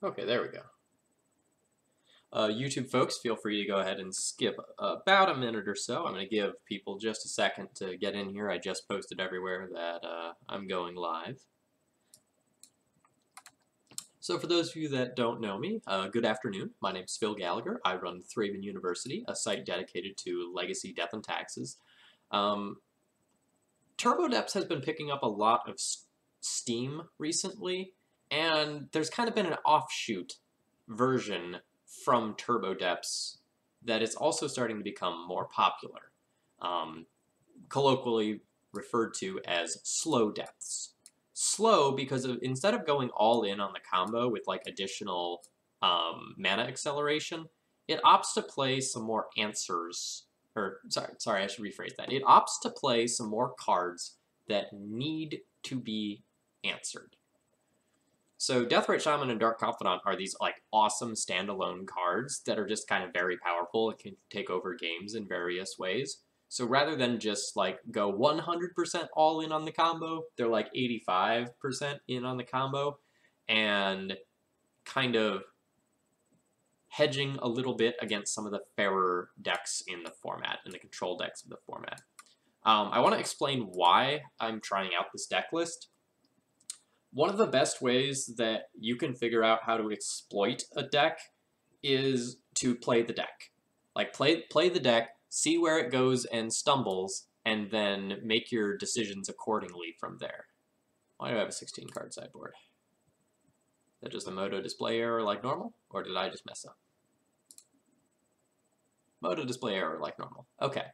Okay, there we go. YouTube folks, feel free to go ahead and skip about a minute or so. I'm going to give people just a second to get in here. I just posted everywhere that I'm going live. So for those of you that don't know me, good afternoon. My name is Phil Gallagher. I run Thraben University, a site dedicated to legacy, death, and taxes. TurboDeps has been picking up a lot of steam recently, and there's kind of been an offshoot version from TurboDeps that is also starting to become more popular, colloquially referred to as slow depths. Slow because instead of going all in on the combo with like additional mana acceleration, it opts to play some more answers. Or sorry, I should rephrase that. It opts to play some more cards that need to be answered. So Deathrite Shaman and Dark Confidant are these like awesome standalone cards that are just kind of very powerful and can take over games in various ways. So rather than just like go 100% all in on the combo, they're like 85% in on the combo and kind of hedging a little bit against some of the fairer decks in the format and the control decks of the format. I want to explain why I'm trying out this deck list. One of the best ways that you can figure out how to exploit a deck is to play the deck. Like play the deck, see where it goes and stumbles, and then make your decisions accordingly from there. Why do I have a 16 card sideboard? Is that just a Moto display error like normal, or did I just mess up? Moto display error like normal. Okay.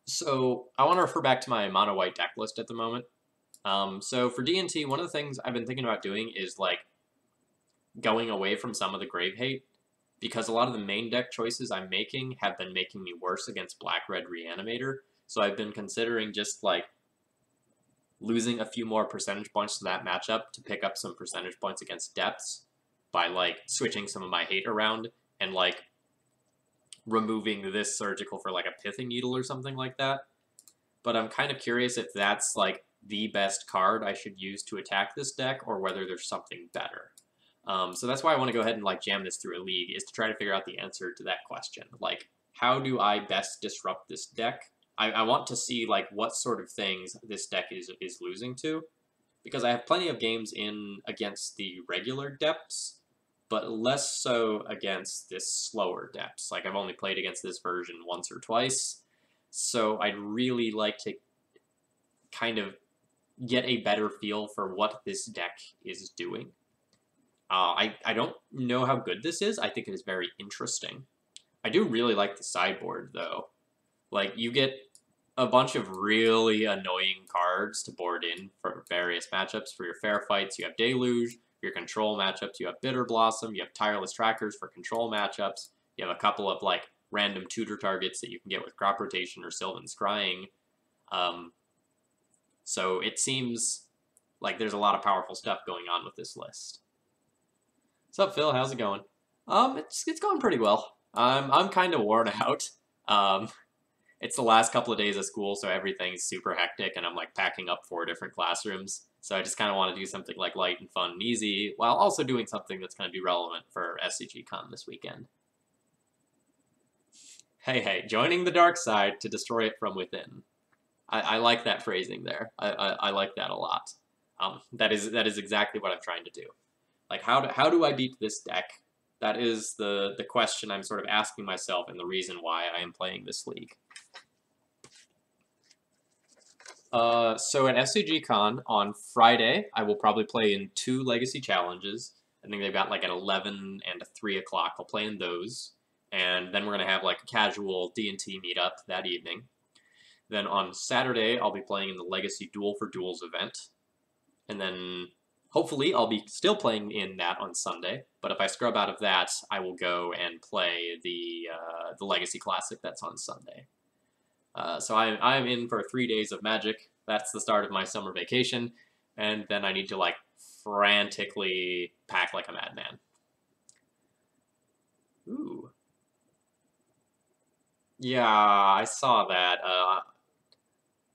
So I want to refer back to my mono white deck list at the moment. So for D&T, one of the things I've been thinking about doing is like going away from some of the grave hate, because a lot of the main deck choices I'm making have been making me worse against Black-Red Reanimator. So I've been considering just like losing a few more percentage points to that matchup to pick up some percentage points against depths by like switching some of my hate around and like removing this surgical for like a pithing needle or something like that. But I'm kind of curious if that's like the best card I should use to attack this deck or whether there's something better. So that's why I want to go ahead and like jam this through a league, is to try to figure out the answer to that question. Like, how do I best disrupt this deck? I want to see like what sort of things this deck is losing to, because I have plenty of games in against the regular depths, but less so against this slower depths. Like I've only played against this version once or twice, so I'd really like to kind of get a better feel for what this deck is doing. I don't know how good this is. I think it is very interesting. I do really like the sideboard, though. Like, you get a bunch of really annoying cards to board in for various matchups. For your fair fights, you have Deluge. For your control matchups, you have Bitter Blossom. You have Tireless Trackers for control matchups. You have a couple of, like, random tutor targets that you can get with Crop Rotation or Sylvan Scrying. So it seems like there's a lot of powerful stuff going on with this list. What's up, Phil? How's it going? It's going pretty well. I'm kind of worn out. It's the last couple of days of school, so everything's super hectic, and I'm like packing up 4 different classrooms. So I just kind of want to do something like light and fun and easy, while also doing something that's going to be relevant for SCG-Con this weekend. Hey, joining the dark side to destroy it from within. I like that phrasing there. I like that a lot. That is exactly what I'm trying to do. Like, how do I beat this deck? That is the question I'm sort of asking myself, and the reason why I am playing this league. So at SCG-Con on Friday, I will probably play in 2 Legacy Challenges. I think they've got like an 11 and a 3 o'clock. I'll play in those. And then we're going to have like a casual D&T meetup that evening. Then on Saturday, I'll be playing in the Legacy Duel for Duels event. And then hopefully I'll be still playing in that on Sunday. But if I scrub out of that, I will go and play the Legacy Classic that's on Sunday. So I'm in for 3 days of Magic. That's the start of my summer vacation. And then I need to like frantically pack like a madman. Ooh. Yeah, I saw that.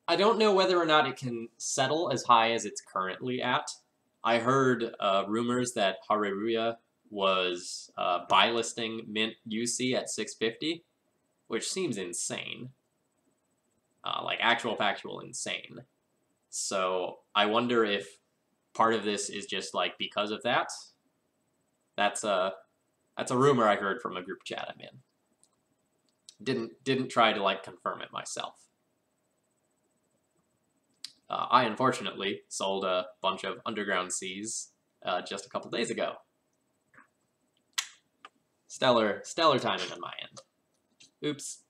I don't know whether or not it can settle as high as it's currently at. I heard rumors that Hareruya was buy listing mint UC at 650, which seems insane. Like actual factual insane. So I wonder if part of this is just like because of that. That's a rumor I heard from a group chat I'm in. Didn't try to like confirm it myself. I unfortunately sold a bunch of underground Cs just a couple days ago. Stellar timing on my end. Oops.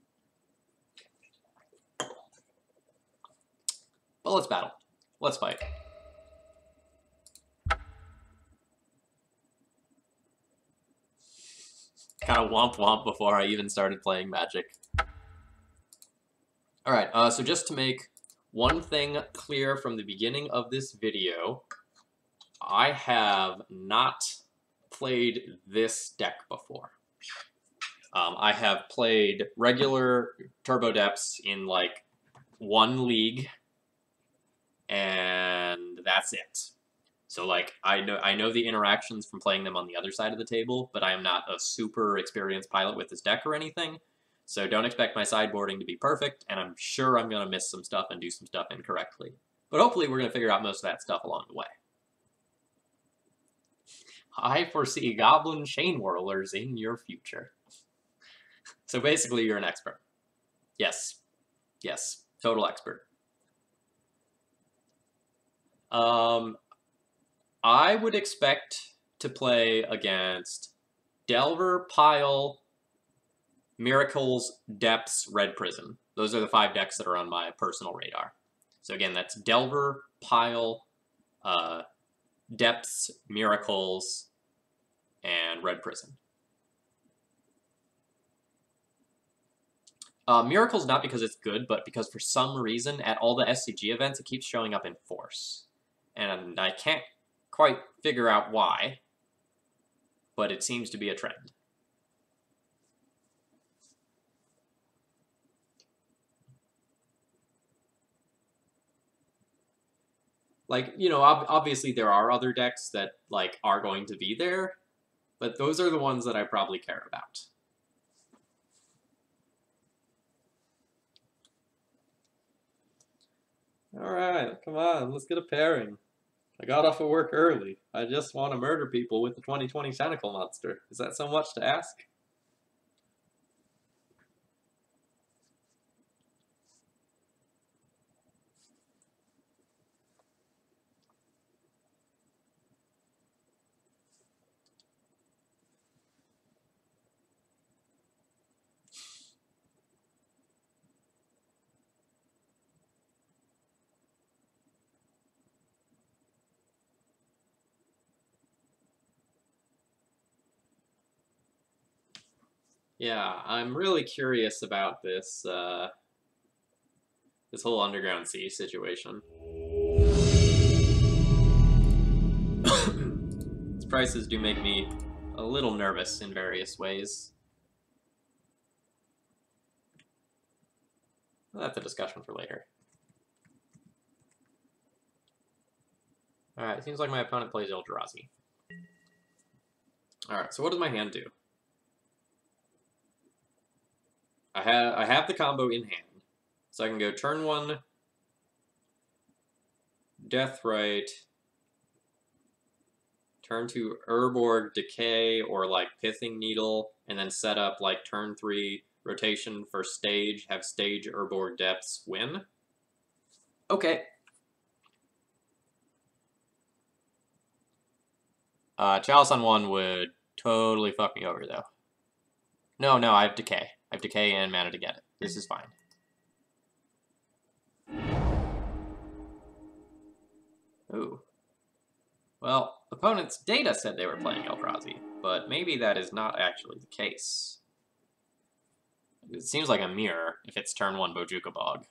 But let's battle. Let's fight. Kind of womp womp before I even started playing Magic. Alright, so just to make one thing clear from the beginning of this video, I have not played this deck before. I have played regular Turbo Depths in like one league, and that's it. So like I know the interactions from playing them on the other side of the table, but I am not a super experienced pilot with this deck or anything. So don't expect my sideboarding to be perfect, and I'm sure I'm gonna miss some stuff and do some stuff incorrectly. But hopefully we're gonna figure out most of that stuff along the way. I foresee Goblin Chain Whirlers in your future. So basically you're an expert. Yes. Yes. Total expert. I would expect to play against Delver, Pile, Miracles, Depths, Red Prison. Those are the 5 decks that are on my personal radar. So again, that's Delver, Pile, Depths, Miracles, and Red Prison. Miracles not because it's good, but because for some reason at all the SCG events it keeps showing up in Force. And I can't quite figure out why, but it seems to be a trend. Like, you know, obviously there are other decks that, like, are going to be there, but those are the ones that I probably care about. Alright, come on, let's get a pairing. I got off of work early. I just want to murder people with the 2020 Tentacle Monster. Is that so much to ask? Yeah, I'm really curious about this, this whole Underground Sea situation. Its prices do make me a little nervous in various ways. That's a discussion for later. Alright, seems like my opponent plays Eldrazi. Alright, so what does my hand do? I have the combo in hand. So I can go turn 1, Deathrite, turn 2 Urborg, Decay, or like Pithing Needle, and then set up like turn 3 rotation for stage, have stage Urborg Depths win. Okay. Chalice on 1 would totally fuck me over though. No, I have Decay. I have Decay and mana to get it. This is fine. Ooh. Well, opponent's data said they were playing Eldrazi, but maybe that is not actually the case. It seems like a mirror if it's turn 1 Bojuka Bog.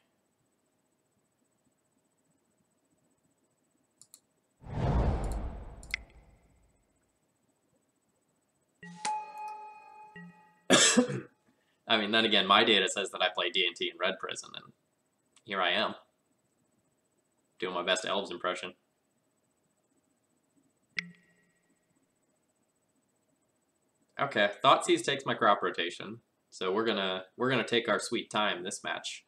I mean, then again, my data says that I play D&T in Red Prison, and here I am. Doing my best Elves impression. Okay, Thoughtseize takes my crop rotation, so we're gonna take our sweet time this match.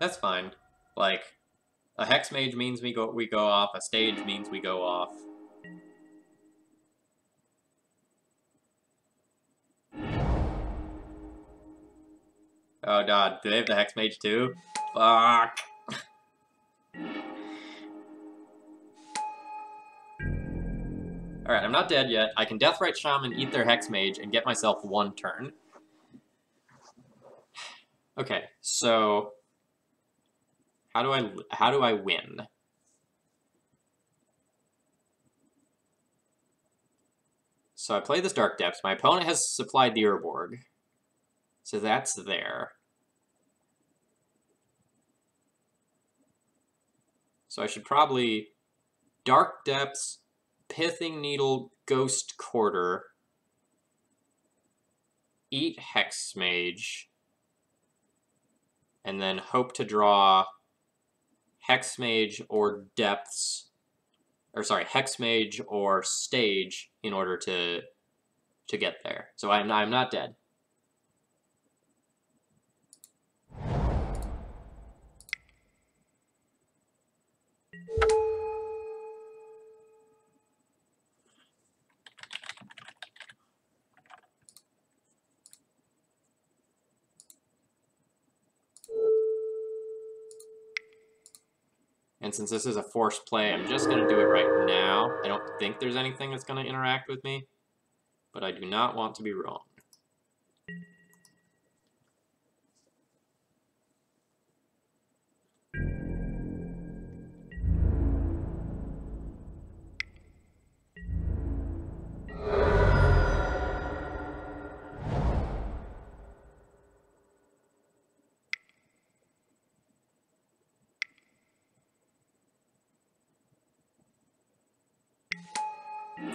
That's fine. Like, a Hex Mage means we go off, a Stage means we go off. Oh god, do they have the Hex Mage too? Fuck! Alright, I'm not dead yet. I can Deathrite Shaman, eat their Hex Mage, and get myself one turn. Okay, so... How do I win? So I play this Dark Depths. My opponent has supplied the Urborg. So that's there. So I should probably Dark Depths, Pithing Needle, Ghost Quarter, eat Hex Mage, and then hope to draw Hex Mage or Depths, or sorry, Hex Mage or Stage in order to get there. So I'm not dead. And since this is a forced play, I'm just going to do it right now. I don't think there's anything that's going to interact with me, but I do not want to be wrong.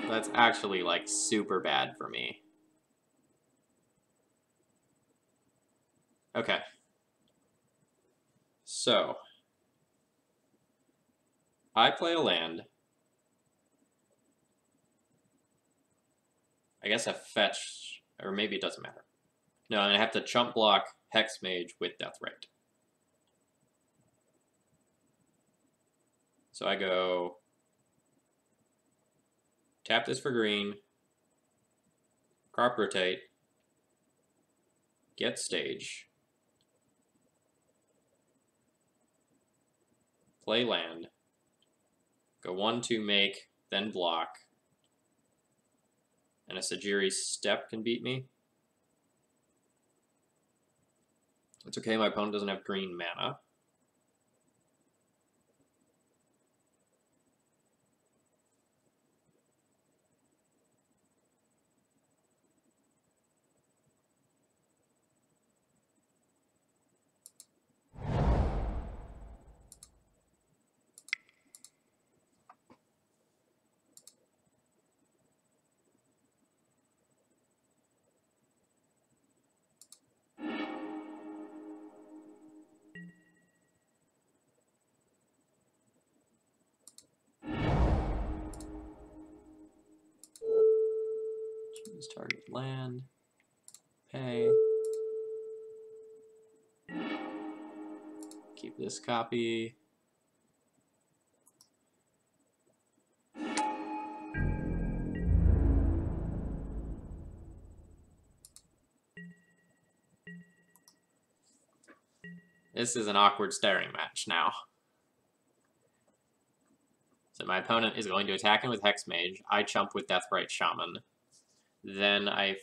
That's actually, like, super bad for me. Okay. So, I play a land. I guess I fetch, or maybe it doesn't matter. No, I'm going to have to chump block Hex Mage with Deathrite. So I go tap this for green, crop rotate, get stage, play land, go 1-2 make, then block, and a Sajiri's Step can beat me. It's okay, my opponent doesn't have green mana. Choose target land, pay, keep this copy. This is an awkward staring match now. So my opponent is going to attack him with Hex Mage. I chump with Deathrite Shaman. Then I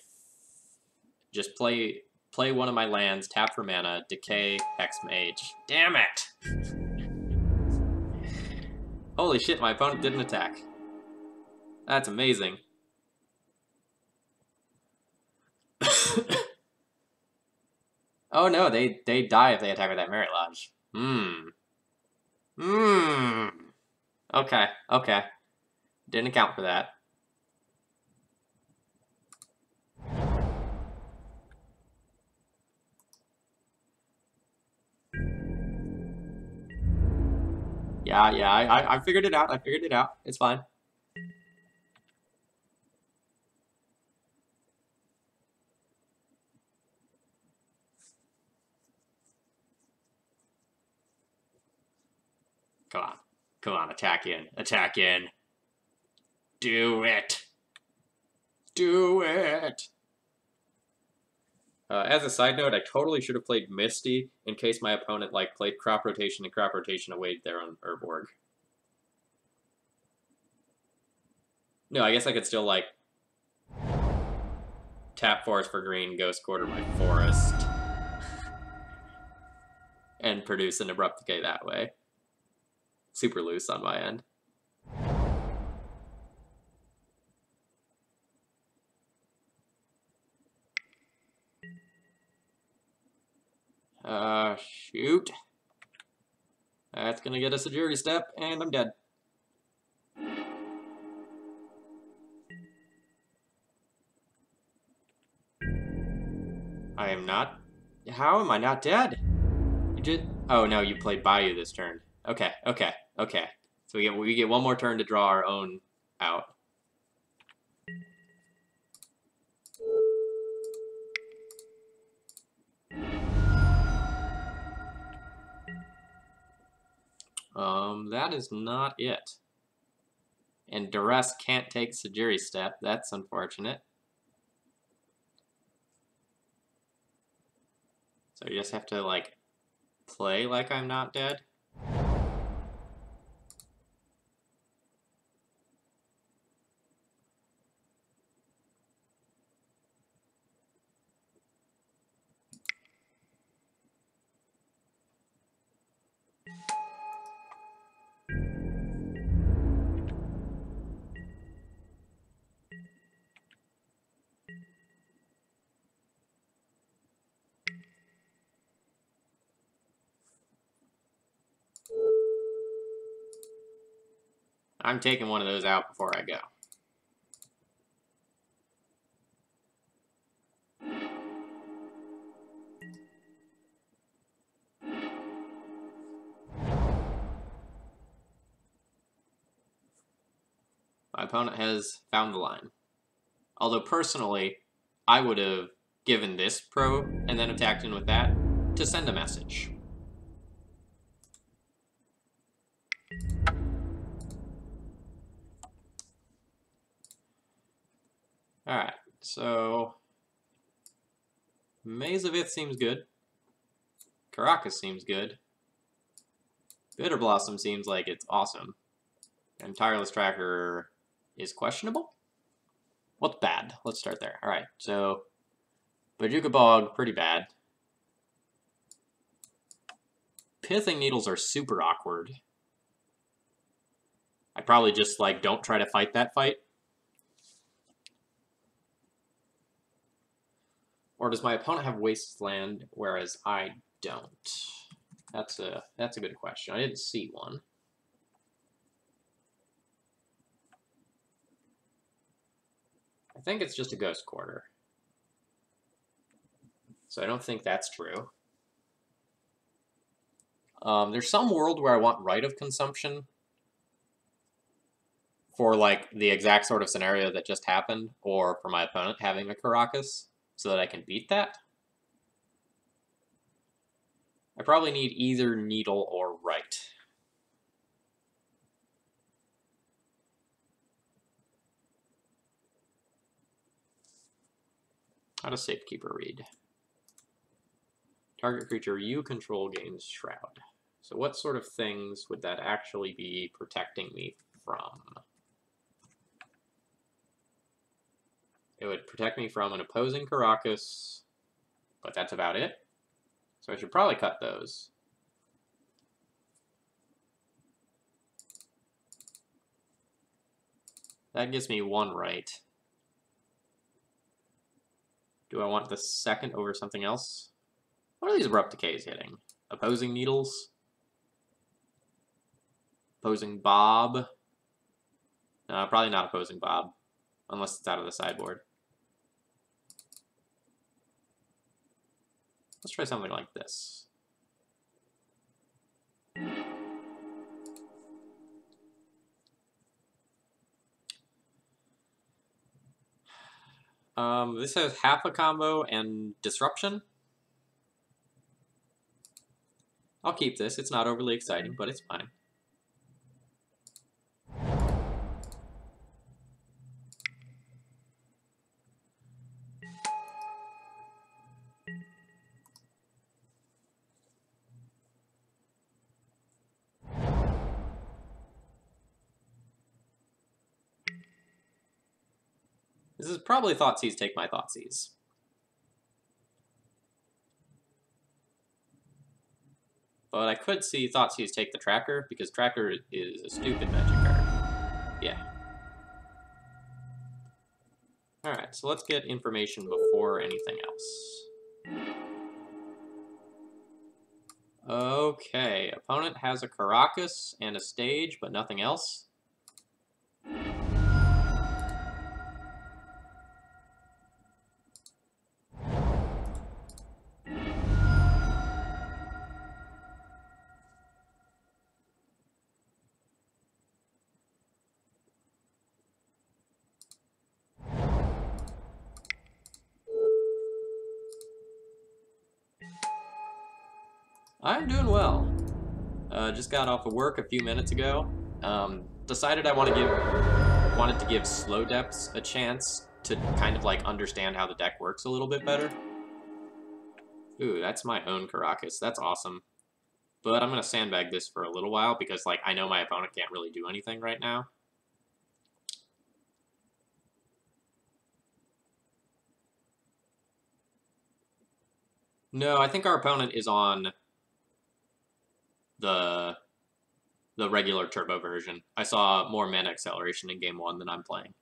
just play one of my lands, tap for mana, decay, Hex Mage. Damn it! Holy shit, my opponent didn't attack. That's amazing. Oh no, they die if they attack with that Merit Lodge. Okay, okay. Didn't account for that. Yeah, I figured it out. I figured it out. It's fine. Come on. Come on, attack in. Attack in. Do it. Do it. As a side note, I totally should have played Misty in case my opponent like played crop rotation and crop rotation away there on Urborg. No, I guess I could still like tap forest for green, ghost quarter my forest, and produce an abrupt decay that way. Super loose on my end. Shoot. That's gonna get us a jury step, and I'm dead. I am not. How am I not dead? You just. Oh no, you played Bayou this turn. Okay. So we get one more turn to draw our own out. That is not it. And Duress can't take Sajiri step. That's unfortunate. So you just have to, like, play like I'm not dead. I'm taking one of those out before I go. My opponent has found the line. Although personally, I would have given this probe and then attacked in with that to send a message. Alright, so Maze of Ith seems good. Caracas seems good. Bitter Blossom seems like it's awesome. And Tireless Tracker is questionable? What's bad? Let's start there. Alright, so Bajuka Bog, pretty bad. Pithing Needles are super awkward. I probably just, like, don't try to fight that fight. Or does my opponent have Wasteland, whereas I don't? That's a good question. I didn't see one. I think it's just a Ghost Quarter. So I don't think that's true. There's some world where I want Right of Consumption for, like, the exact sort of scenario that just happened, or for my opponent having a Caracas, so that I can beat that. I probably need either Needle or Right. How does Safekeeper read? Target creature you control gains Shroud. So what sort of things would that actually be protecting me from? It would protect me from an opposing Caracas, but that's about it. So I should probably cut those. That gives me one right. Do I want the second over something else? What are these Abrupt Decays hitting? Opposing Needles? Opposing Bob? Probably not opposing Bob, unless it's out of the sideboard. Let's try something like this. This has half a combo and disruption. I'll keep this. It's not overly exciting, but it's fine. This is probably Thoughtseize take my Thoughtseize. But I could see Thoughtseize take the Tracker, because Tracker is a stupid magic card. Yeah. Alright, so let's get information before anything else. Okay, opponent has a Caracas and a Stage, but nothing else. I'm doing well. Just got off of work a few minutes ago. Decided I wanted to give Slow Depths a chance to kind of like understand how the deck works a little bit better. Ooh, that's my own Caracas. That's awesome. But I'm gonna sandbag this for a little while because like I know my opponent can't really do anything right now. No, I think our opponent is on the regular turbo version. I saw more mana acceleration in game 1 than I'm playing.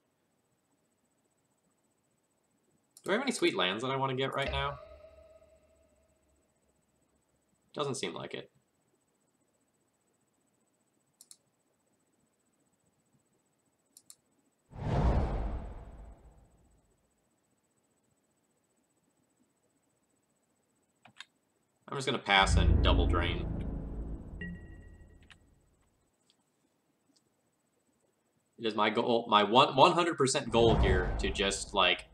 Do I have any sweet lands that I want to get right now? Doesn't seem like it. I'm just gonna pass and double drain. It is my goal, my 100% goal here to just like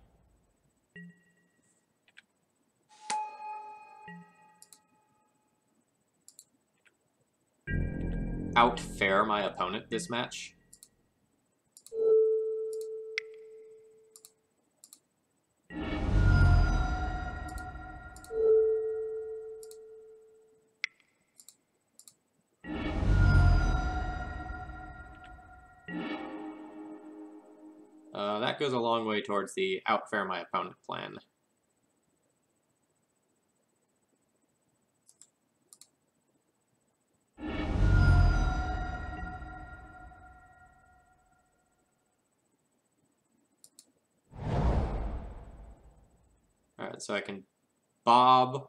outfare my opponent this match. That goes a long way towards the outfare my opponent plan. Alright, so I can Bob,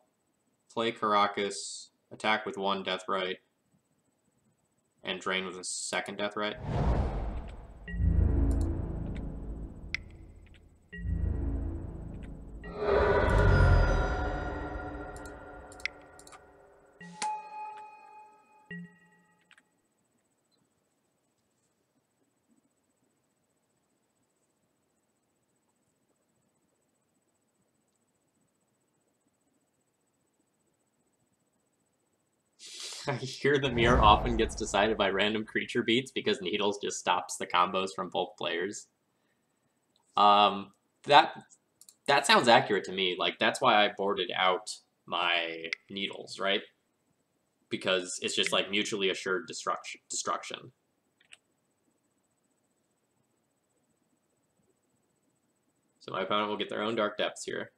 play Caracas, attack with 1 Deathrite, and drain with a 2nd Deathrite. I hear the mirror often gets decided by random creature beats because Needles just stops the combos from both players. That sounds accurate to me. Like, that's why I boarded out my Needles, right? Because it's just, like, mutually assured destruction. So my opponent will get their own Dark Depths here.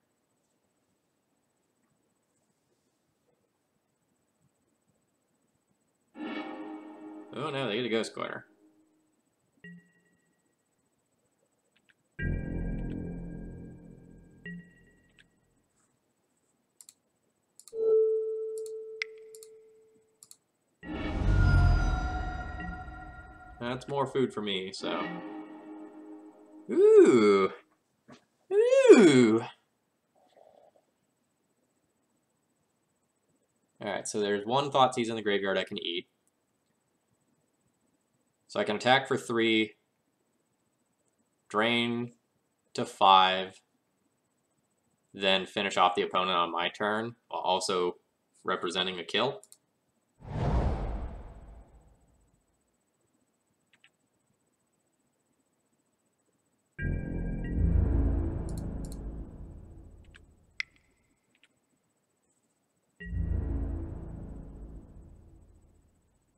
Oh no, they get a Ghost Corner. That's more food for me, so Ooh. Ooh. Alright, so there's one Thoughtseize in the graveyard I can eat. So I can attack for 3, drain to 5, then finish off the opponent on my turn, while also representing a kill.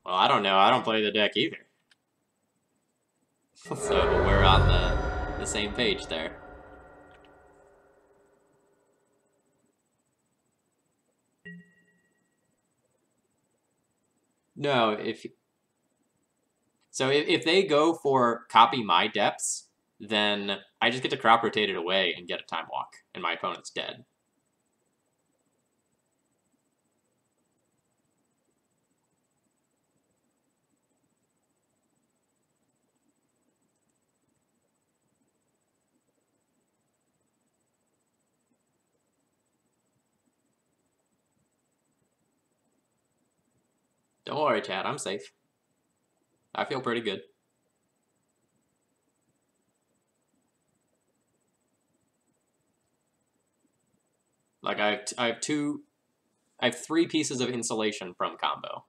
Well, I don't know. I don't play the deck either. So we're on the same page there. No, if they go for copy my depths, then I just get to crop rotate it away and get a time walk, and my opponent's dead. Don't worry, Chad. I'm safe. I feel pretty good. Like I have 3 pieces of insulation from combo.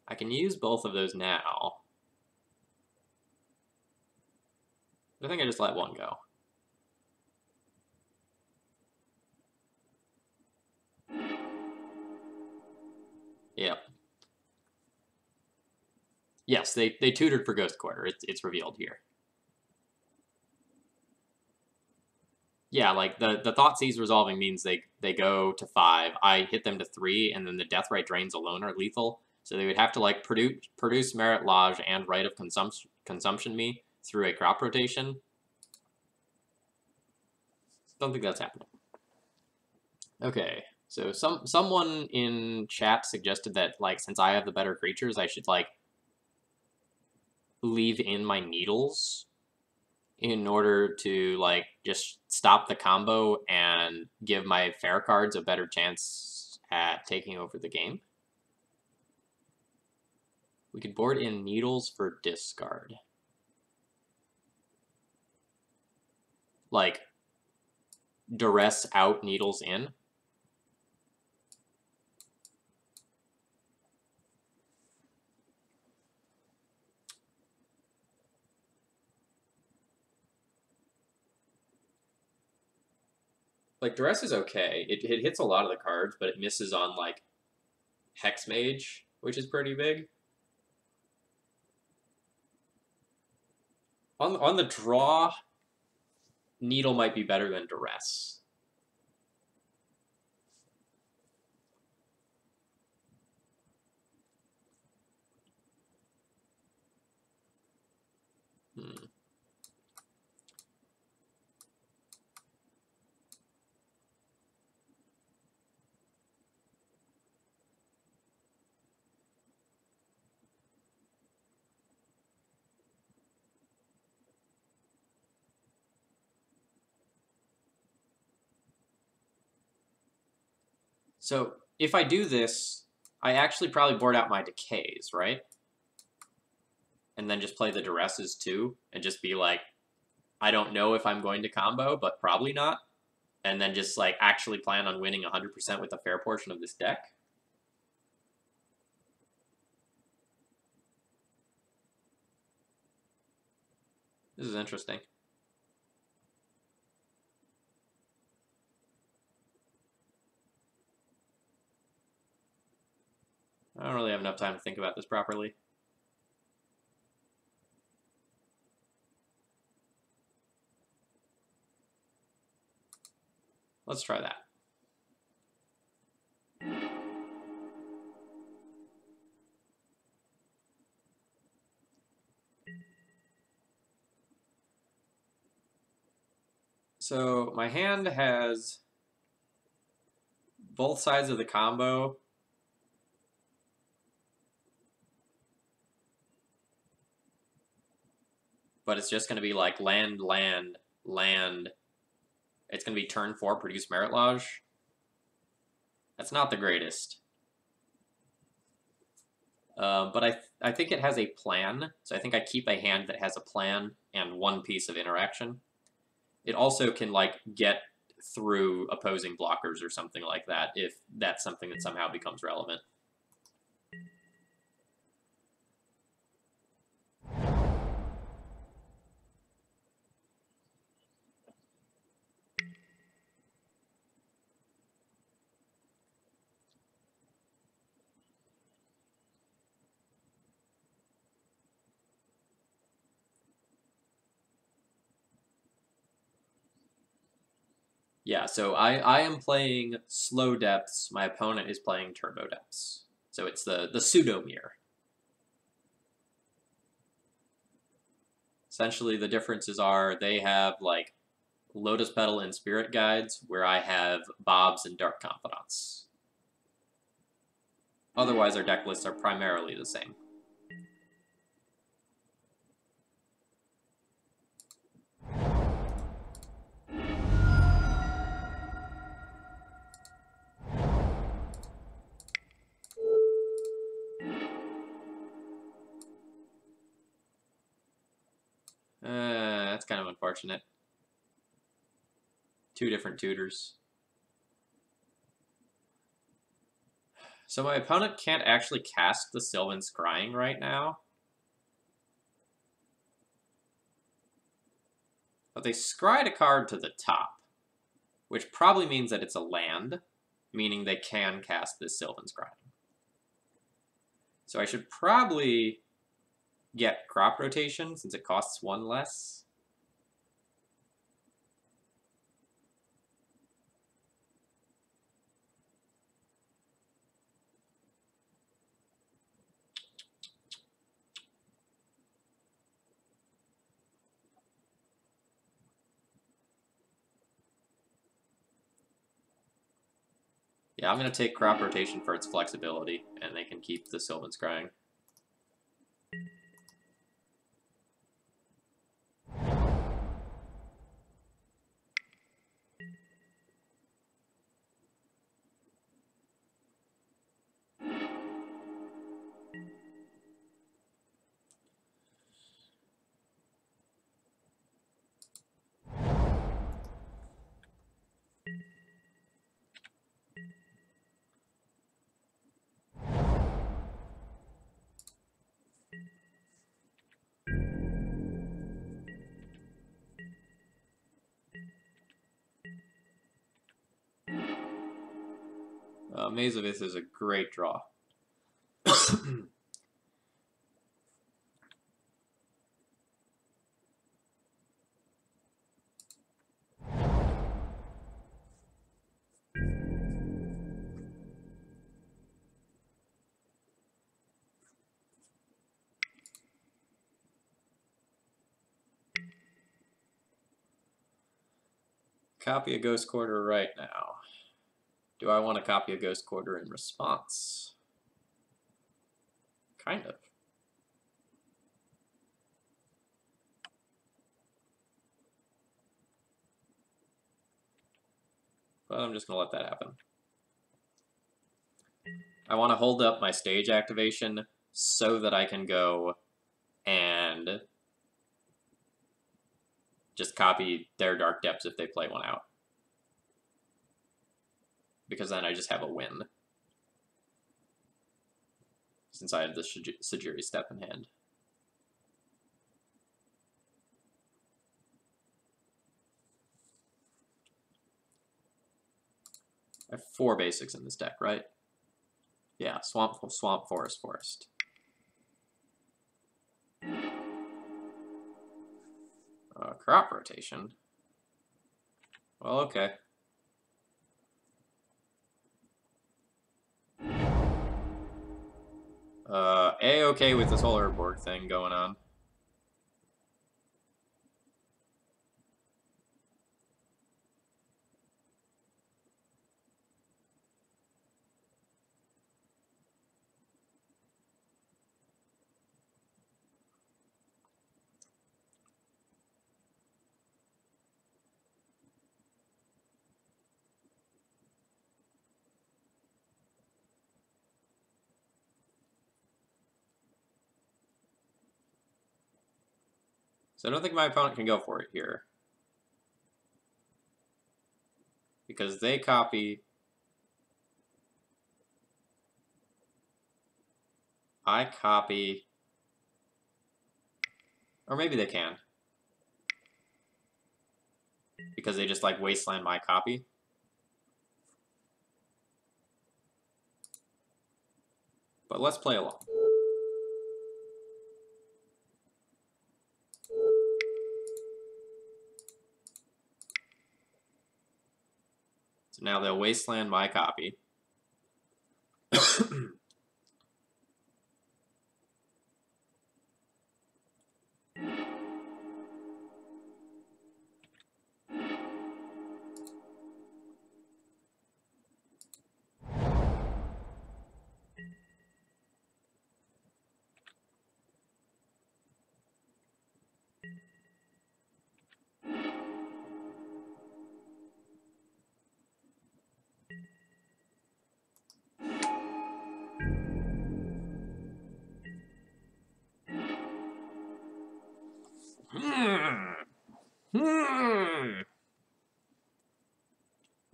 I can use both of those now. I think I just let one go. Yep. Yes, they tutored for Ghost Quarter. It's revealed here. Yeah, like the Thoughtseize resolving means they go to 5. I hit them to 3, and then the Deathrite Drains alone are lethal. So they would have to like produce Merit Lodge and Right of Consumption me through a crop rotation. Don't think that's happening. Okay, so someone in chat suggested that like since I have the better creatures, I should like leave in my needles in order to like just stop the combo and give my fair cards a better chance at taking over the game. We could board in needles for discard. Like duress out, needles in. Like duress is okay. It hits a lot of the cards, but it misses on like Hex Mage, which is pretty big. On the draw, needle might be better than duress. Hmm. So if I do this, I actually probably board out my decays, right? And then just play the duresses too, and just be like, I don't know if I'm going to combo, but probably not. And then just like actually plan on winning 100% with a fair portion of this deck. This is interesting. I don't really have enough time to think about this properly. Let's try that. So my hand has both sides of the combo. But it's just going to be like land, land, land. It's going to be turn 4, produce Merit Lodge. That's not the greatest. But I think it has a plan, so I think I keep a hand that has a plan and one piece of interaction. It also can, like, get through opposing blockers or something like that, if that's something that somehow becomes relevant. Yeah, so I am playing slow depths. My opponent is playing turbo depths. So it's the pseudo mirror. Essentially, the differences are they have like Lotus Petal and Spirit Guides, where I have Bobs and Dark Confidants. Otherwise, our deck lists are primarily the same. That's kind of unfortunate. 2 different tutors. So my opponent can't actually cast the Sylvan Scrying right now. But they scryed a card to the top, which probably means that it's a land, meaning they can cast this Sylvan Scrying. So I should probably get Crop Rotation, since it costs 1 less. Yeah, I'm going to take Crop Rotation for its flexibility, and they can keep the Sylvan Scrying. Maze of Ith is a great draw. Copy a Ghost Quarter right now. Do I want to copy a Ghost Quarter in response? Kind of. But I'm just going to let that happen. I want to hold up my stage activation so that I can go and just copy their Dark Depths if they play one out. Because then I just have a win. Since I have the Sajiri Step in hand. I have 4 basics in this deck, right? Yeah, Swamp, Forest, Forest. Crop Rotation. Well, okay. A-okay with this whole Urborg thing going on. So I don't think my opponent can go for it here. Because they copy. I copy. Or maybe they can. Because they just like wasteland my copy. But let's play along. So now they'll wasteland my copy.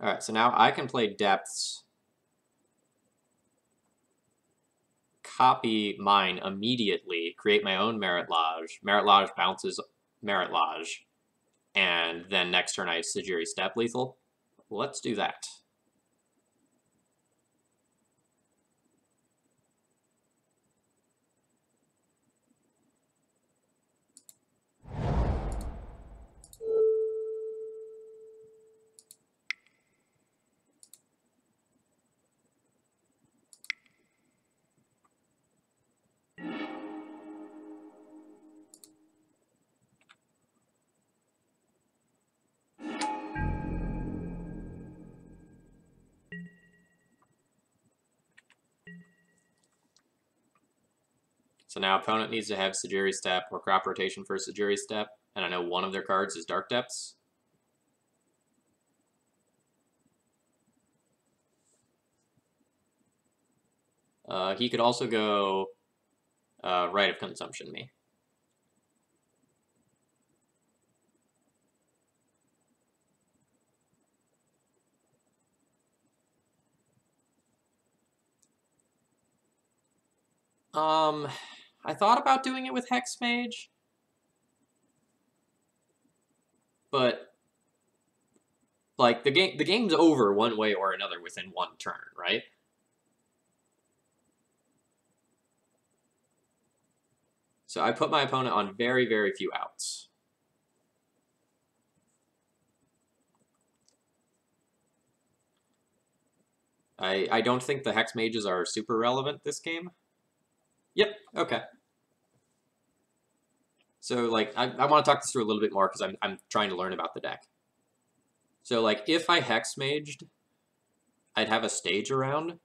Alright, so now I can play depths, copy mine immediately, create my own Merit Lodge. Merit Lodge bounces Merit Lodge, and then next turn I have Sigiri Step lethal. Let's do that. So now opponent needs to have Sigiri Step or crop rotation for Sigiri Step, and I know one of their cards is Dark Depths. He could also go Rite of Consumption me. I thought about doing it with Hex Mage, but like the game's over one way or another within one turn, right? So I put my opponent on very, very few outs. I don't think the Hex Mages are super relevant this game. Yep, okay. So, like, I want to talk this through a little bit more because I'm trying to learn about the deck. So, like, if I Hex Maged, I'd have a stage around.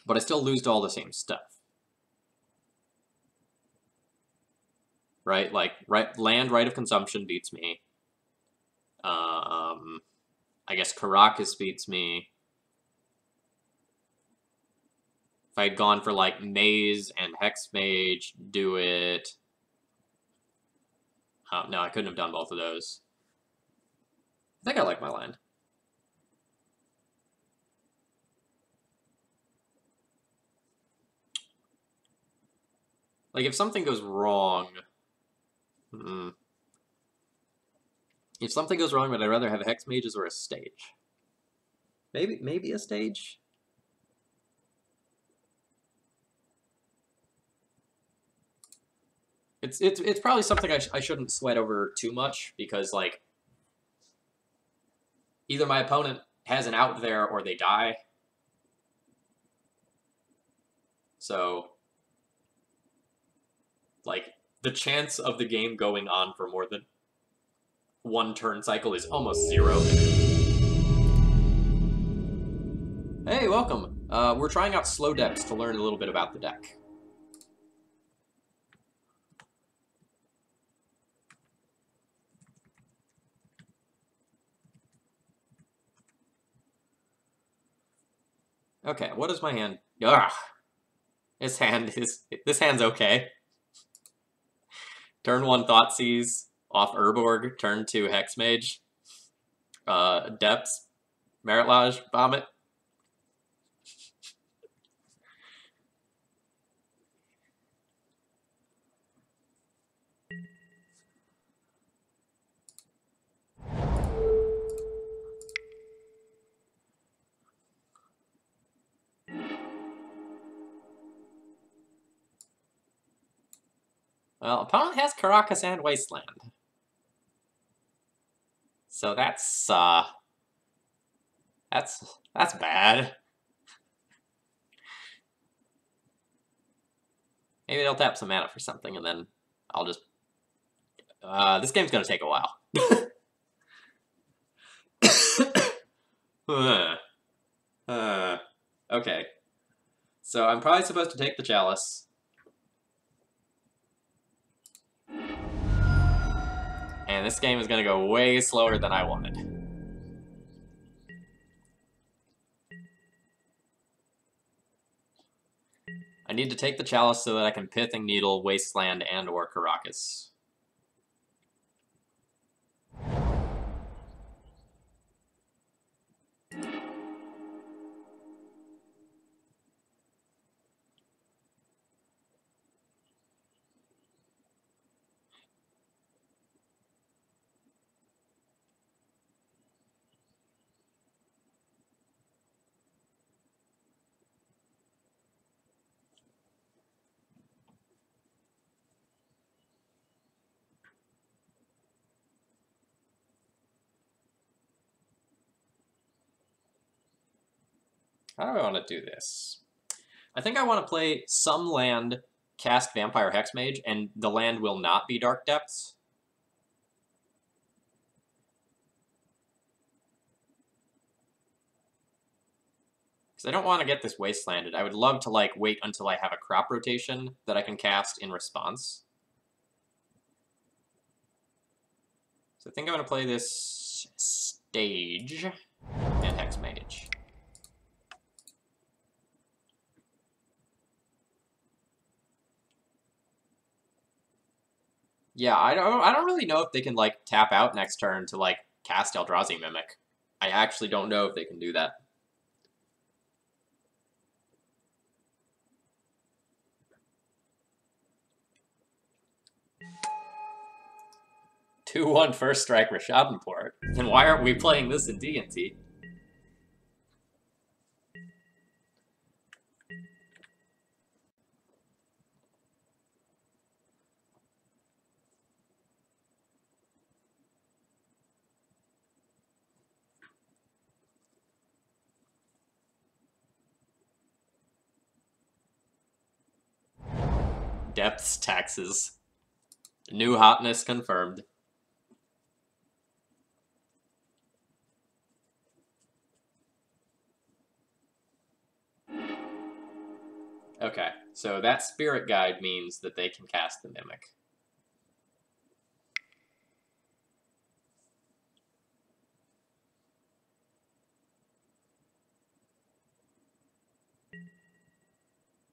But I still lose to all the same stuff. Right? Like, land Rite of Consumption beats me. I guess Caracas beats me. If I had gone for, like, Maze and Hex Mage, do it. No, I couldn't have done both of those. I think I like my land. Like, if something goes wrong... If something goes wrong, would I rather have Hex Mages or a stage? Maybe a stage? It's probably something I shouldn't sweat over too much, because, like, either my opponent has an out there or they die. So, like, the chance of the game going on for more than one turn cycle is almost zero. Hey, welcome. We're trying out slow decks to learn a little bit about the deck. Okay, what is my hand? Ugh. This hand's okay. Turn 1 Thoughtseize off Urborg, turn 2 Hexmage. Depths, Maritlage, Vomit. Well, opponent has Caracas and Wasteland. So that's bad. Maybe they'll tap some mana for something, and then I'll just... this game's gonna take a while. Okay. So I'm probably supposed to take the Chalice. And this game is gonna go way slower than I wanted. I need to take the Chalice so that I can Pithing Needle, Wasteland, and or Caracas. How do I want to do this? I think I want to play some land, cast Vampire Hexmage, and the land will not be Dark Depths. Because I don't want to get this Wastelanded. I would love to, like, wait until I have a crop rotation that I can cast in response. So I think I'm going to play this Stage and Hexmage. Yeah, I don't really know if they can, like, tap out next turn to, like, cast Eldrazi Mimic. I actually don't know if they can do that. Two-one first strike Rishadenport. Then why aren't we playing this in D&T? Depths taxes. New hotness confirmed. Okay, so that Spirit Guide means that they can cast the Mimic.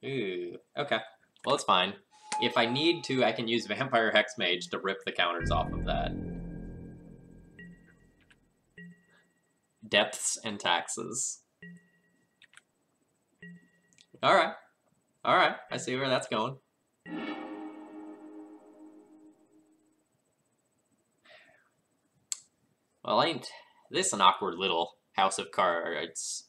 Ooh, okay. Well, it's fine. If I need to, I can use Vampire Hexmage to rip the counters off of that. Depths and taxes. Alright. Alright, I see where that's going. Well, ain't this an awkward little house of cards?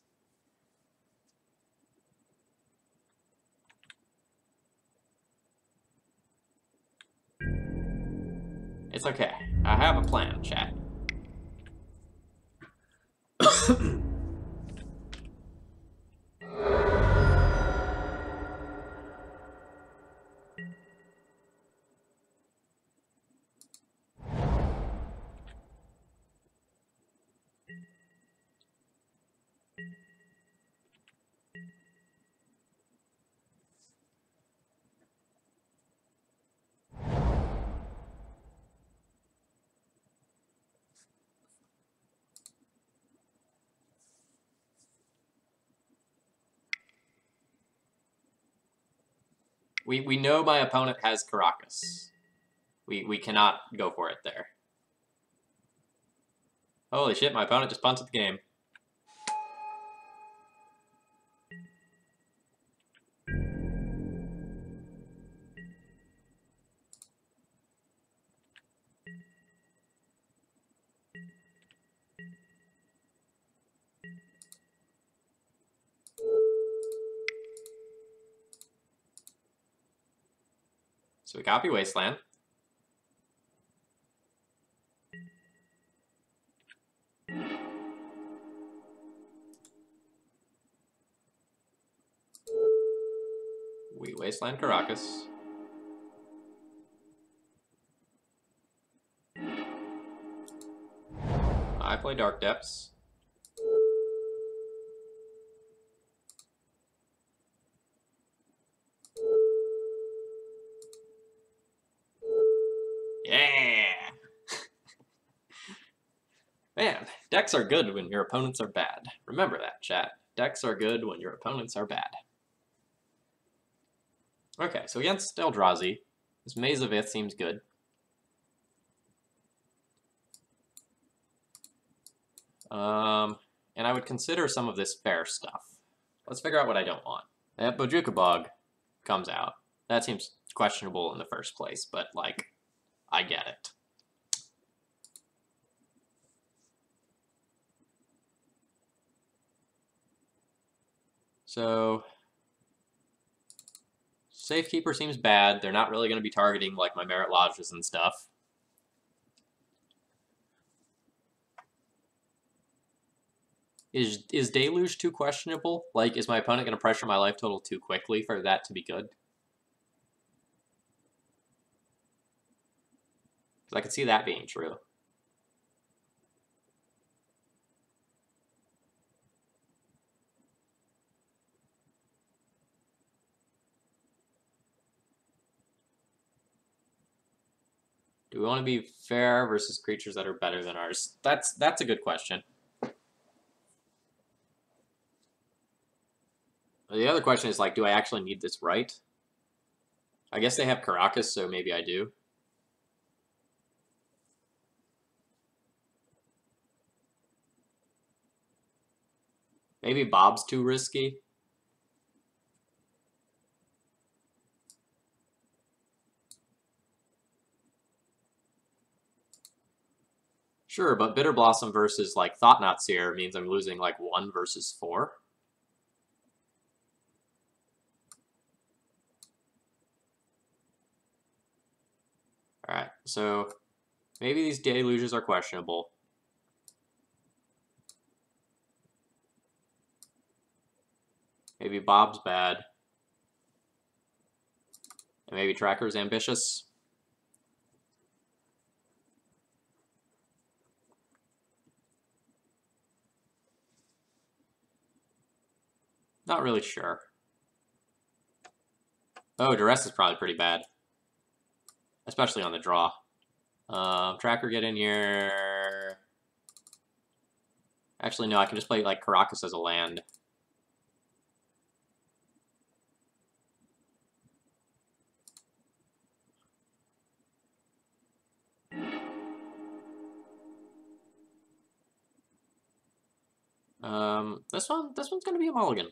It's okay. I have a plan, chat. We know my opponent has Caracas. We cannot go for it there. Holy shit, my opponent just punted the game. So we copy Wasteland. We Wasteland Caracas. I play Dark Depths. Yeah! Man, decks are good when your opponents are bad. Remember that, chat. Decks are good when your opponents are bad. Okay, so against Eldrazi, this Maze of Ith seems good. And I would consider some of this fair stuff. Let's figure out what I don't want. That Bojuka Bog comes out. That seems questionable in the first place, but, like, I get it. So, Safekeeper seems bad. They're not really going to be targeting, like, my Merit Lodges and stuff. Is Deluge too questionable? Like, is my opponent going to pressure my life total too quickly for that to be good? Because I could see that being true. Do we want to be fair versus creatures that are better than ours? That's a good question. The other question is, like, do I actually need this right? I guess they have Caracas, so maybe I do. Maybe Bob's too risky. Sure, but Bitter Blossom versus, like, Thought-Knot Seer means I'm losing, like, 1 versus 4. Alright, so maybe these Deluges are questionable. Maybe Bob's bad. And maybe Tracker's ambitious. Not really sure. Oh, Duress is probably pretty bad. Especially on the draw. Tracker, get in here. Actually, no, I can just play, like, Caracas as a land. This one's gonna be a mulligan.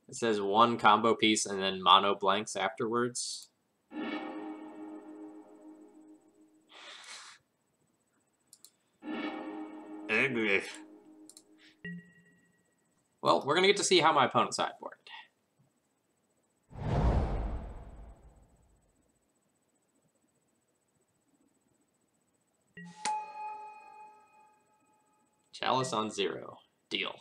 It says 1 combo piece and then mono blanks afterwards. Well, we're gonna get to see how my opponent sideboarded. Chalice on 0. Deal.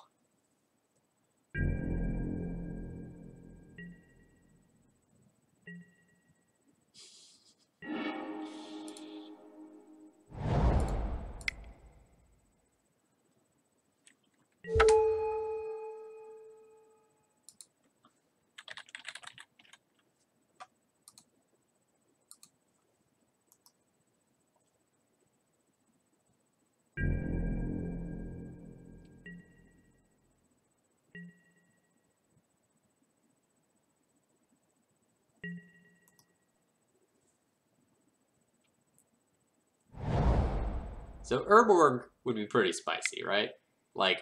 So Urborg would be pretty spicy, right? Like,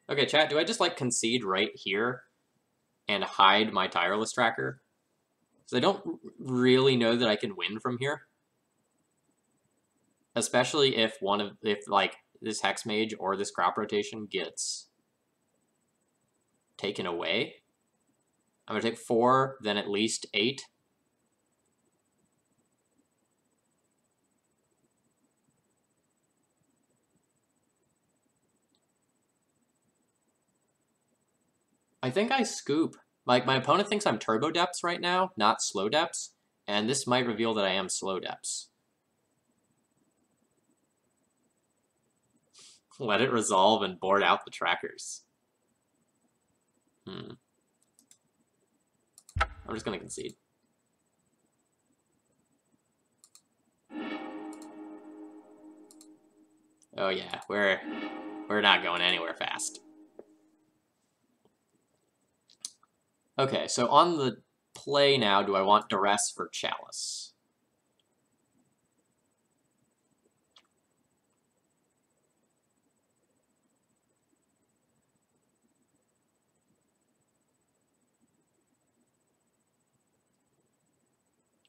okay, chat, do I just like concede right here and hide my tireless tracker? So I don't really know that I can win from here. Especially if like this Hex Mage or this crop rotation gets taken away. I'm gonna take 4, then at least 8. I think I scoop. Like, my opponent thinks I'm turbo depths right now, not slow depths, and this might reveal that I am slow depths. Let it resolve and board out the trackers. I'm just gonna concede. Oh yeah, we're not going anywhere fast. Okay, so on the play now, do I want Duress for Chalice?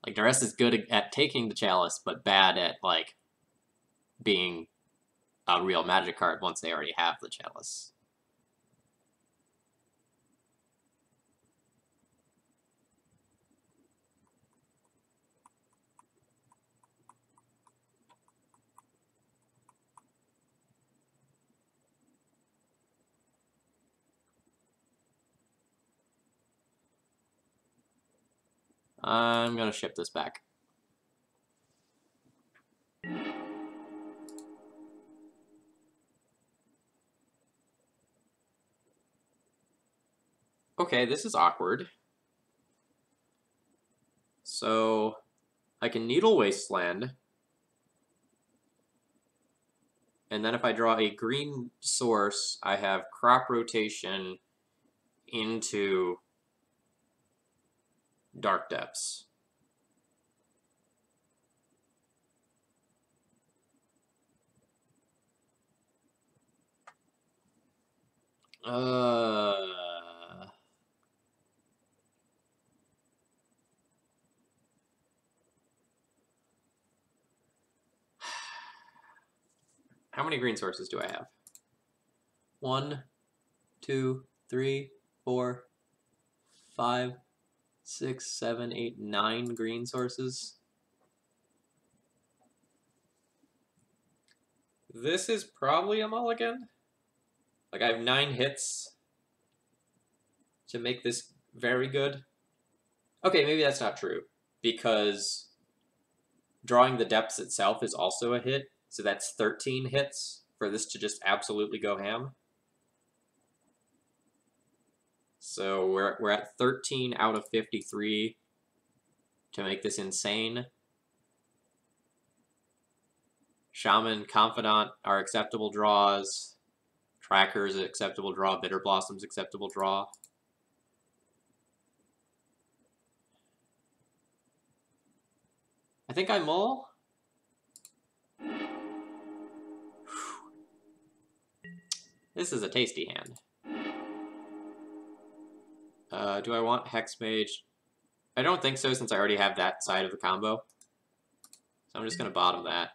Like, Duress is good at taking the Chalice, but bad at, like, being a real Magic card once they already have the Chalice. I'm gonna ship this back. Okay, this is awkward. So, I can Needle Wasteland. And then if I draw a green source, I have Crop Rotation into Dark Depths. How many green sources do I have? 1, 2, 3, 4, 5, 6, 7, 8, 9 green sources. This is probably a mulligan. Like, I have 9 hits to make this very good. Okay, maybe that's not true, because drawing the depths itself is also a hit, so that's 13 hits for this to just absolutely go ham. So we're at 13 out of 53 to make this insane. Shaman, Confidant are acceptable draws. Trackers acceptable draw. Bitter Blossom's acceptable draw. I think I mull. This is a tasty hand. Do I want Hex Mage? I don't think so, since I already have that side of the combo. So I'm just going to bottom that.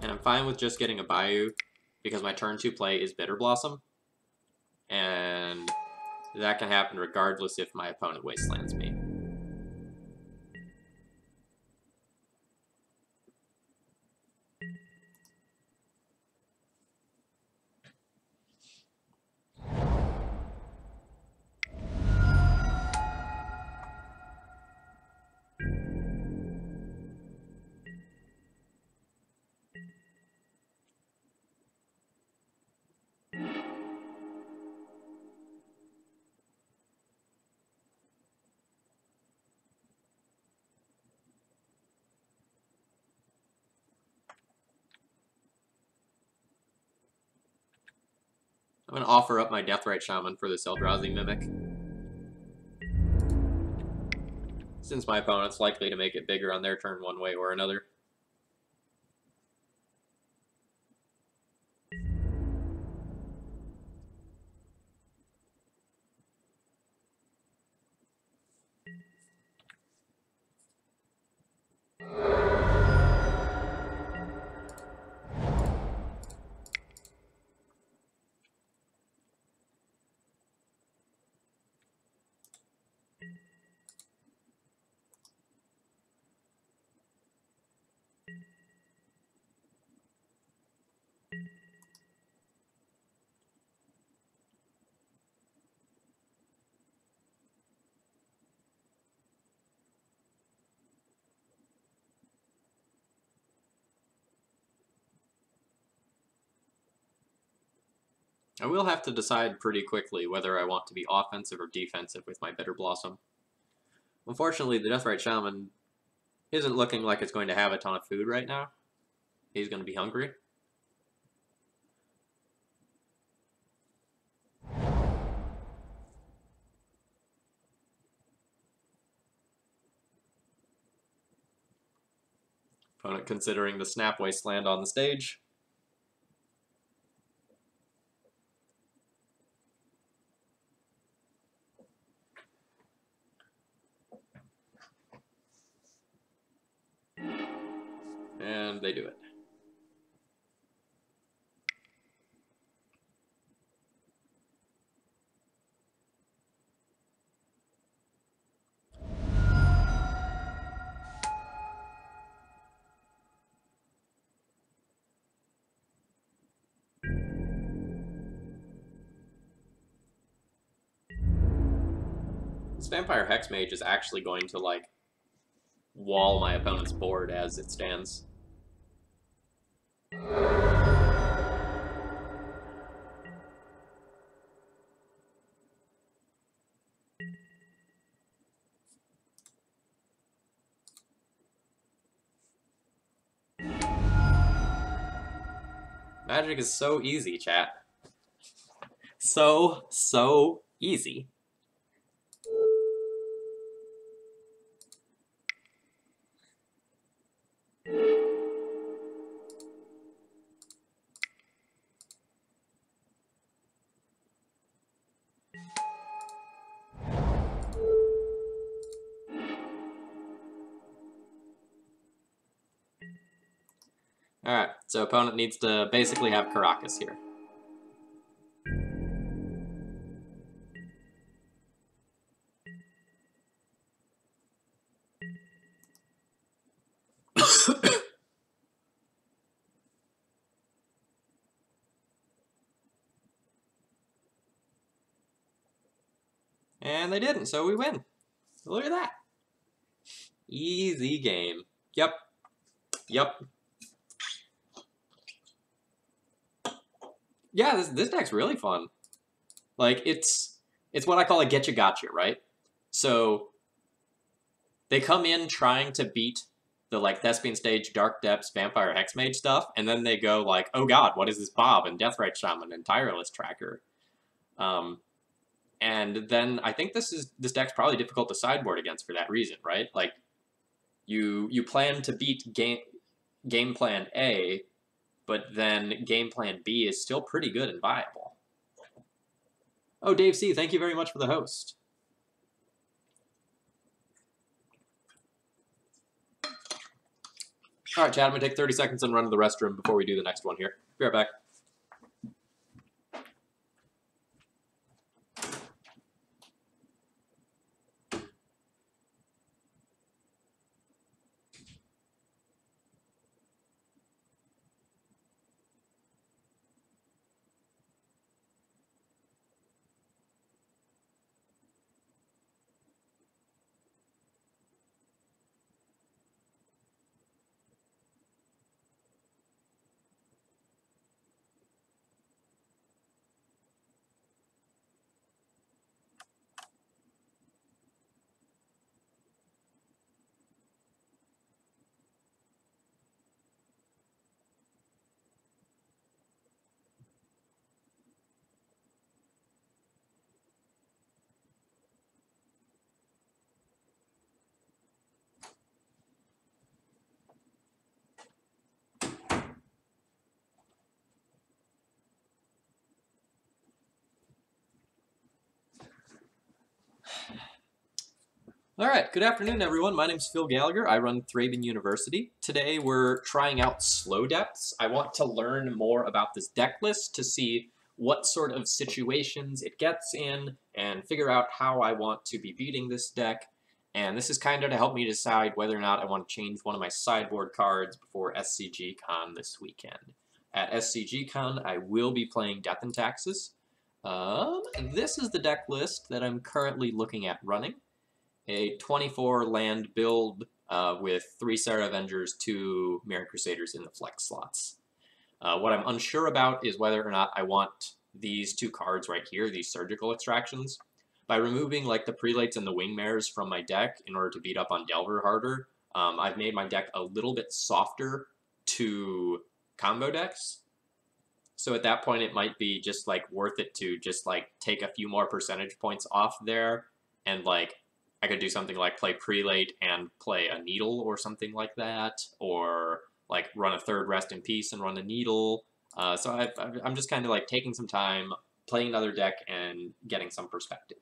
And I'm fine with just getting a Bayou, because my turn 2 play is Bitter Blossom. And that can happen regardless if my opponent wastelands me. I'm going to offer up my Deathrite Shaman for this Eldrazi Mimic, since my opponent's likely to make it bigger on their turn one way or another. I will have to decide pretty quickly whether I want to be offensive or defensive with my Bitter Blossom. Unfortunately, the Deathrite Shaman isn't looking like it's going to have a ton of food right now. He's going to be hungry. Opponent considering the Snap Wasteland on the stage. And they do it. This Vampire Hexmage is actually going to, like, wall my opponent's board as it stands. Magic is so easy, chat. So easy. Alright, so opponent needs to basically have Karakas here. And they didn't, so we win. Look at that. Easy game. Yep. Yeah, this deck's really fun. Like, it's what I call a getcha gotcha, right? So they come in trying to beat the, like, Thespian Stage, Dark Depths, Vampire Hexmage stuff, and then they go like, oh god, what is this Bob and Deathrite Shaman and Tireless Tracker? And then I think this deck's probably difficult to sideboard against for that reason, right? Like, you plan to beat game plan A, but then game plan B is still pretty good and viable. Oh, Dave C., thank you very much for the host. All right, chat, I'm going to take 30 seconds and run to the restroom before we do the next one here. Be right back. Alright, good afternoon everyone. My name's Phil Gallagher. I run Thraben University. Today we're trying out slow depths. I want to learn more about this deck list to see what sort of situations it gets in and figure out how I want to be beating this deck. And this is kind of to help me decide whether or not I want to change one of my sideboard cards before SCG Con this weekend. At SCG Con, I will be playing Death and Taxes. This is the deck list that I'm currently looking at running. A 24 land build with 3 Sarah Avengers, 2 Mirran Crusaders in the flex slots. What I'm unsure about is whether or not I want these 2 cards right here, these surgical extractions. By removing like the prelates and the wingmares from my deck in order to beat up on Delver harder, I've made my deck a little bit softer to combo decks. So at that point, it might be just like worth it to just like take a few more percentage points off there, and like I could do something like play prelate and play a needle or something like that, or like run a 3rd Rest in Peace and run a needle. So I'm just kind of like taking some time, playing another deck, and getting some perspective.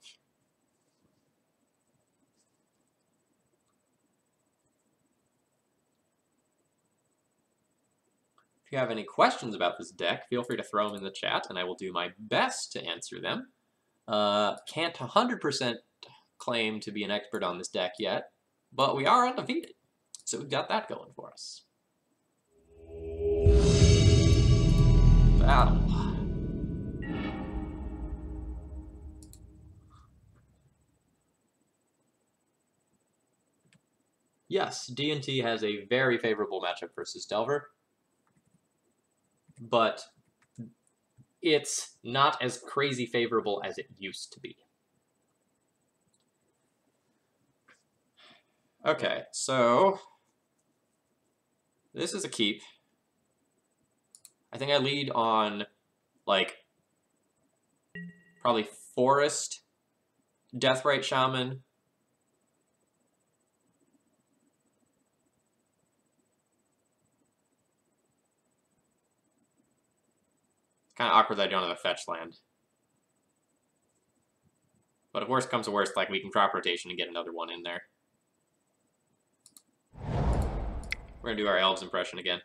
If you have any questions about this deck, feel free to throw them in the chat, and I will do my best to answer them. Can't 100% claim to be an expert on this deck yet, but we are undefeated, so we've got that going for us. Battle. Yes, D&T has a very favorable matchup versus Delver, but it's not as crazy favorable as it used to be. Okay, so this is a keep. I think I lead on, like, probably Forest, Deathrite Shaman, kind of awkward that I don't have a fetch land. But if worst comes to worst, like, we can crop rotation and get another one in there. We're going to do our Elves impression again.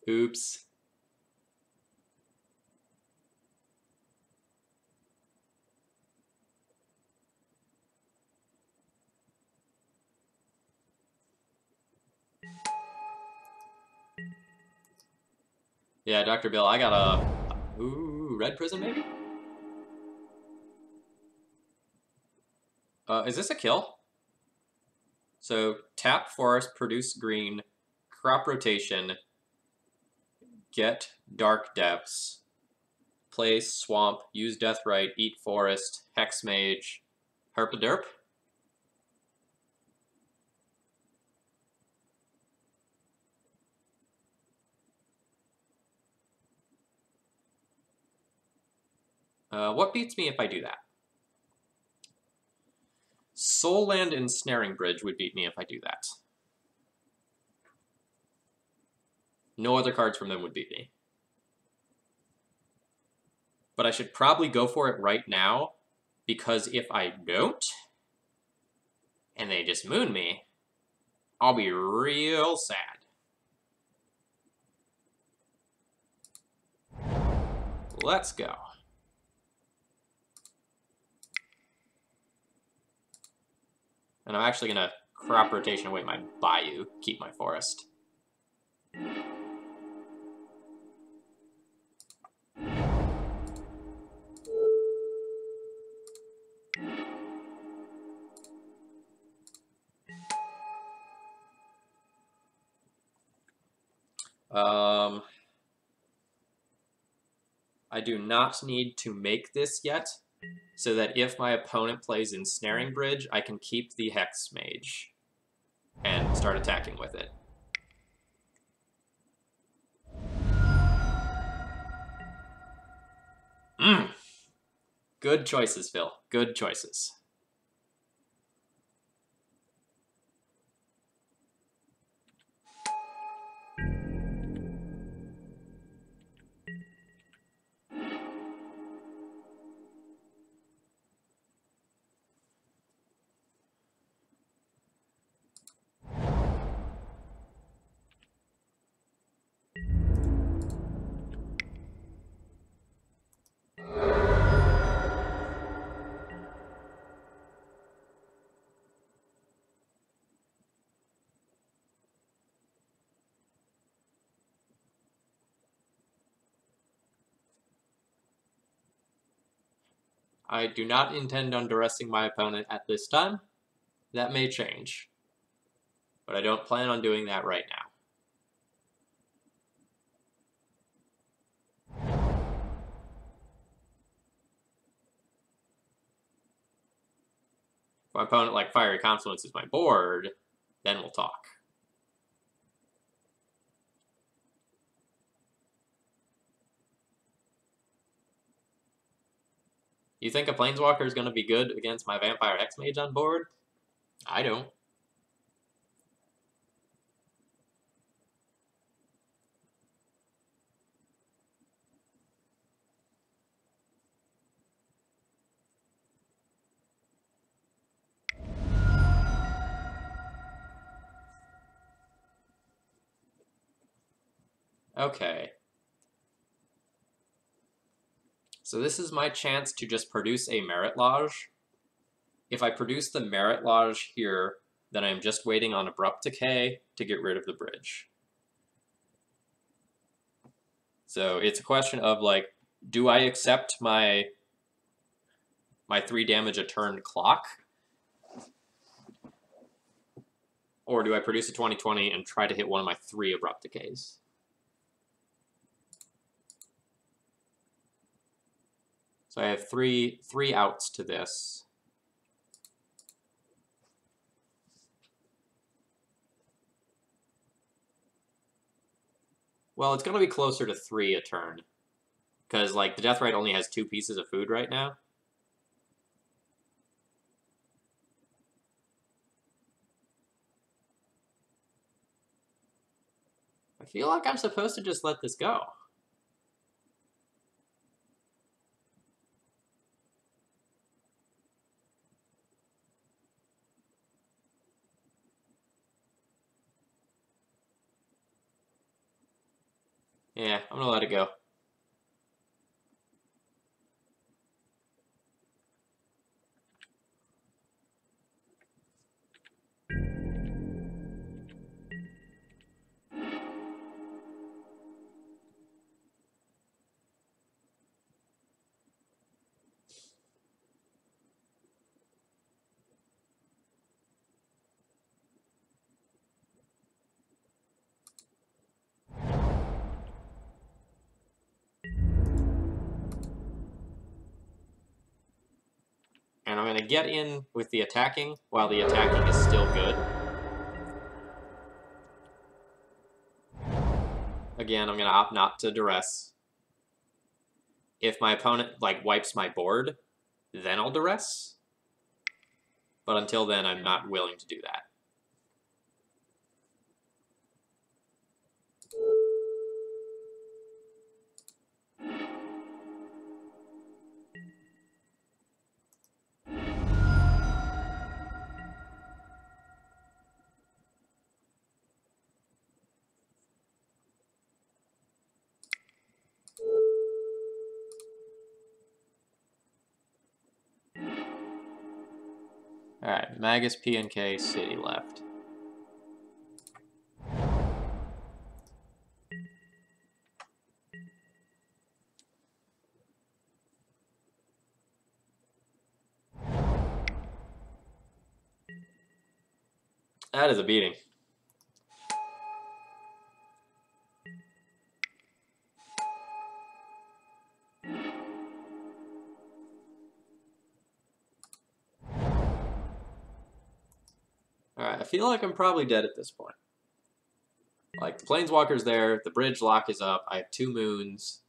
Oops. Yeah, Dr. Bill, I got a... Ooh, Red Prism, maybe? Is this a kill? So, tap Forest, produce green, crop rotation, get Dark Depths, play Swamp, use Deathrite, eat Forest, Hex Mage, Herpaderp. What beats me if I do that? Soul Land and Snaring Bridge would beat me if I do that. No other cards from them would beat me. But I should probably go for it right now, because if I don't, and they just moon me, I'll be real sad. Let's go. And I'm actually going to crop rotation away my Bayou, keep my Forest. I do not need to make this yet, so that if my opponent plays Ensnaring Bridge, I can keep the Hex Mage and start attacking with it. Good choices, Phil. Good choices. I do not intend on duressing my opponent at this time. That may change. But I don't plan on doing that right now. If my opponent, like, Fiery Confluence is my board, then we'll talk. You think a Planeswalker is going to be good against my Vampire Hexmage on board? I don't. Okay. So this is my chance to just produce a Merit Lodge. If I produce the Merit Lodge here, then I'm just waiting on Abrupt Decay to get rid of the bridge. So it's a question of, like, do I accept my 3 damage a turn clock? Or do I produce a 20/20 and try to hit one of my 3 Abrupt Decays? So I have three outs to this. Well, it's going to be closer to 3 a turn. Because, like, the Deathrite only has 2 pieces of food right now. I feel like I'm supposed to just let this go. Yeah, I'm gonna let it go. And I'm going to get in with the attacking while the attacking is still good. Again, I'm going to opt not to duress. If my opponent, like, wipes my board, then I'll duress. But until then, I'm not willing to do that. Alright, Magus, PNK, City left. That is a beating. Alright, I feel like I'm probably dead at this point. Like, the Planeswalker's there, the bridge lock is up, I have 2 moons.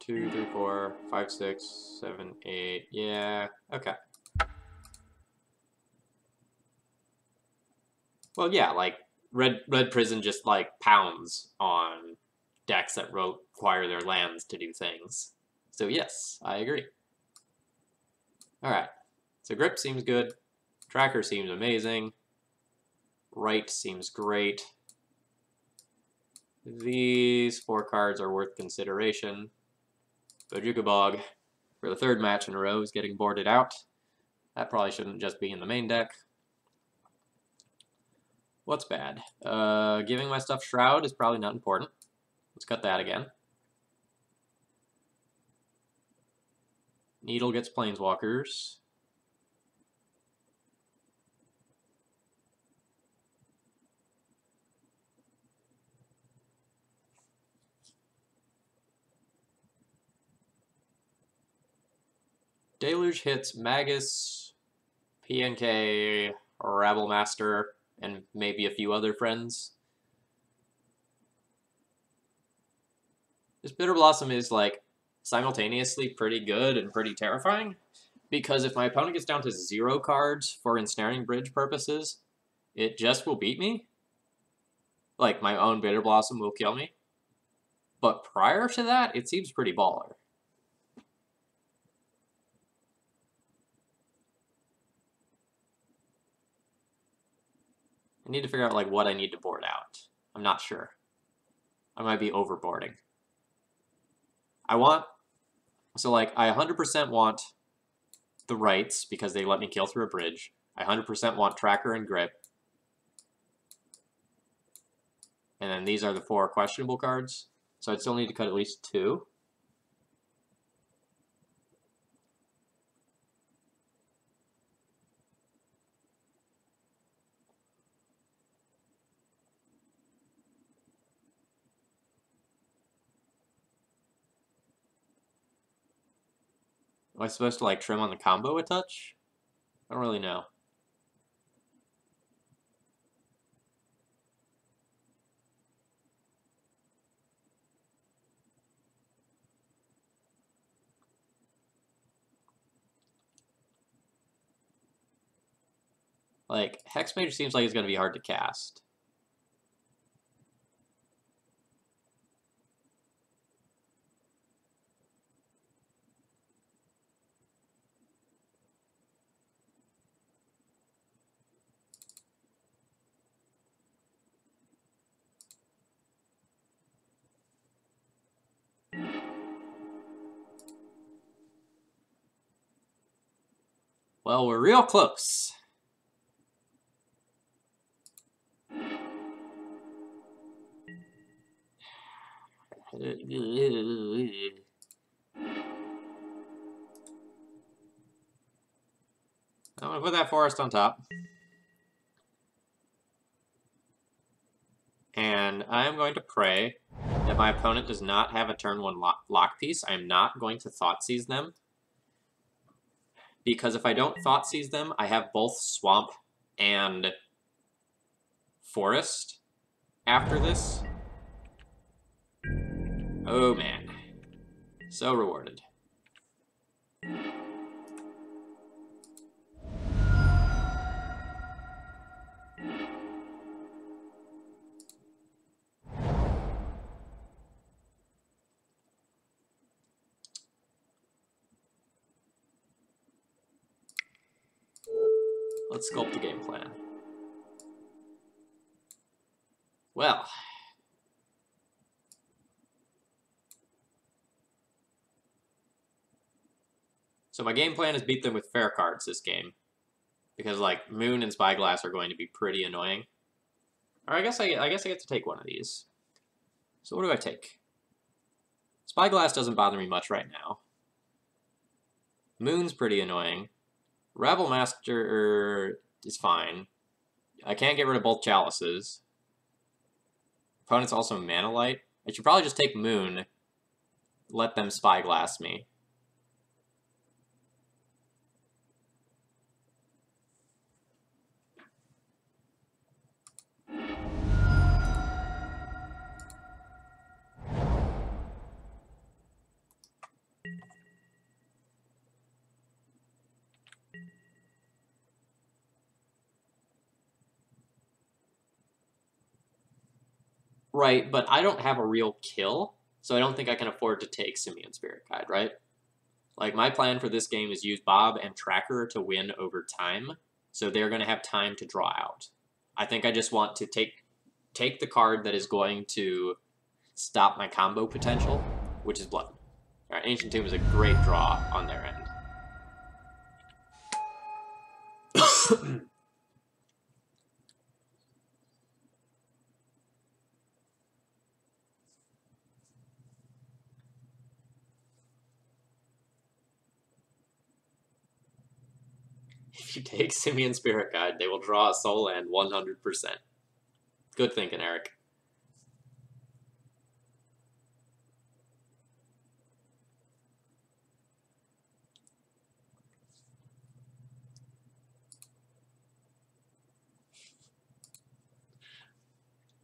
2, 3, 4, 5, 6, 7, 8. Yeah, okay. Well, yeah, like Red Prison just like pounds on decks that require their lands to do things. So yes, I agree. All right. So grip seems good. Tracker seems amazing. Right seems great. These 4 cards are worth consideration. Bojuka Bog, for the 3rd match in a row, is getting boarded out. That probably shouldn't just be in the main deck. What's bad? Giving my stuff Shroud is probably not important. Let's cut that again. Needle gets Planeswalkers. Deluge hits Magus, PNK, Rabble Master, and maybe a few other friends. This Bitter Blossom is like simultaneously pretty good and pretty terrifying, because if my opponent gets down to 0 cards for Ensnaring Bridge purposes, it just will beat me. Like, my own Bitter Blossom will kill me. But prior to that, it seems pretty baller. I need to figure out, like, what I need to board out. I'm not sure. I might be overboarding. I want... So, like, I 100% want the rights, because they let me kill through a bridge. I 100% want Tracker and Grip. And then these are the 4 questionable cards. So I'd still need to cut at least 2. Am I supposed to, like, trim on the combo a touch? I don't really know. Like, Hexmage seems like it's going to be hard to cast. Well, we're real close. I'm going to put that forest on top. And I'm going to pray that my opponent does not have a turn 1 lock piece. I'm not going to Thoughtseize them. Because if I don't Thoughtseize them, I have both Swamp and Forest after this. Oh man. So rewarded. Let's sculpt the game plan. Well. So my game plan is beat them with fair cards this game. Because, like, Moon and Spyglass are going to be pretty annoying. Or I guess I get to take one of these. So what do I take? Spyglass doesn't bother me much right now. Moon's pretty annoying. Rabble Master is fine. I can't get rid of both Chalices. Opponent's also Mana Light. I should probably just take Moon. Let them Spyglass me. Right, but I don't have a real kill, so I don't think I can afford to take Simian Spirit Guide, right? Like, my plan for this game is use Bob and Tracker to win over time, so they're going to have time to draw out. I think I just want to take the card that is going to stop my combo potential, which is Blood. All right, Ancient Tomb is a great draw on their end. If you take Simian Spirit Guide, they will draw a Soul Land 100%. Good thinking, Eric.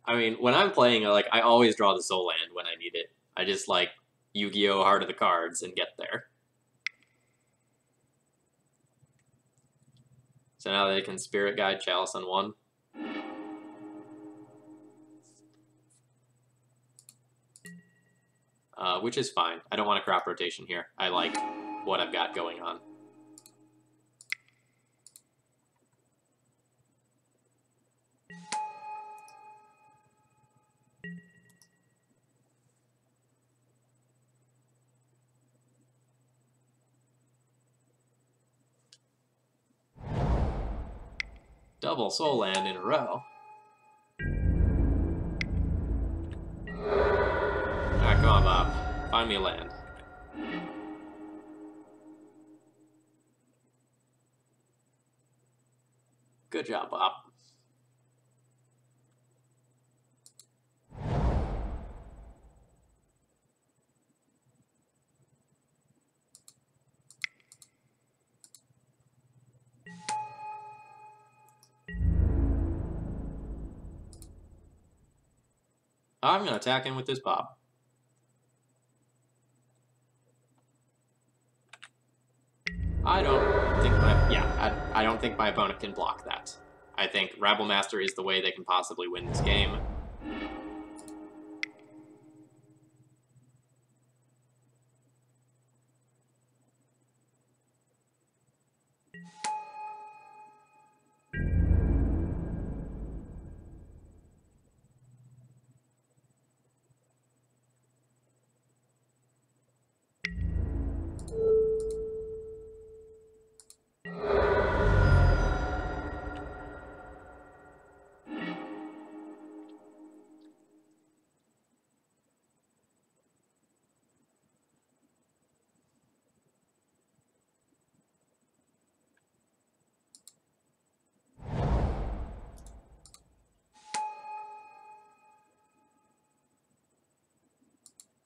I mean, when I'm playing, like, I always draw the Soul Land when I need it. I just, like, Yu-Gi-Oh! Heart of the Cards and get there. So now they can Spirit Guide Chalice on one. Which is fine. I don't want a crop rotation here. I like what I've got going on. Double Soul Land in a row. Alright, come on, Bob. Find me a land. Good job, Bob. I'm going to attack him with this Bob. I don't think I don't think my opponent can block that. I think Rabble Master is the way they can possibly win this game.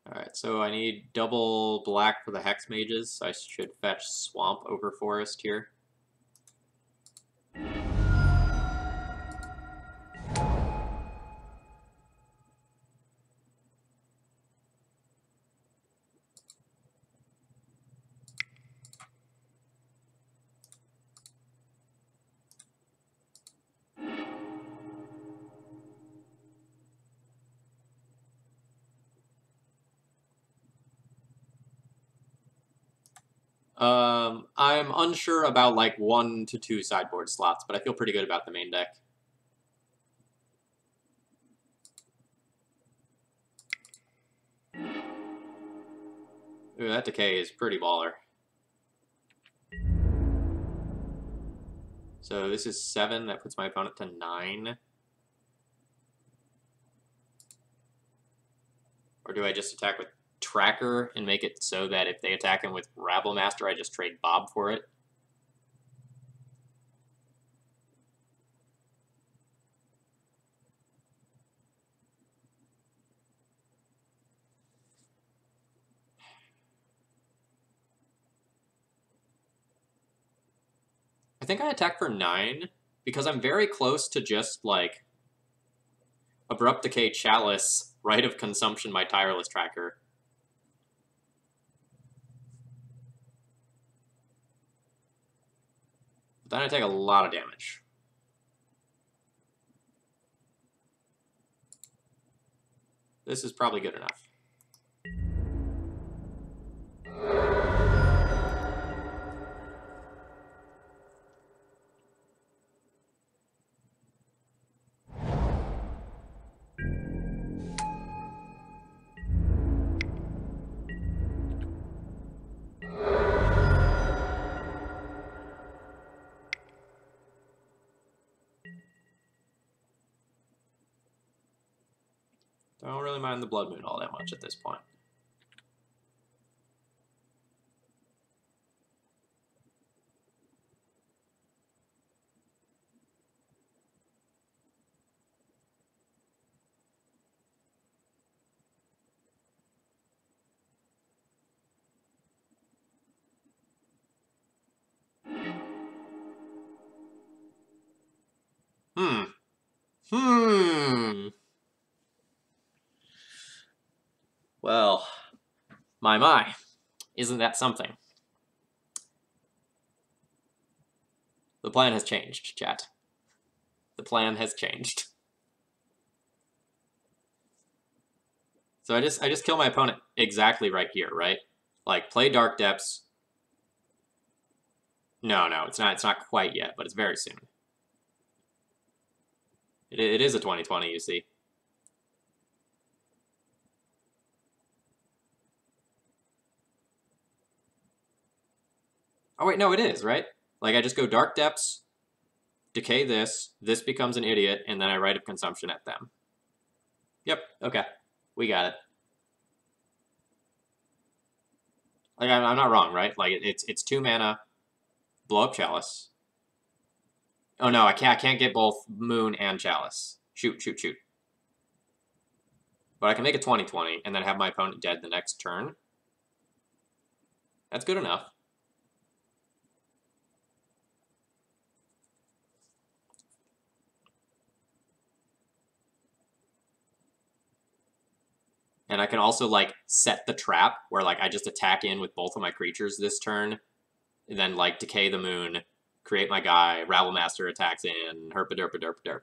Alright, so I need double black for the Hex Mages. I should fetch Swamp over Forest here. I'm unsure about like 1 to 2 sideboard slots, but I feel pretty good about the main deck. Ooh, that decay is pretty baller. So this is 7, that puts my opponent to 9. Or do I just attack with Tracker and make it so that if they attack him with Rabble Master, I just trade Bob for it? I think I attack for 9, because I'm very close to just, like, Abrupt Decay Chalice, Rite of Consumption, my Tireless Tracker. But then I take a lot of damage. This is probably good enough. Don't really mind the Blood Moon all that much at this point. Well, my. Isn't that something? The plan has changed, chat. The plan has changed. So I just kill my opponent exactly right here, right? Like, play Dark Depths. No, it's not quite yet, but it's very soon. It is a 2020, you see. Oh wait, no, it is, right? Like, I just go Dark Depths, decay this becomes an idiot, and then I Rite of Consumption at them. Yep, okay. We got it. Like, I'm not wrong, right? Like, it's 2 mana, blow up Chalice. Oh no, I can't get both Moon and Chalice. Shoot. But I can make a 20/20 and then have my opponent dead the next turn. That's good enough. And I can also, like, set the trap where, like, I just attack in with both of my creatures this turn, and then, like, decay the Moon, create my guy, Rabblemaster attacks in, herpa-derpa-derpa-derp.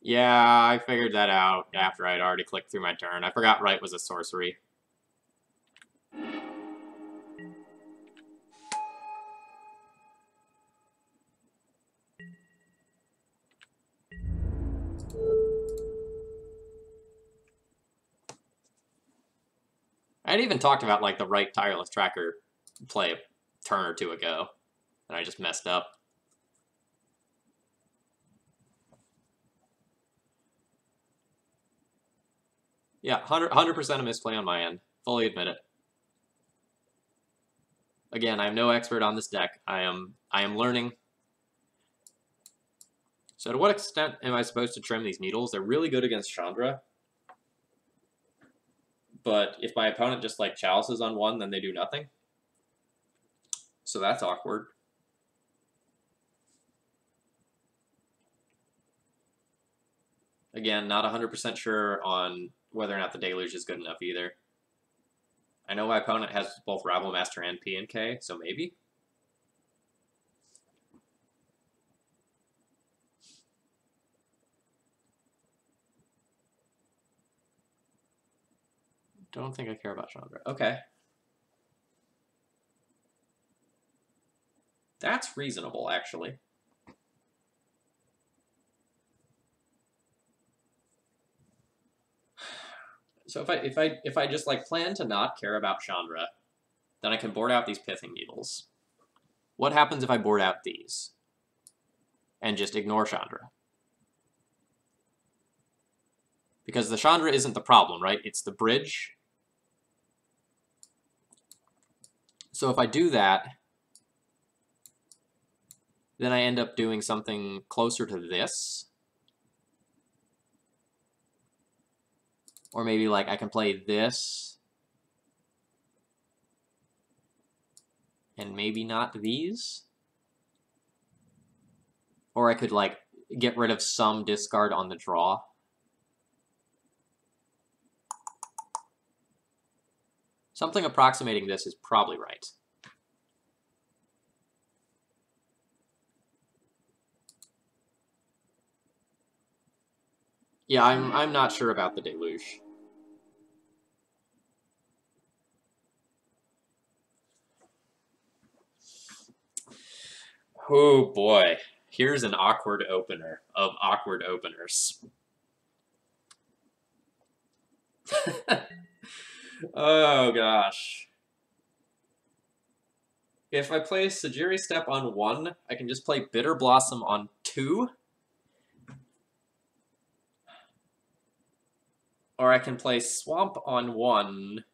Yeah, I figured that out after I'd already clicked through my turn. I forgot Rite was a sorcery. I'd even talked about, like, the Rite Tireless Tracker play a turn or two ago, and I just messed up. Yeah, 100% a misplay on my end. Fully admit it. Again, I'm no expert on this deck. I am learning. So to what extent am I supposed to trim these needles? They're really good against Chandra. But if my opponent just, like, chalices on one, then they do nothing. So that's awkward. Again, not 100% sure on whether or not the Deluge is good enough either. I know my opponent has both Rabblemaster and P and K, so maybe. Don't think I care about Chandra. Okay. That's reasonable, actually. So if I just like plan to not care about Chandra, then I can board out these Pithing Needles. What happens if I board out these? And just ignore Chandra? Because the Chandra isn't the problem, right? It's the bridge. So if I do that, then I end up doing something closer to this. Or maybe like I can play this. And maybe not these. Or I could like get rid of some discard on the draw. Something approximating this is probably right. Yeah, I'm not sure about the Deluge. Oh boy, here's an awkward opener of awkward openers. Oh gosh. If I play Sajiri Step on 1, I can just play Bitter Blossom on 2. Or I can play Swamp on 1.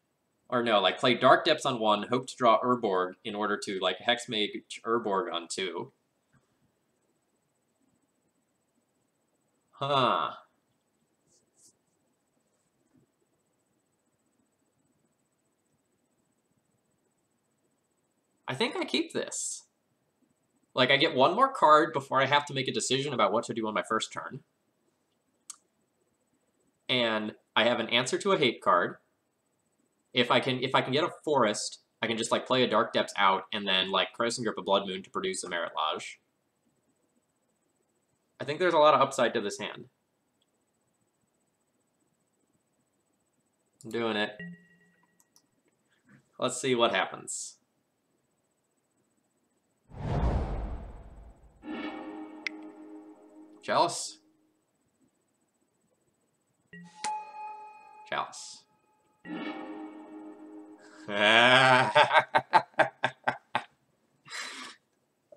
Or no, like play Dark Depths on 1, hope to draw Urborg in order to like Hexmage Urborg on 2. Huh. I think I keep this. Like, I get one more card before I have to make a decision about what to do on my first turn. And I have an answer to a hate card. If I can get a forest, I can just like play a Dark Depths out and then like Crescent Grip of Blood Moon to produce a Merit Lodge. I think there's a lot of upside to this hand. I'm doing it. Let's see what happens. Chalice. Chalice.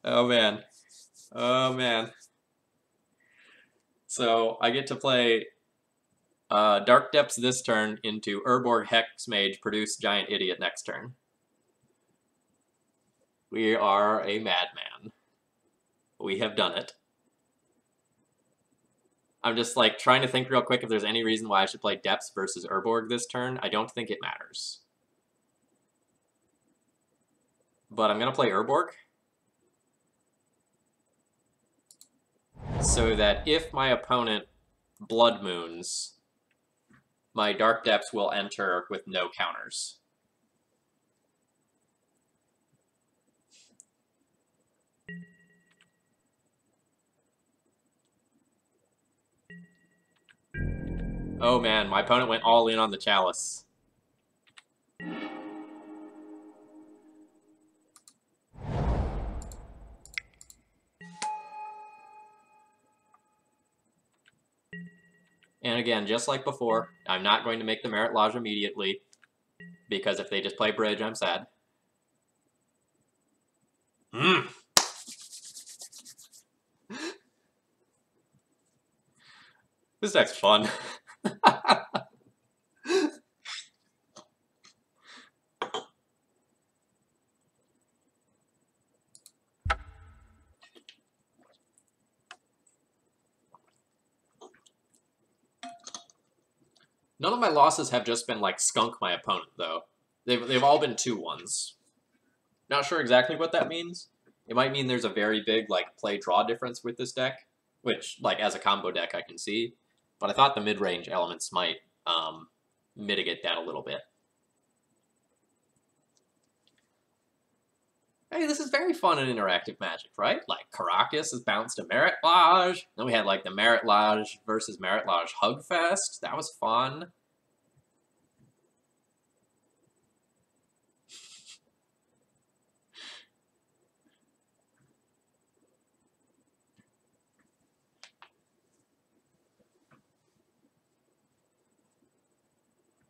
Oh man. Oh man. So I get to play Dark Depths this turn into Urborg Hexmage, produce Giant Idiot next turn. We are a madman. We have done it. I'm just like trying to think real quick if there's any reason why I should play Depths versus Urborg this turn. I don't think it matters. But I'm going to play Urborg. So that if my opponent Blood Moons, my Dark Depths will enter with no counters. Oh man, my opponent went all in on the Chalice. And again, just like before, I'm not going to make the Merit Lodge immediately, because if they just play Bridge, I'm sad. This deck's fun. None of my losses have just been like skunk my opponent, though. They've all been 2-1s. Not sure exactly what that means. It might mean there's a very big like play-draw difference with this deck, which like as a combo deck I can see. But I thought the mid-range elements might mitigate that a little bit. Hey, this is very fun and interactive Magic, right? Like, Caracas has bounced a Merit Lodge. Then we had, like, the Merit Lodge versus Merit Lodge Hugfest. That was fun.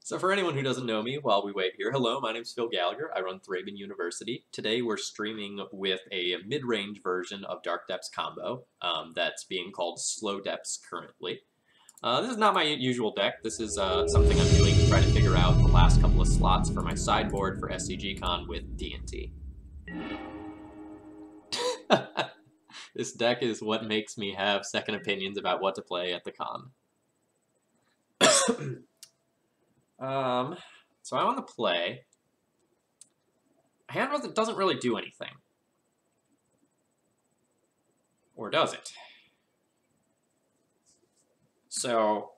So for anyone who doesn't know me, while we wait here, hello, my name's Phil Gallagher. I run Thraben University. Today we're streaming with a mid-range version of Dark Depths combo that's being called Slow Depths currently. This is not my usual deck. This is something I'm doing to try to figure out the last couple of slots for my sideboard for SCGCon with D&T. This deck is what makes me have second opinions about what to play at the con. So I want to play a hand that doesn't really do anything. Or does it? So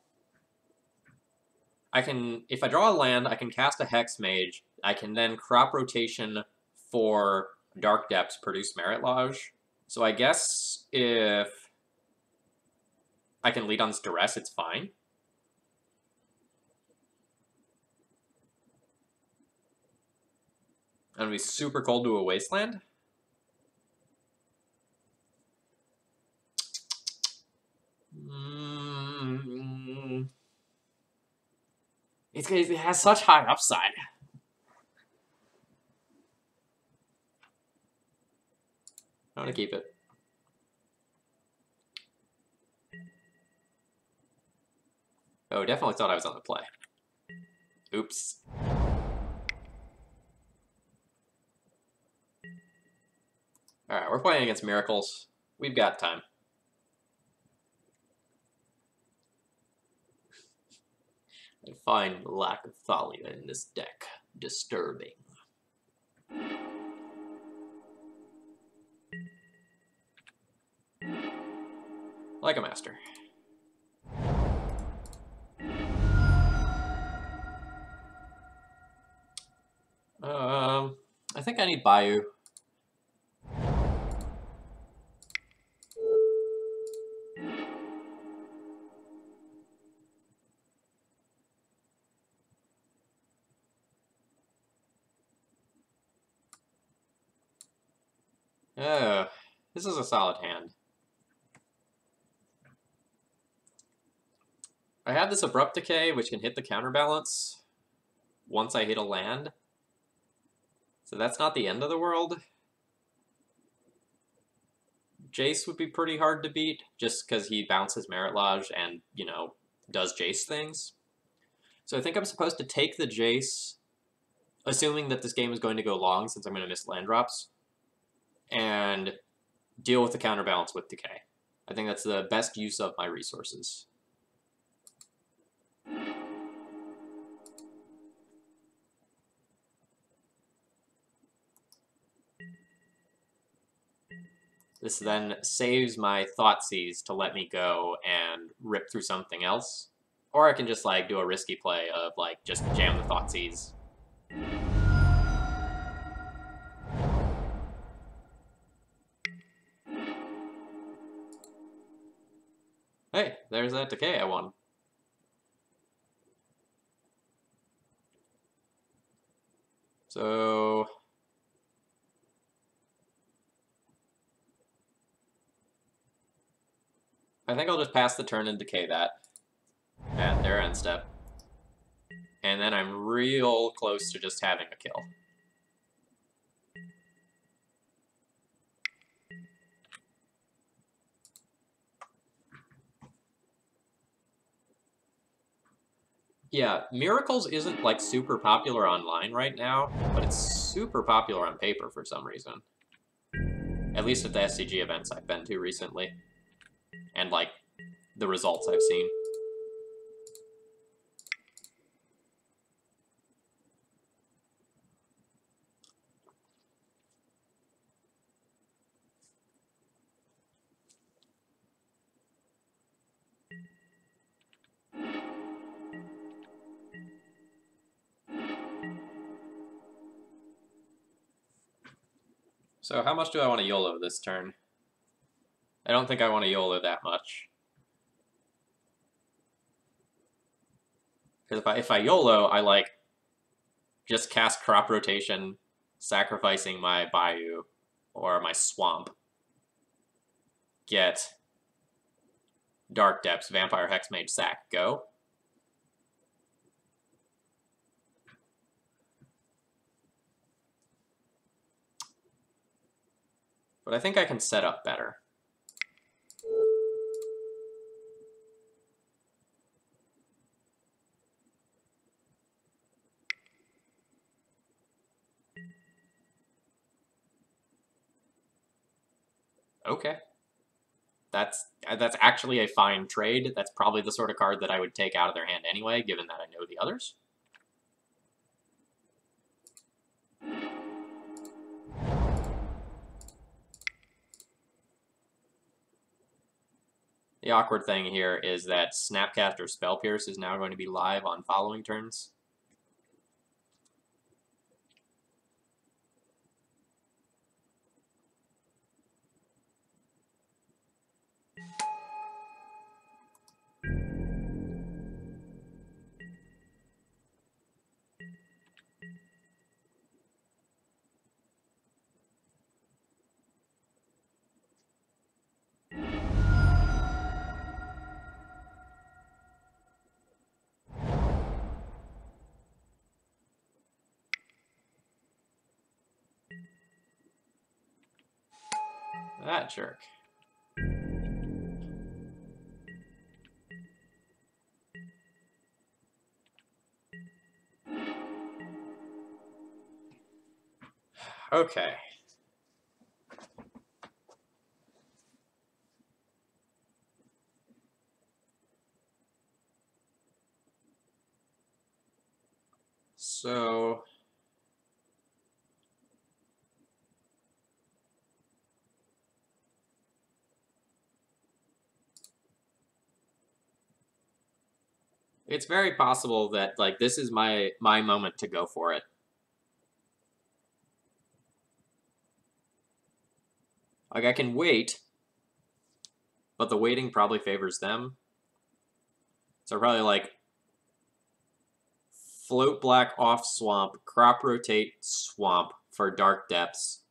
I can, if I draw a land, I can cast a Hex Mage. I can then crop rotation for Dark Depths, produce Merit Lodge. So I guess if I can lead on this Duress, it's fine. I'm gonna be super cold to a Wasteland. It has such high upside. I want to keep it. Oh, definitely thought I was on the play. Oops. Alright, we're playing against Miracles. We've got time. I find the lack of Thalia in this deck disturbing. Like a master. I think I need Bayou. Oh, this is a solid hand. I have this Abrupt Decay, which can hit the counterbalance once I hit a land. So that's not the end of the world. Jace would be pretty hard to beat, just because he bounces Merit Lodge and, you know, does Jace things. So I think I'm supposed to take the Jace, assuming that this game is going to go long, since I'm going to miss land drops, and deal with the counterbalance with Decay. I think that's the best use of my resources. This then saves my Thoughtseize to let me go and rip through something else. Or I can just, like, do a risky play of, like, just jam the Thoughtseize. Hey, there's that Decay I won. So I think I'll just pass the turn and decay that at their end step. And then I'm real close to just having a kill. Yeah, Miracles isn't, like, super popular online right now, but it's super popular on paper for some reason. At least at the SCG events I've been to recently. And, like, the results I've seen. So how much do I want to YOLO this turn? I don't think I want to YOLO that much. Because if I YOLO, I, like, just cast Crop Rotation, sacrificing my Bayou or my Swamp. Get Dark Depths, Vampire, Hexmage, sack, go. But I think I can set up better. Okay. That's actually a fine trade. That's probably the sort of card that I would take out of their hand anyway, given that I know the others. The awkward thing here is that Snapcaster Spell Pierce is now going to be live on following turns. That jerk. Okay. So it's very possible that like this is my moment to go for it. Like I can wait, but the waiting probably favors them. So probably like float black off swamp, crop rotate swamp for dark depths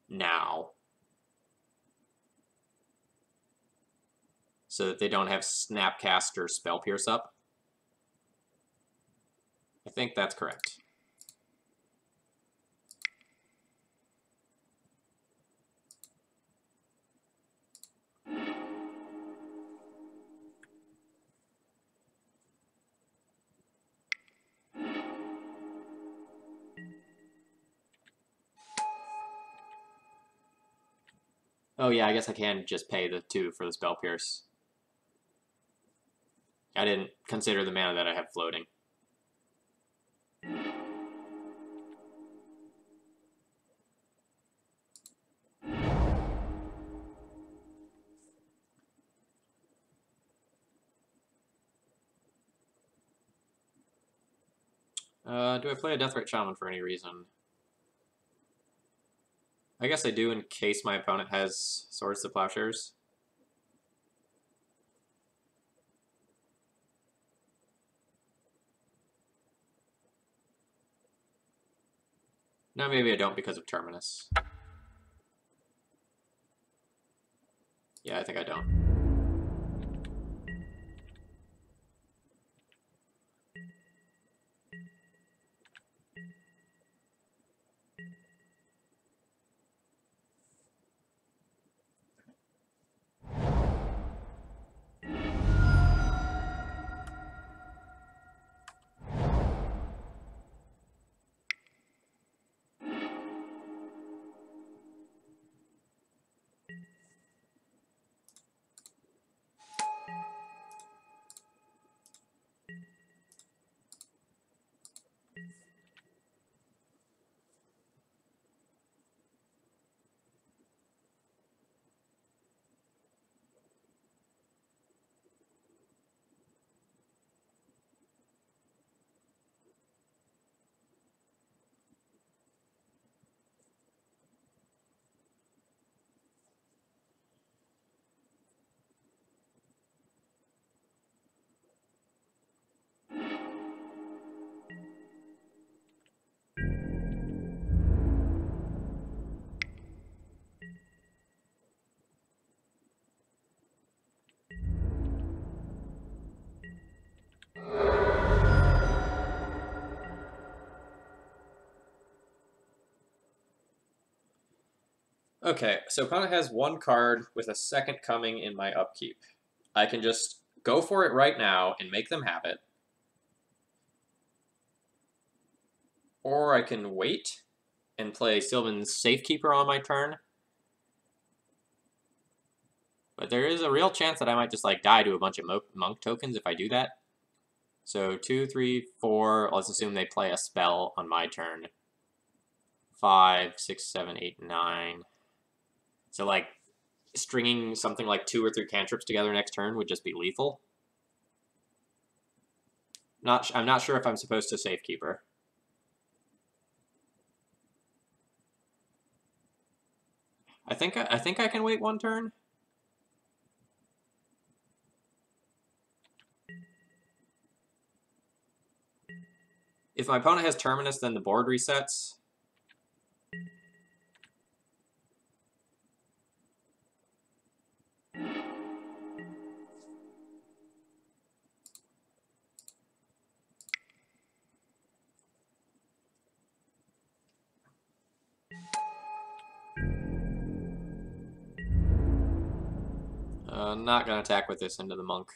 now. So that they don't have Snapcaster Spell Pierce up. I think that's correct. Oh yeah, I guess I can just pay the 2 for the Spell Pierce. I didn't consider the mana that I have floating. Do I play a Deathrite Shaman for any reason? I guess I do in case my opponent has Swords to Plowshares. No, maybe I don't because of Terminus. Yeah, I think I don't. Okay, so opponent has one card with a second coming in my upkeep. I can just go for it right now and make them have it. Or I can wait and play Sylvan's Safekeeper on my turn. But there is a real chance that I might just like die to a bunch of monk tokens if I do that. So 2, 3, 4, let's assume they play a spell on my turn. 5, 6, 7, 8, 9. So like stringing something like 2 or 3 cantrips together next turn would just be lethal. I'm not sure if I'm supposed to Safekeeper. I think I can wait one turn. If my opponent has Terminus, then the board resets. Not gonna attack with this into the monk.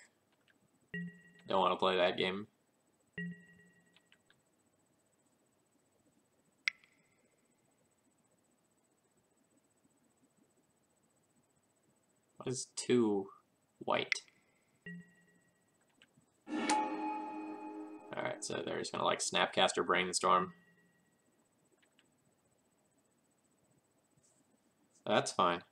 Don't want to play that game. What is 2 white? Alright, so they're just gonna like Snapcaster Brainstorm. That's fine.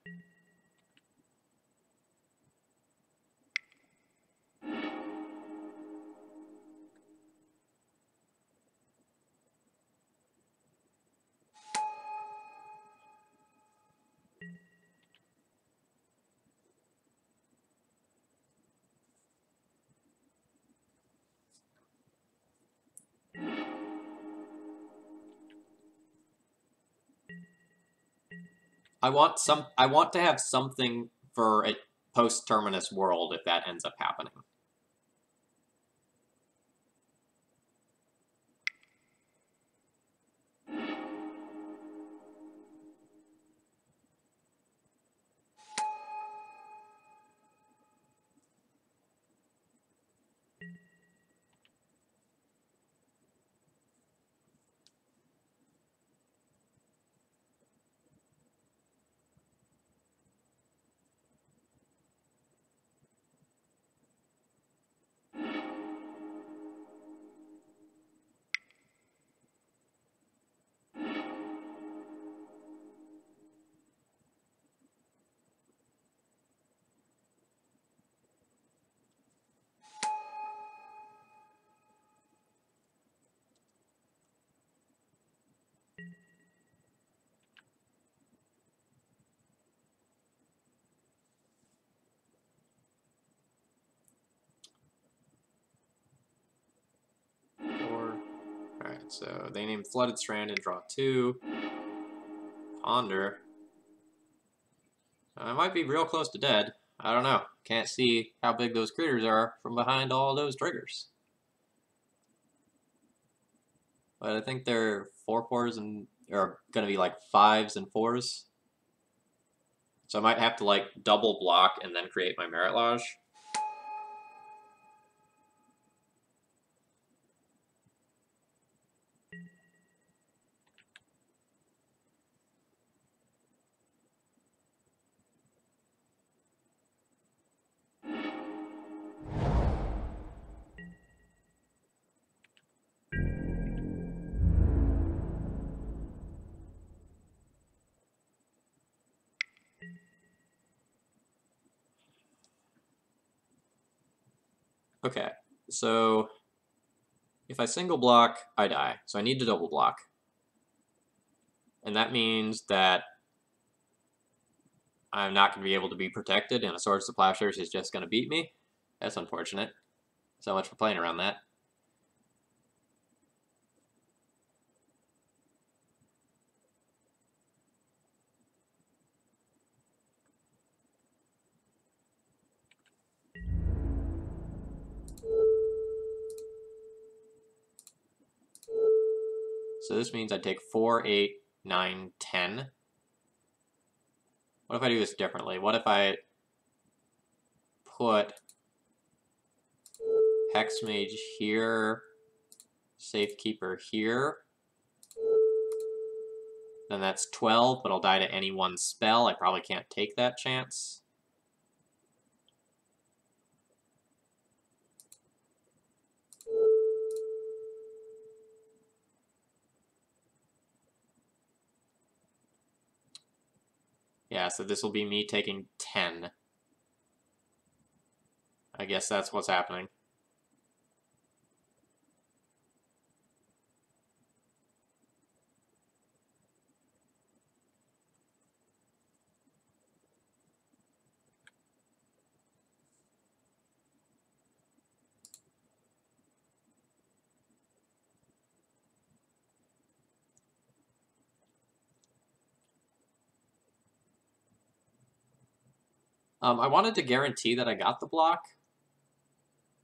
I want to have something for a post-terminus world if that ends up happening. Alright, so they name Flooded Strand and draw 2. Ponder. I might be real close to dead. I don't know. Can't see how big those critters are from behind all those triggers. But I think they're 4/4s and are gonna be like 5s and 4s. So I might have to like double block and then create my Merit Lodge. Okay, so if I single block, I die. So I need to double block. And that means that I'm not going to be able to be protected, and a Swords to Plowshares is just going to beat me. That's unfortunate. So much for playing around that. So this means I take 4, 8, 9, 10. What if I do this differently? What if I put Hexmage here, Safekeeper here? Then that's 12, but I'll die to any one spell. I probably can't take that chance. Yeah, so this will be me taking 10. I guess that's what's happening. I wanted to guarantee that I got the block.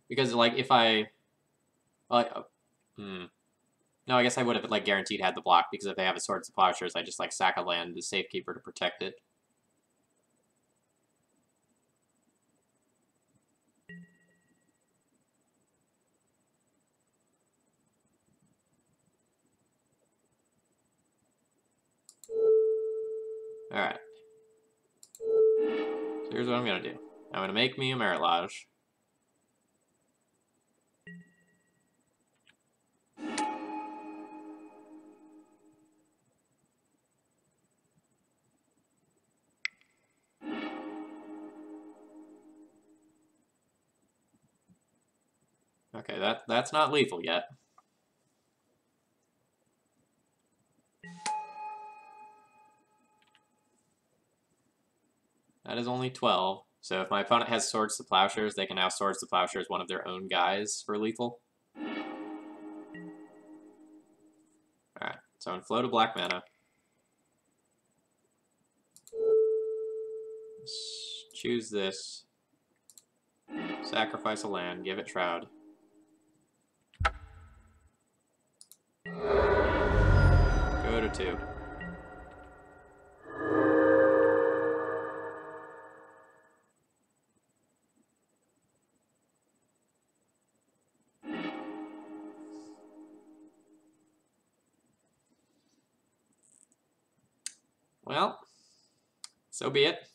Because, like, if I... No, I guess I would have, like, guaranteed had the block, because if they have a Swords to Plowshares, I just, like, sack a land to Safekeeper to protect it. Alright. So here's what I'm gonna do. I'm gonna make me a Merit Lodge. Okay, that's not lethal yet. That is only 12. So if my opponent has Swords to Plowshares, they can now Swords to Plowshares one of their own guys for lethal. Alright, so I'm gonna float a black mana. Choose this. Sacrifice a land, give it Shroud. Go to 2. Well, so be it.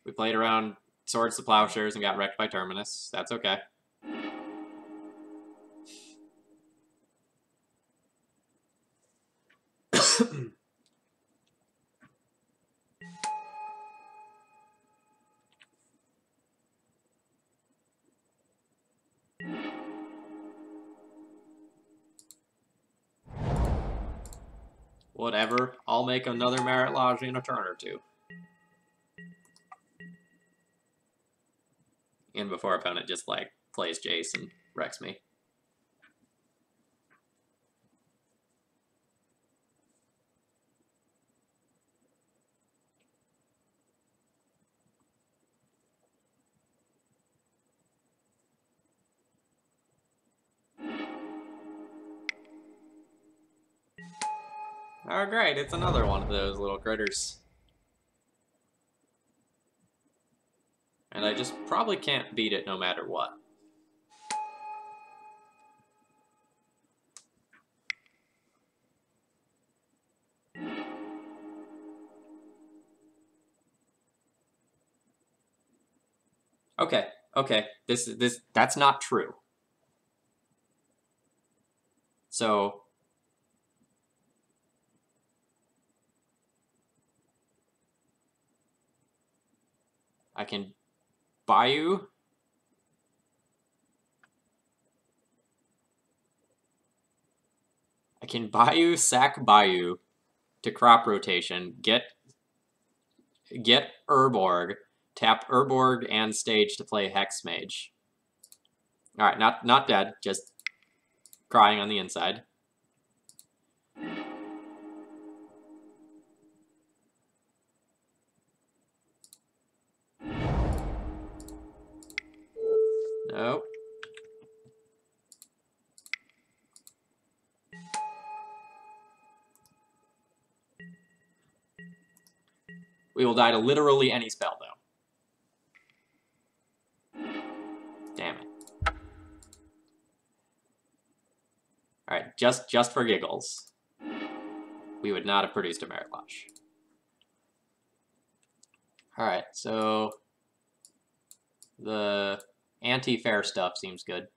We played around Swords to Plowshares and got wrecked by Terminus. That's okay. Whatever. I'll make another Merit Lodge in a turn or two. And before opponent just, like, plays Jace and wrecks me. Oh, great. It's another one of those little critters. And I just probably can't beat it no matter what. Okay, okay. That's not true. So I can Bayou. I can Bayou, sack Bayou to crop rotation, get Urborg, tap Urborg and stage to play Hexmage. Alright, not dead, just crying on the inside. Nope. We will die to literally any spell, though. Damn it. Alright, just for giggles, we would not have produced a Merit Lodge. Alright, so the anti-fair stuff seems good.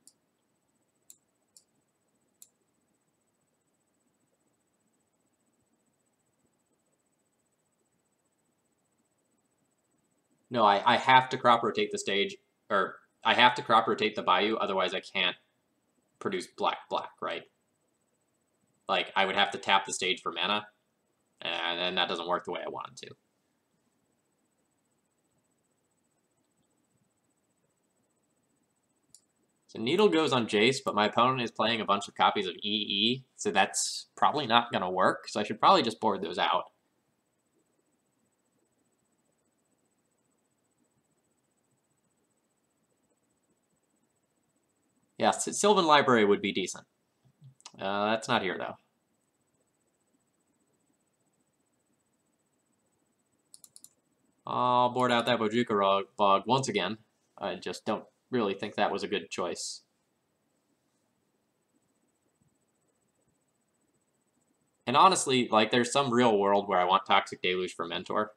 No, I have to crop rotate the stage, or I have to crop rotate the Bayou, otherwise I can't produce black, right? Like, I would have to tap the stage for mana, and then that doesn't work the way I want it to. So Needle goes on Jace, but my opponent is playing a bunch of copies of EE, so that's probably not going to work, so I should probably just board those out. Yeah, Sylvan Library would be decent. That's not here, though. I'll board out that Bojuka Bog once again. I just don't really think that was a good choice. And honestly, like, there's some real world where I want Toxic Deluge for Mentor.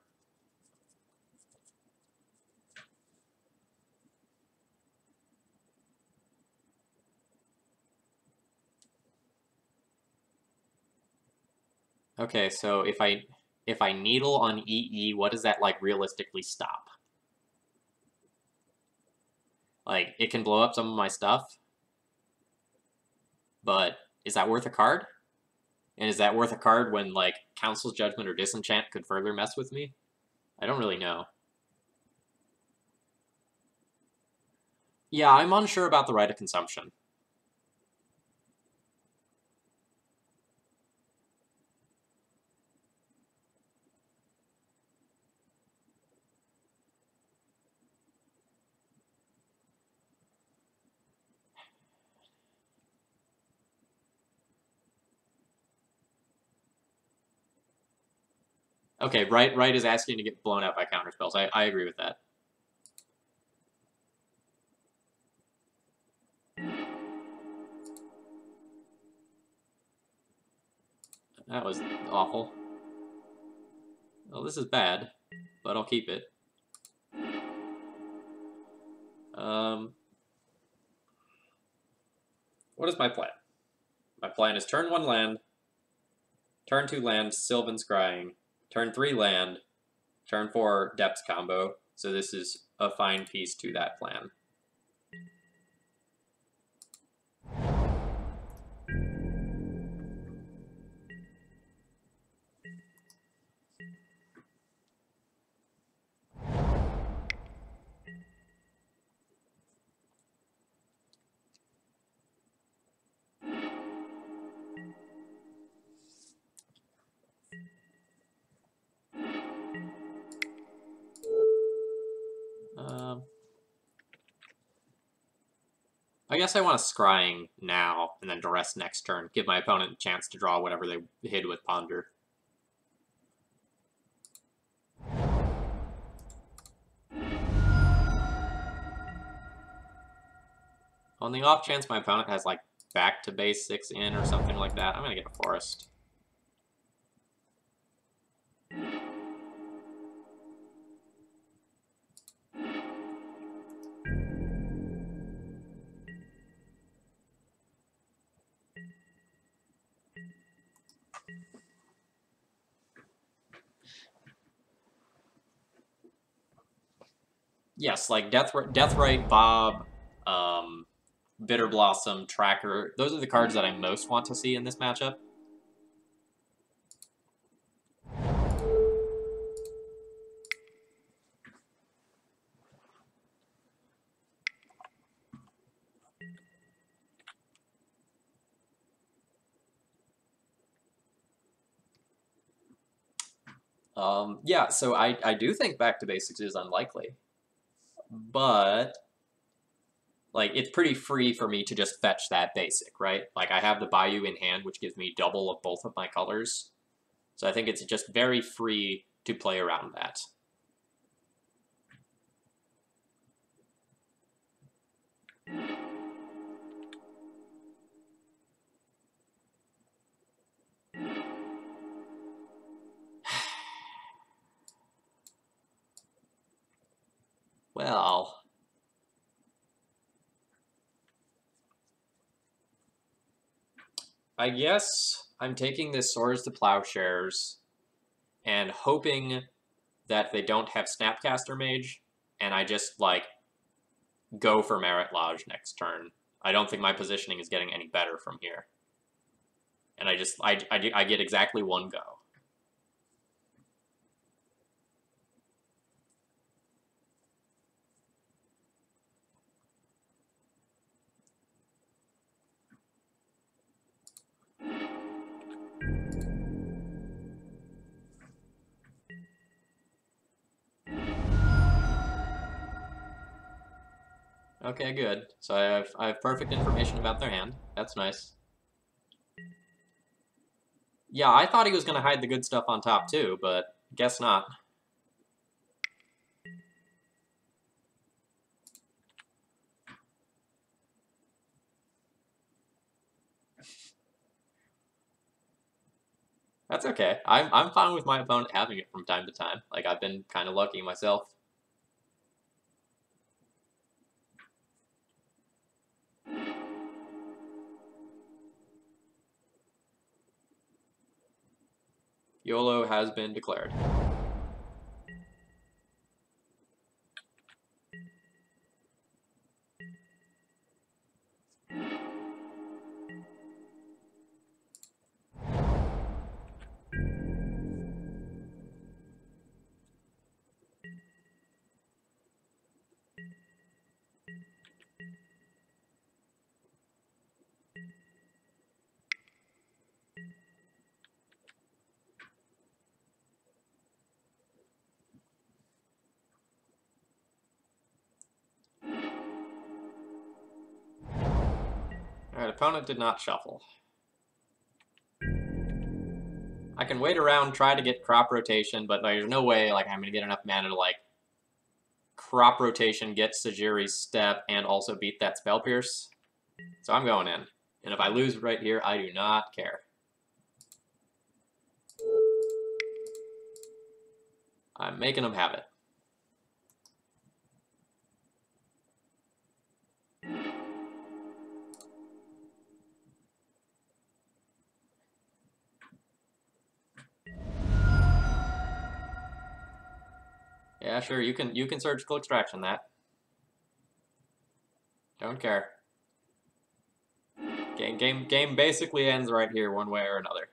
Okay, so if I Needle on EE, what does that, like, realistically stop? Like, it can blow up some of my stuff, but is that worth a card? And is that worth a card when, like, Council's Judgment or Disenchant could further mess with me? I don't really know. Yeah, I'm unsure about the right of consumption. Okay, right is asking to get blown out by counterspells. I agree with that. That was awful. Well, this is bad, but I'll keep it. What is my plan? My plan is turn 1 land, turn 2 land, Sylvan Scrying, turn 3 land, turn 4 Depths combo. So this is a fine piece to that plan. I guess I want to Scrying now, and then Duress next turn. Give my opponent a chance to draw whatever they hid with Ponder. On the off chance my opponent has, like, back to base 6 in or something like that, I'm going to get a Forest. Yes, like Deathrite, Bob, Bitter Blossom, Tracker. Those are the cards that I most want to see in this matchup. Yeah, so I do think back to basics is unlikely. But, like, it's pretty free for me to just fetch that basic, right? Like, I have the Bayou in hand, which gives me double of both of my colors. So I think it's just very free to play around that. I guess I'm taking this Swords to Plowshares and hoping that they don't have Snapcaster Mage, and I just, like, go for Merit Lodge next turn. I don't think my positioning is getting any better from here. And I get exactly one go. Okay, good. So I have perfect information about their hand. That's nice. Yeah, I thought he was gonna hide the good stuff on top too, but guess not. That's okay. I'm fine with my opponent having it from time to time. Like, I've been kind of lucky myself. YOLO has been declared. Alright, opponent did not shuffle. I can wait around, try to get crop rotation, but there's no way like I'm gonna get enough mana to like crop rotation, get Sajiri's step, and also beat that Spell Pierce. So I'm going in. And if I lose right here, I do not care. I'm making them have it. Yeah, sure, you can surgical extraction that. Don't care. Game basically ends right here, one way or another.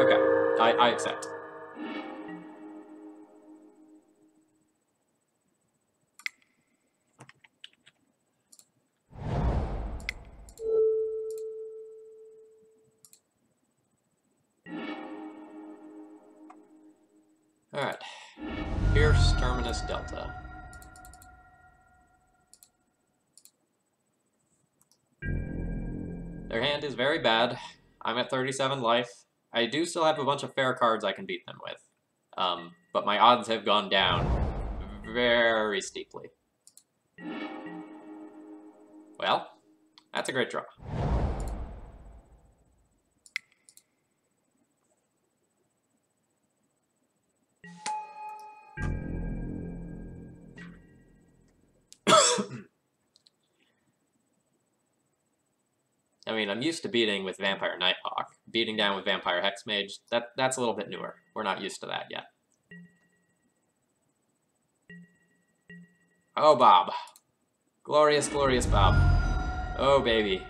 Okay, I accept. Alright. Pierce, Terminus, Delta. Their hand is very bad. I'm at 37 life. I do still have a bunch of fair cards I can beat them with. But my odds have gone down very steeply. Well, that's a great draw. I mean, I'm used to beating with Vampire Nighthawk. Beating down with Vampire Hexmage, that's a little bit newer. We're not used to that yet. Oh, Bob. Glorious, glorious Bob. Oh, baby.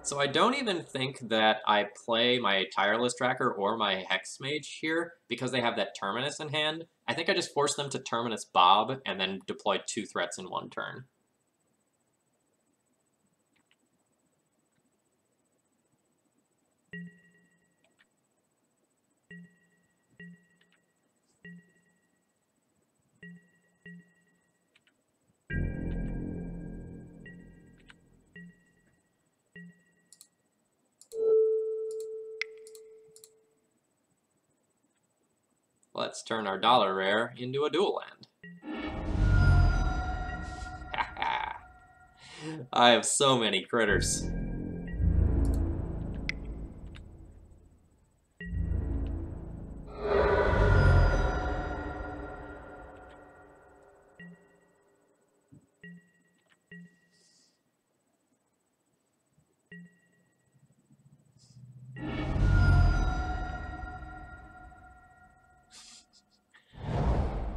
So I don't even think that I play my Tireless Tracker or my Hex Mage here because they have that Terminus in hand. I think I just force them to Terminus Bob and then deploy 2 threats in 1 turn. Let's turn our dollar rare into a dual land. I have so many critters.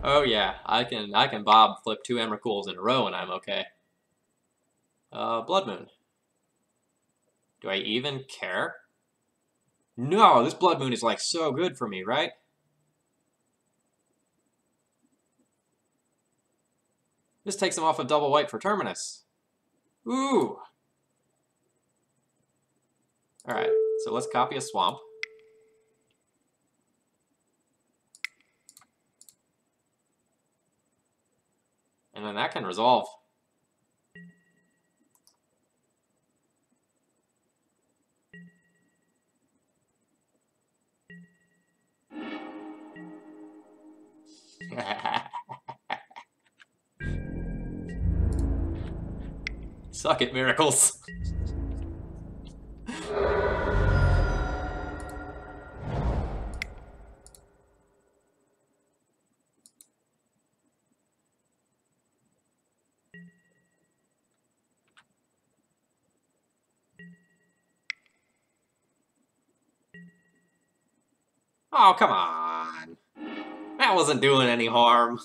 Oh yeah, I can bob flip 2 Emrakul's in a row and I'm okay. Blood Moon. Do I even care? No, this Blood Moon is like so good for me, right? This takes him off of double white for Terminus. Ooh. Alright, so let's copy a swamp. And then that can resolve. Suck it, Miracles. Oh, come on. That wasn't doing any harm.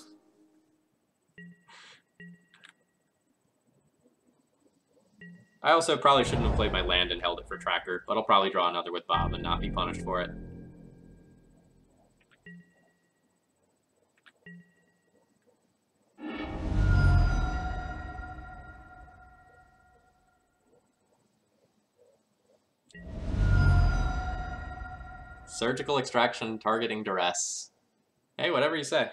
I also probably shouldn't have played my land and held it for tracker, but I'll probably draw another with Bob and not be punished for it. Surgical extraction targeting duress. Hey, whatever you say.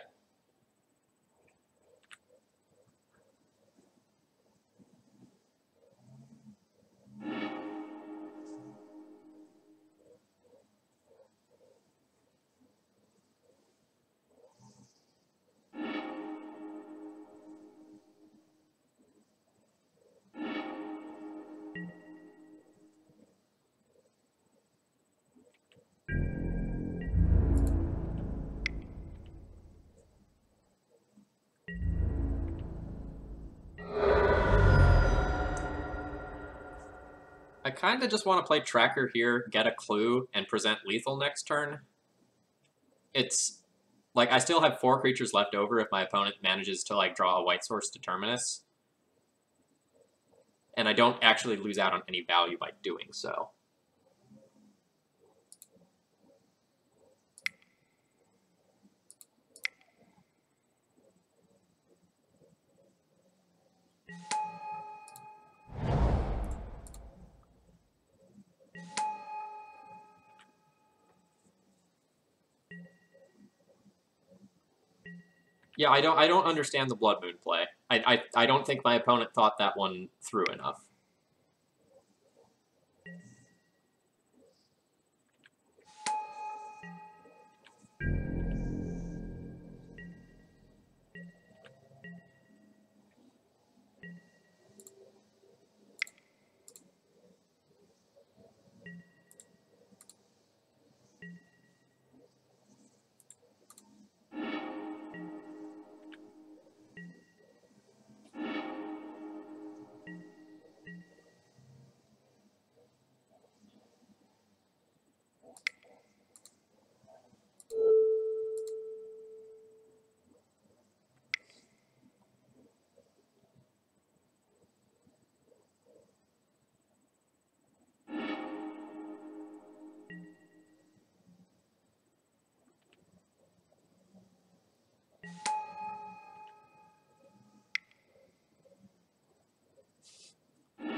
I kind of just want to play tracker here, get a clue, and present lethal next turn. It's like I still have 4 creatures left over if my opponent manages to like draw a white source to Terminus. And I don't actually lose out on any value by doing so. Yeah, I don't understand the Blood Moon play. I don't think my opponent thought that one through enough.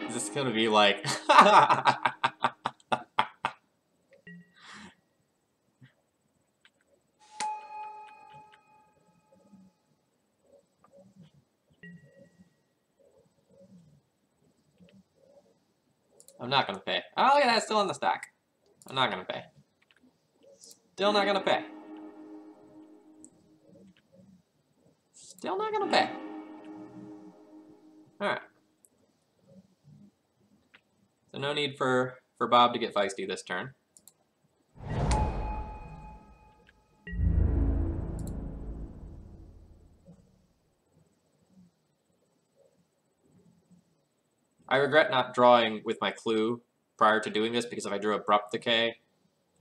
Is this gonna be like... I'm not gonna pay. Oh, look at that, still in the stack. I'm not gonna pay. Still not gonna pay. Still not gonna pay. Alright. So no need for Bob to get feisty this turn. I regret not drawing with my clue prior to doing this, because if I drew Abrupt Decay,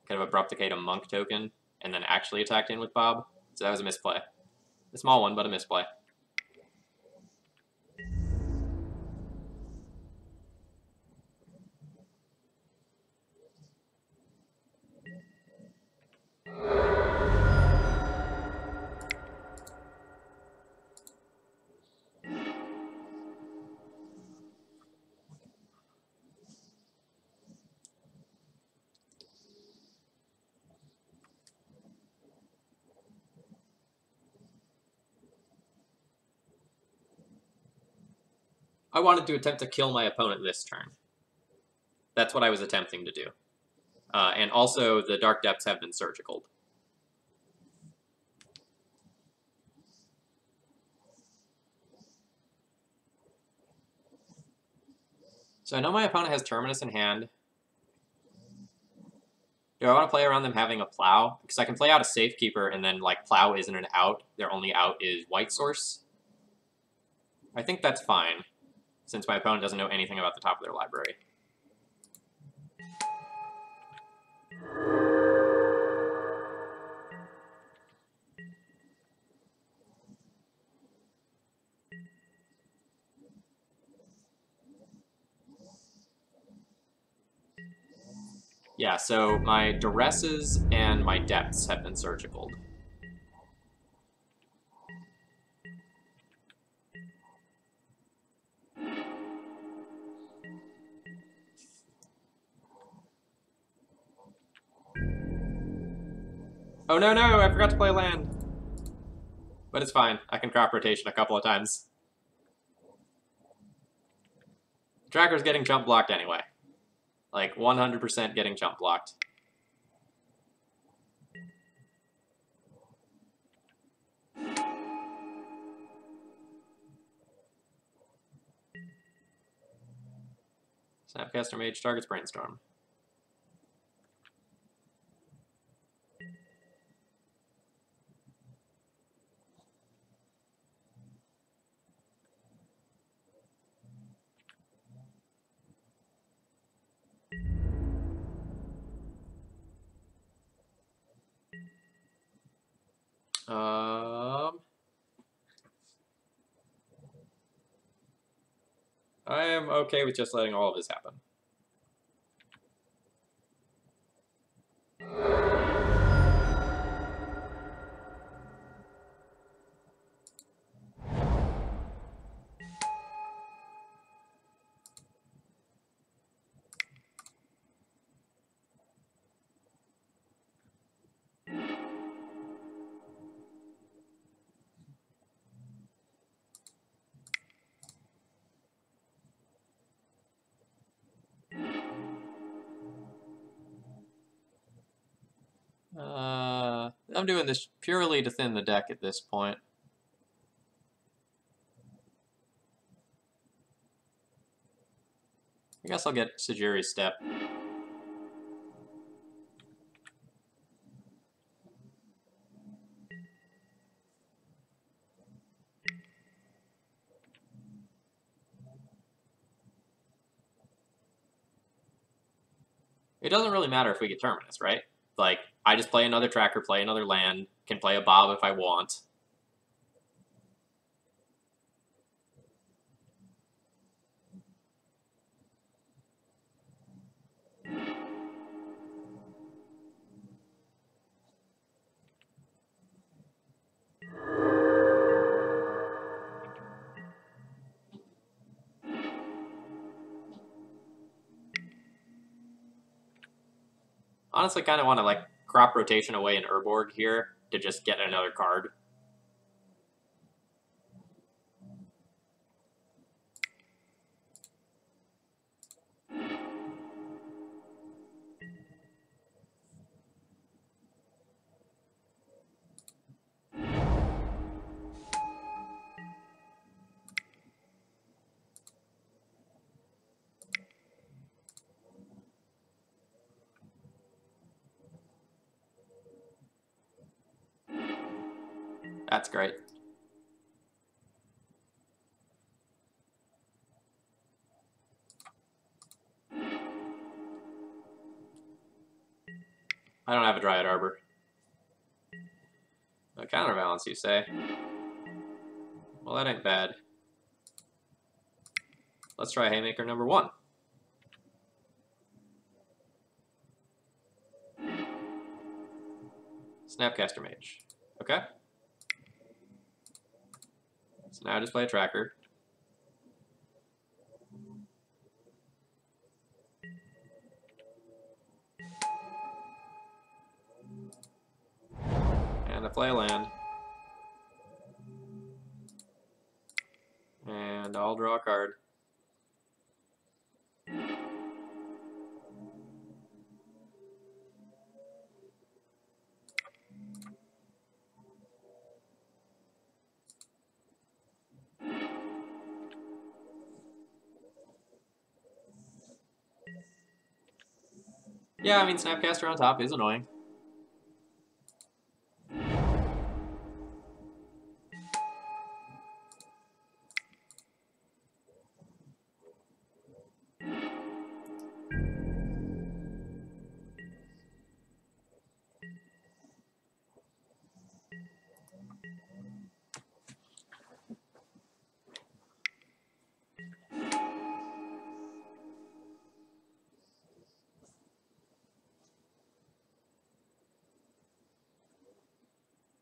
kind of Abrupt Decay to Monk token, and then actually attacked in with Bob, so that was a misplay. A small one, but a misplay. I wanted to attempt to kill my opponent this turn. That's what I was attempting to do. And also, the Dark Depths have been surgical. So I know my opponent has Terminus in hand. Do I want to play around them having a Plow? Because I can play out a Safekeeper, and then, like, Plow isn't an out. Their only out is White Source. I think that's fine, since my opponent doesn't know anything about the top of their library. Yeah, so my Duresses and my Depths have been surgical. Oh no, I forgot to play land. But it's fine, I can crop rotation a couple of times. Tracker's getting jump blocked anyway. Like, 100% getting jump blocked. Snapcaster Mage targets Brainstorm. I am okay with just letting all of this happen. I'm doing this purely to thin the deck at this point. I guess I'll get Sajiri's Step. It doesn't really matter if we get Terminus, right? Like, I just play another tracker, play another land, can play a Bob if I want. Honestly, kind of want to, like, crop rotation away in Urborg here to just get another card. That's great. I don't have a Dryad Arbor. A counterbalance, you say? Well, that ain't bad. Let's try Haymaker number 1. Snapcaster Mage. Okay. So now I just play a tracker. And I play a land. And I'll draw a card. Yeah, I mean, Snapcaster on top is annoying.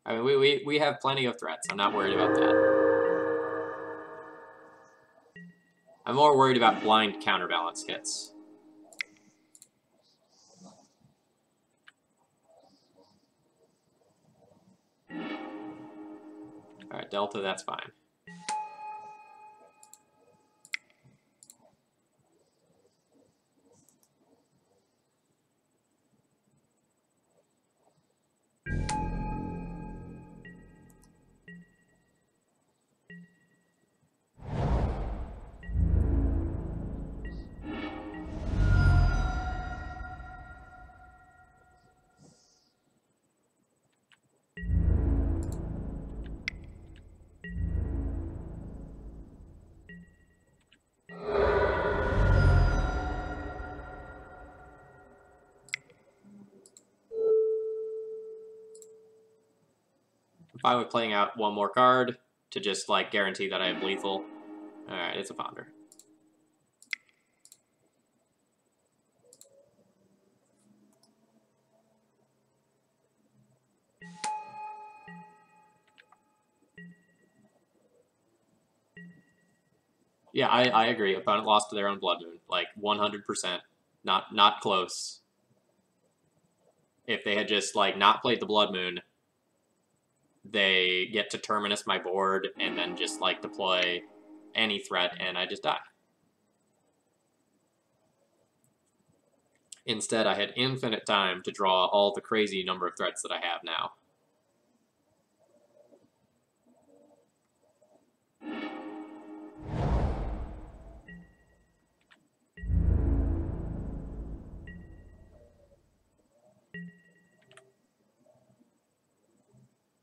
I mean, we have plenty of threats. I'm not worried about that. I'm more worried about blind counterbalance hits. Alright, Delta, that's fine. I'm fine with playing out one more card to just, like, guarantee that I have lethal. Alright, it's a Ponder. Yeah, I agree. Opponent lost to their own Blood Moon. Like, 100%. Not close. If they had just, like, not played the Blood Moon, they get to Terminus my board and then just, like, deploy any threat, and I just die. Instead, I had infinite time to draw all the crazy number of threats that I have now.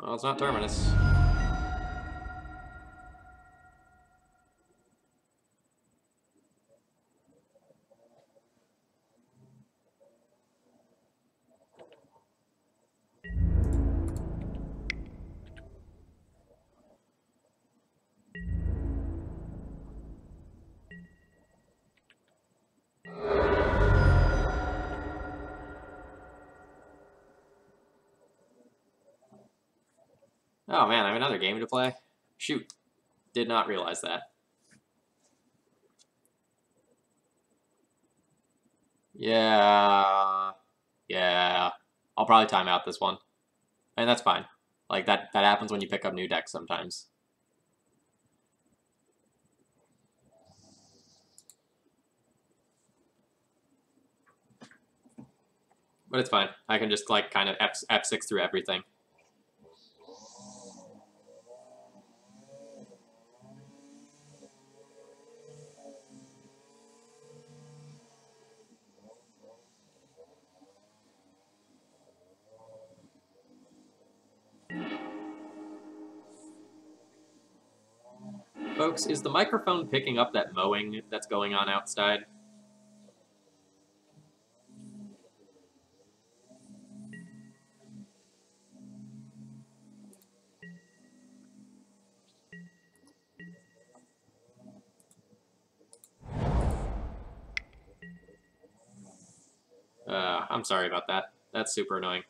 Well, it's not Terminus. Oh man, I have another game to play? Shoot. Did not realize that. Yeah. Yeah. I'll probably time out this one. And that's fine. Like, that happens when you pick up new decks sometimes. But it's fine. I can just, like, kind of F6 through everything. Folks, is the microphone picking up that mowing that's going on outside? I'm sorry about that. That's super annoying.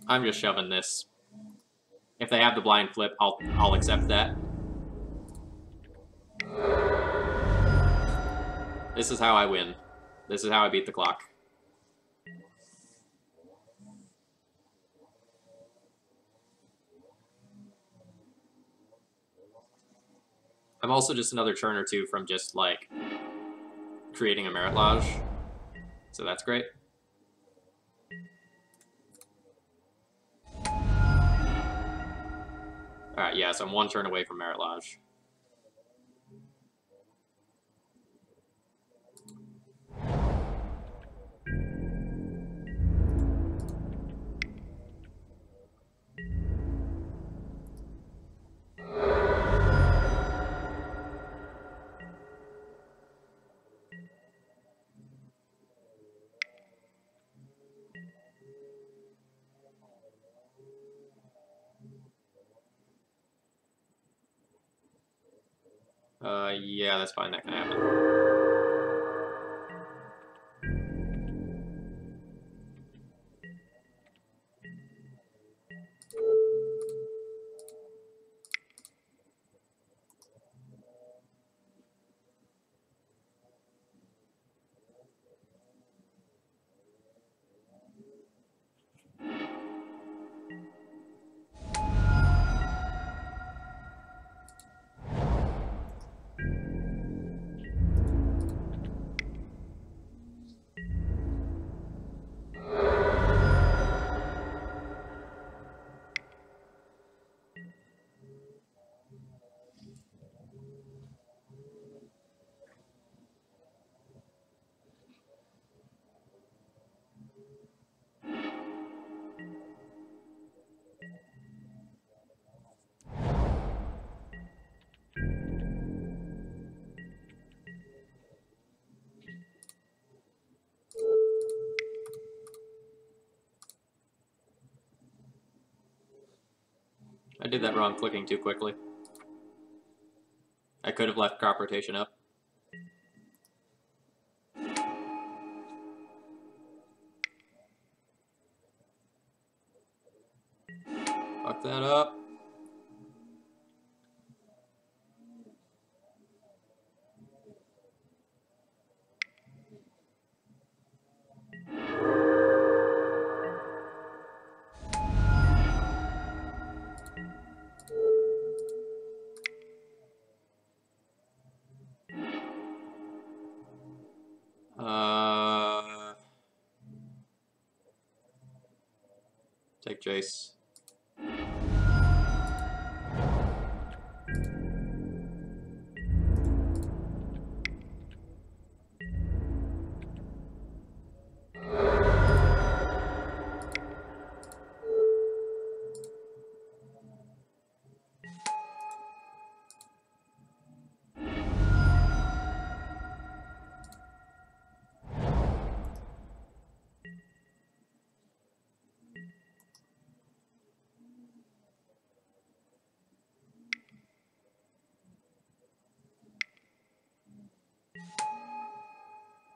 I'm just shoving this. If they have the blind flip, I'll accept that. This is how I win. This is how I beat the clock. I'm also just another turn or two from just, like, creating a Merit Lodge. So that's great. Alright, yeah, so I'm one turn away from Merit Lodge. Yeah, that's fine, that can happen. I did that wrong, clicking too quickly. I could have left crop rotation up. Fuck that up. Take Jace.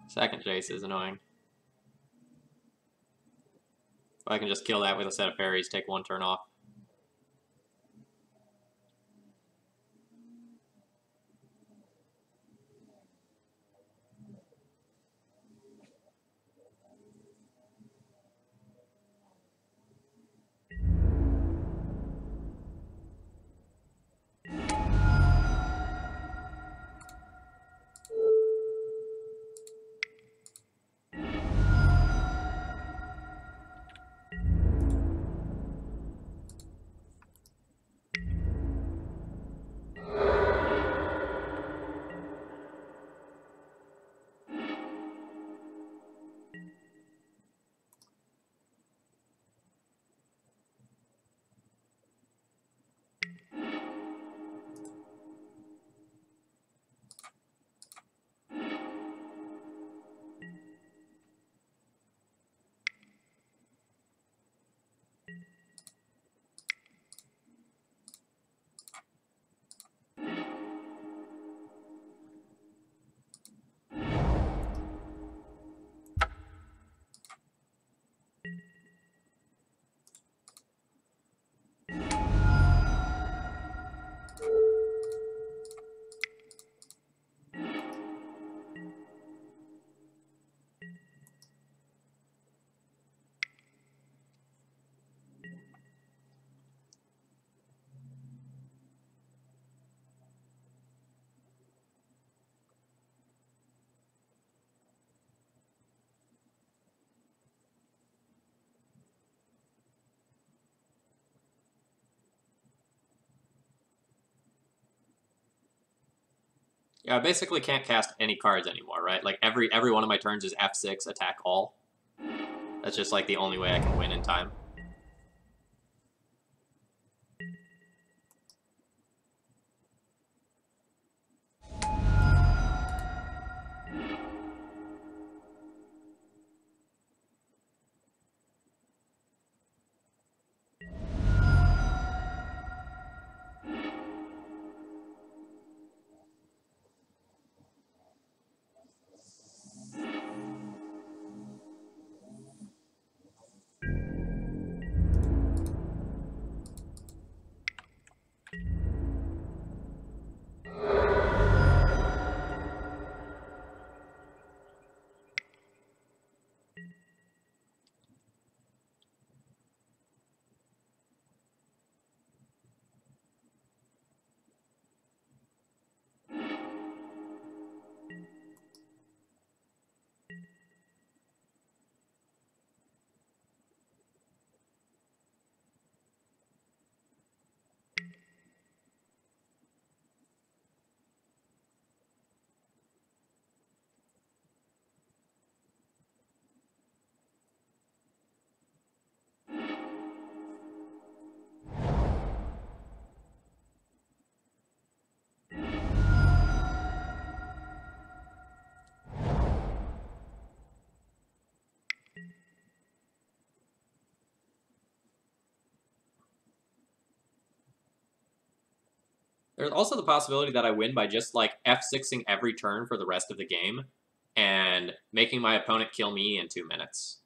Second Jace is annoying. I can just kill that with a set of fairies, take one turn off. Yeah, I basically can't cast any cards anymore, right? Like every one of my turns is F6 attack all. That's just like the only way I can win in time. There's also the possibility that I win by just like F6ing every turn for the rest of the game and making my opponent kill me in 2 minutes.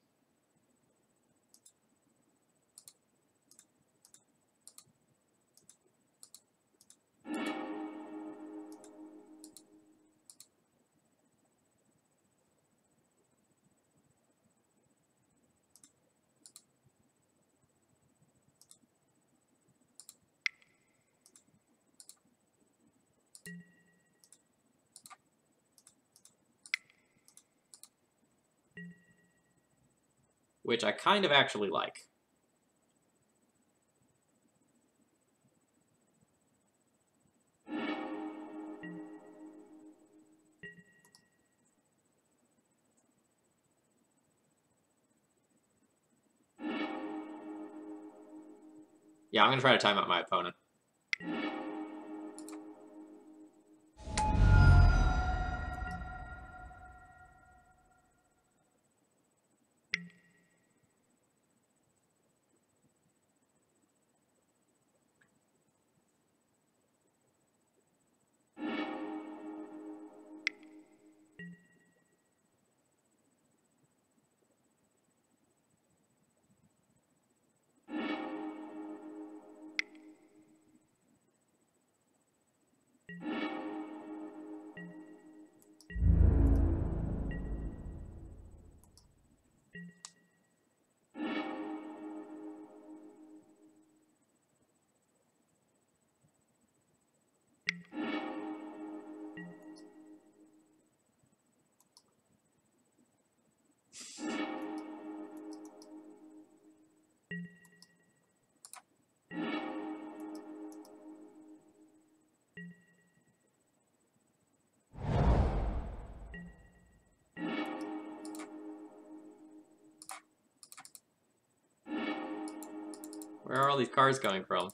Which I kind of actually like. Yeah, I'm going to try to time out my opponent. Where are all these cards coming from?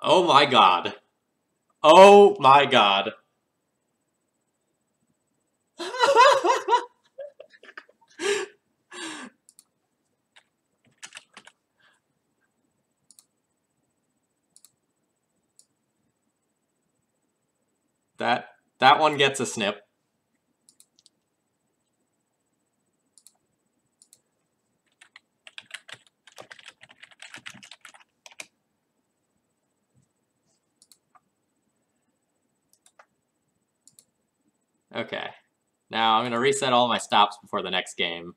Oh my god. Oh my god. that one gets a snip. Okay. Now I'm going to reset all my stops before the next game.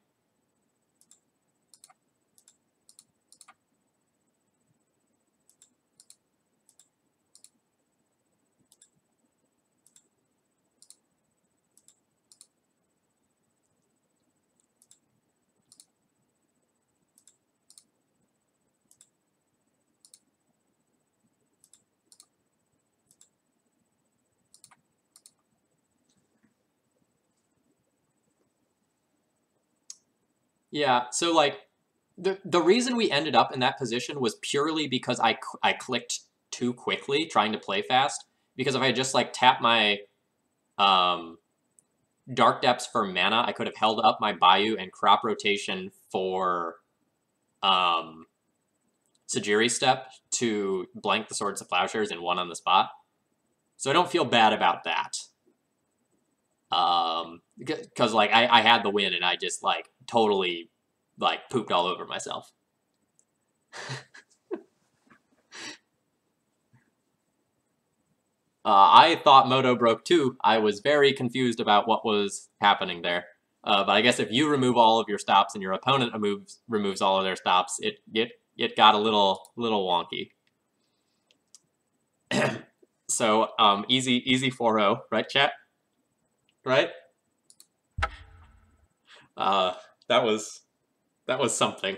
Yeah, so like the reason we ended up in that position was purely because I clicked too quickly trying to play fast. Because if I just like tapped my Dark Depths for mana, I could have held up my Bayou and Crop Rotation for Sajiri Step to blank the Swords of Plowshares and one on the spot. So I don't feel bad about that. Because like I had the win and I just like totally like pooped all over myself. I thought Moto broke too. I was very confused about what was happening there. But I guess if you remove all of your stops and your opponent removes all of their stops, it got a little wonky. So easy 4-0, right, chat? Right? That was something.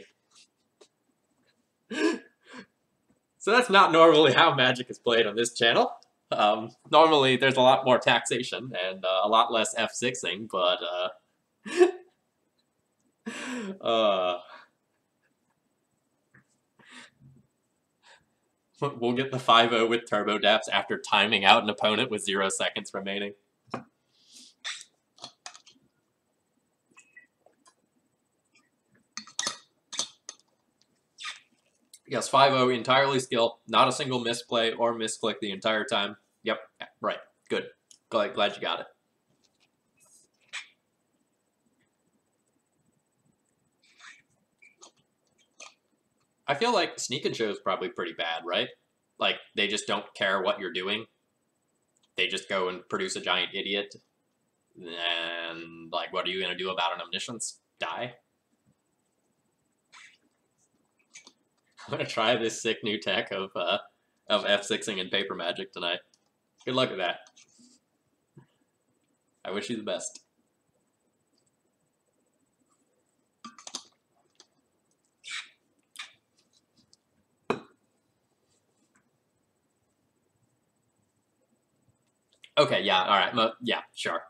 So that's not normally how Magic is played on this channel. Normally there's a lot more taxation and a lot less F6ing, but we'll get the 5-0 with Turbo Daps after timing out an opponent with 0 seconds remaining. Yes, 5-0, entirely skill, not a single misplay or misclick the entire time. Yep, right, good. Glad you got it. I feel like Sneak and Show is probably pretty bad, right? Like, they just don't care what you're doing. They just go and produce a giant idiot. And, like, what are you going to do about an Omniscience? Die? I'm going to try this sick new tech of F6ing and Paper Magic tonight. Good luck with that. I wish you the best. Okay, yeah, all right, yeah, sure.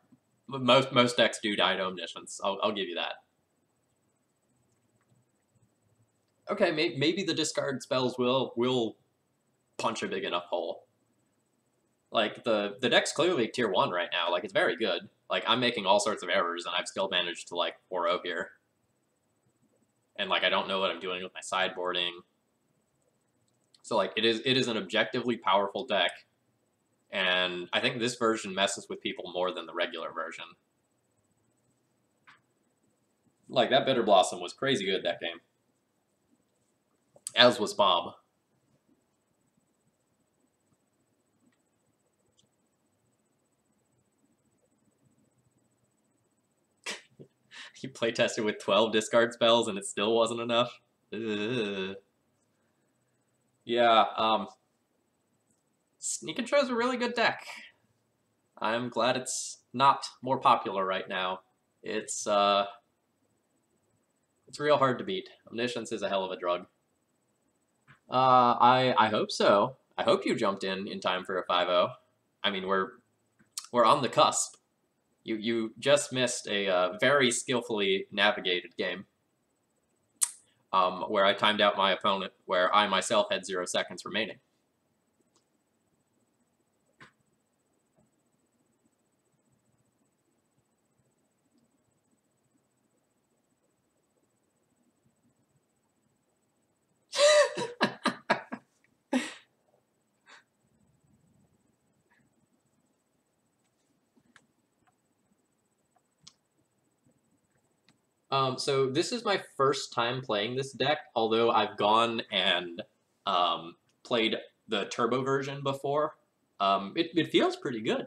Most decks do die to Omniscience. I'll give you that. Okay, maybe the discard spells will punch a big enough hole. Like the deck's clearly tier 1 right now. Like it's very good. Like I'm making all sorts of errors and I've still managed to like 4-0 here. And like I don't know what I'm doing with my sideboarding. So like it is an objectively powerful deck. And I think this version messes with people more than the regular version. Like that Bitter Blossom was crazy good that game. As was Bob. You playtested with 12 discard spells and it still wasn't enough? Ugh. Yeah, Sneak and Show is a really good deck. I'm glad it's not more popular right now. It's real hard to beat. Omniscience is a hell of a drug. I hope so. I hope you jumped in time for a 5-0. I mean, we're on the cusp. You just missed a very skillfully navigated game. Where I timed out my opponent, where I myself had 0 seconds remaining. So this is my first time playing this deck, although I've gone and played the turbo version before. It feels pretty good.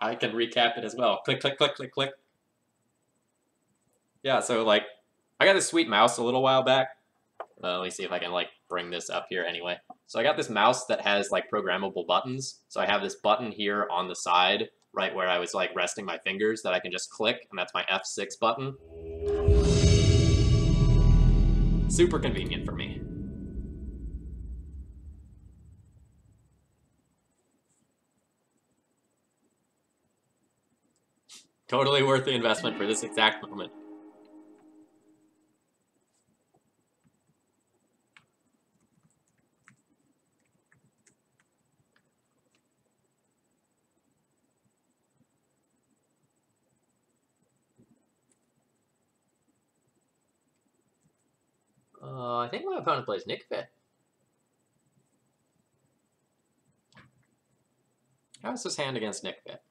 I can recap it as well. Click, click, click, click, click. Yeah, so like, I got this sweet mouse a little while back. Let me see if I can like bring this up here anyway. So I got this mouse that has like programmable buttons. So I have this button here on the side, right where I was like resting my fingers, that I can just click, and that's my F6 button. Super convenient for me. Totally worth the investment for this exact moment. I think my opponent plays Nick Fit. How's this hand against Nick Fit?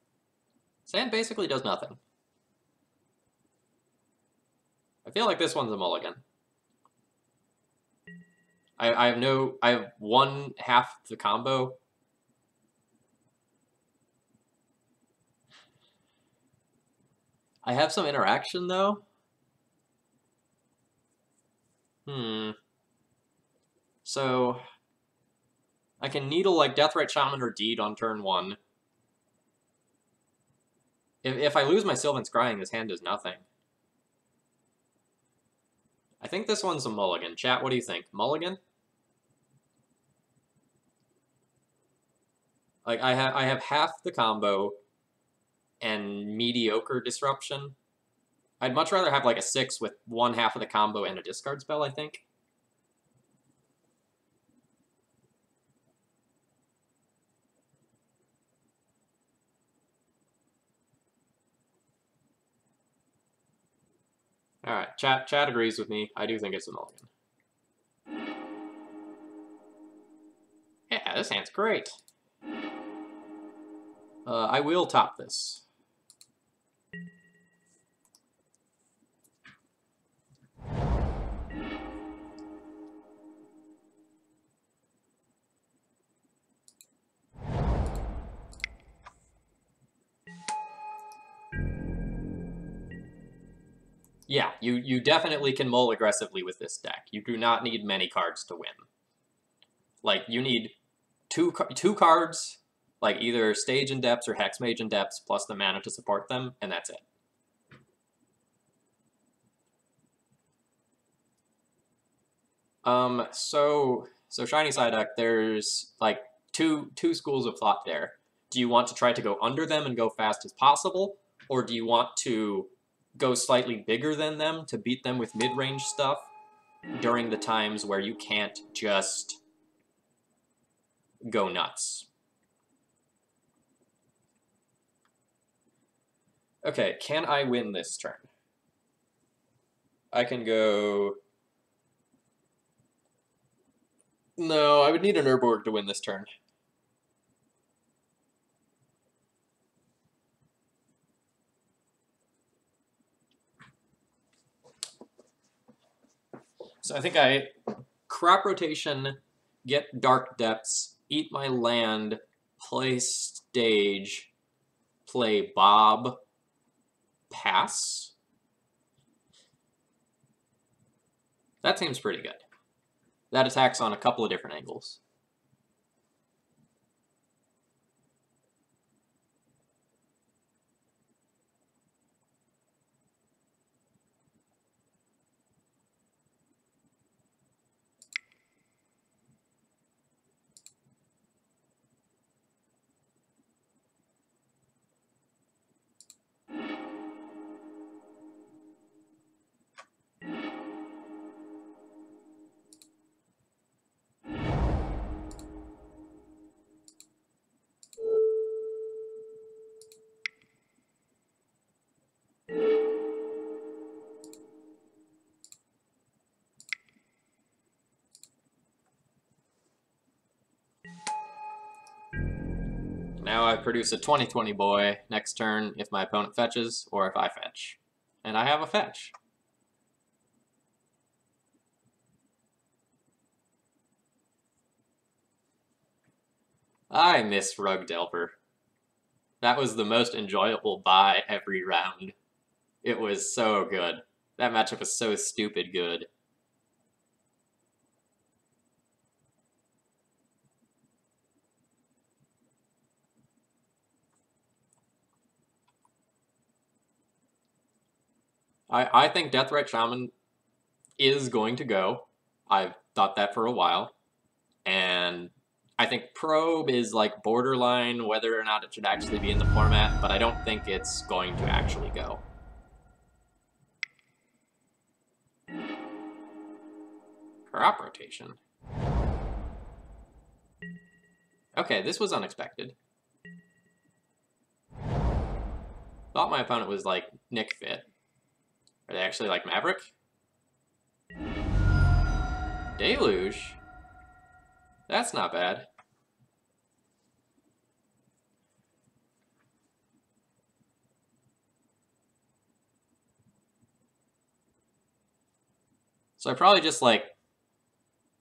This hand basically does nothing. I feel like this one's a mulligan. I have one half the combo. I have some interaction though. So I can needle like Deathrite Shaman or Deed on turn 1. If I lose my Sylvan Scrying, this hand does nothing. I think this one's a mulligan. Chat, what do you think? Mulligan? Like I have half the combo and mediocre disruption. I'd much rather have like a 6 with one half of the combo and a discard spell, I think. Alright, chat agrees with me. I do think it's a mulligan. Yeah, this hand's great. I will top this. Yeah, you definitely can mull aggressively with this deck. You do not need many cards to win. Like, you need two cards, like either Stage in Depths or Hexmage in Depths, plus the mana to support them, and that's it. So Shiny Psyduck, there's like two schools of thought there. Do you want to try to go under them and go fast as possible, or do you want to go slightly bigger than them to beat them with mid-range stuff during the times where you can't just go nuts? Okay, can I win this turn? I can go... No, I would need an Urborg to win this turn. So I think I crop rotation, get Dark Depths, eat my land, play Stage, play Bob, pass. That seems pretty good. That attacks on a couple of different angles. Now I produce a 20/20 boy next turn if my opponent fetches, or if I fetch. And I have a fetch. I miss Rug Delver. That was the most enjoyable buy every round. It was so good. That matchup was so stupid good. I think Deathrite Shaman is going to go. I've thought that for a while. And I think Probe is like borderline whether or not it should actually be in the format, but I don't think it's going to actually go. Crop rotation. Okay, this was unexpected. Thought my opponent was like Nick Fit. Are they actually like Maverick? Deluge? That's not bad. So I probably just like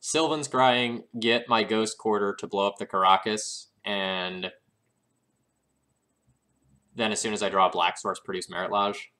Sylvan Scrying, get my Ghost Quarter to blow up the Caracas, and then as soon as I draw a Black Source, produce Merit Lodge.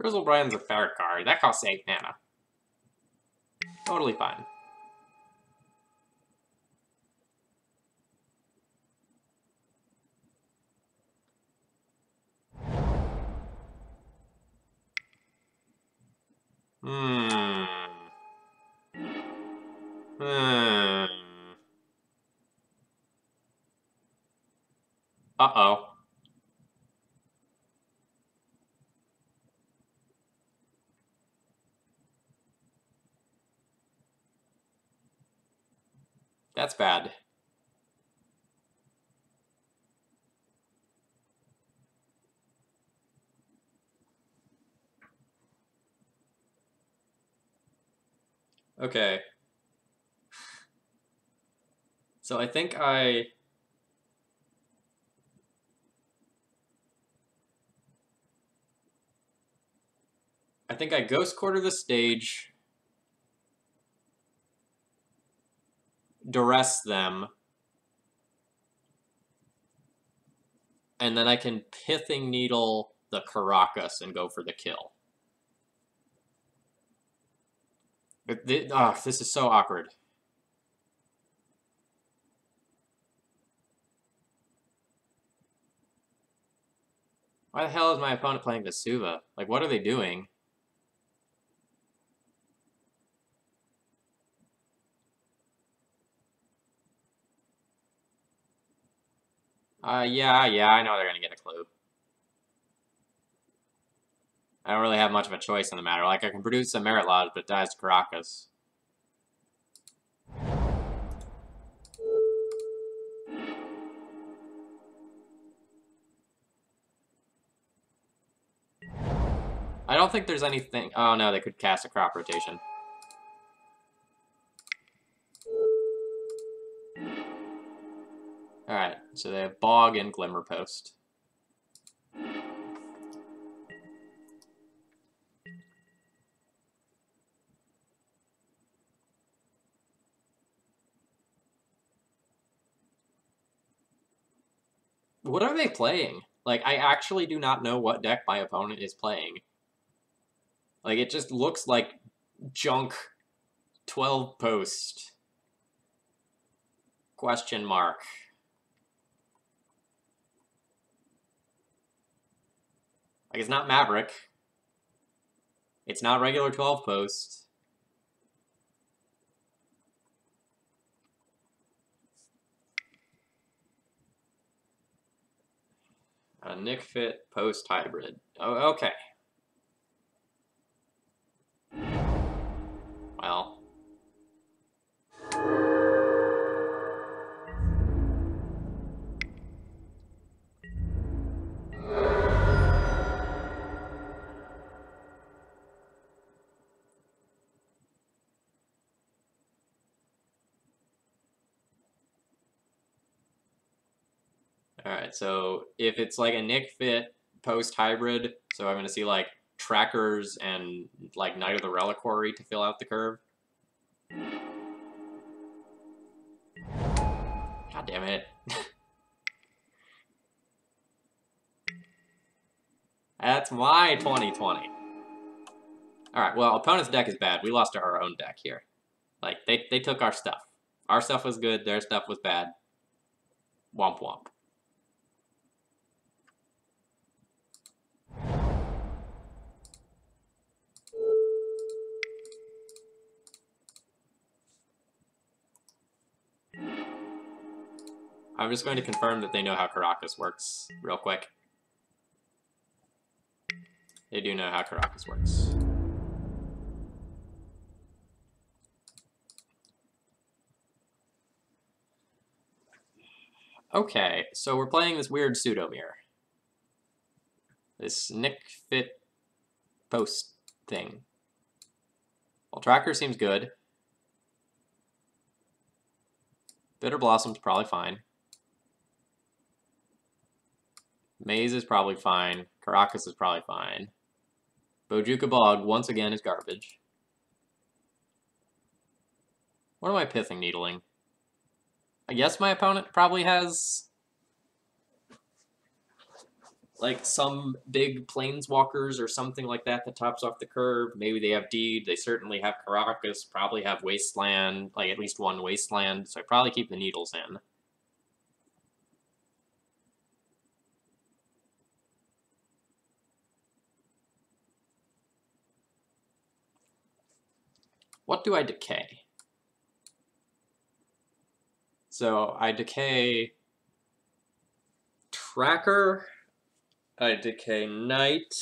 Grizzlebrand's a fair card. That costs 8 mana. Totally fine. Uh-oh. That's bad. Okay. So I think I Ghost Quarter the stage, duress them, and then I can Pithing Needle the Caracas and go for the kill. This is so awkward. Why the hell is my opponent playing Vesuva? Like, what are they doing? Yeah, I know they're gonna get a clue. I don't really have much of a choice in the matter. Like, I can produce a Merit Lodge, but it dies to Caracas. I don't think there's anything... Oh, no, they could cast a crop rotation. Alright, so they have Bog and Glimmer Post. What are they playing? Like, I actually do not know what deck my opponent is playing. Like, it just looks like junk 12 post. Question mark. Like, it's not Maverick. It's not regular 12 post. A Nick Fit post hybrid. Oh, okay. Well. Alright, so if it's like a Nick Fit post-hybrid, so I'm going to see like Trackers and like Knight of the Reliquary to fill out the curve. God damn it. That's my 2020. Alright, well, opponent's deck is bad. We lost to our own deck here. Like, they took our stuff. Our stuff was good, their stuff was bad. Womp womp. I'm just going to confirm that they know how Caracas works real quick. They do know how Caracas works. Okay, so we're playing this weird pseudo mirror. This Nick Fit post thing. Well, Tracker seems good. Bitter Blossom's probably fine. Maze is probably fine. Caracas is probably fine. Bojuka Bog, once again, is garbage. What am I pithing needling? I guess my opponent probably has like some big planeswalkers or something like that that tops off the curve. Maybe they have Deed. They certainly have Caracas. Probably have Wasteland, like at least one Wasteland. So I probably keep the Needles in. What do I decay? So I decay Tracker. I decay Knight.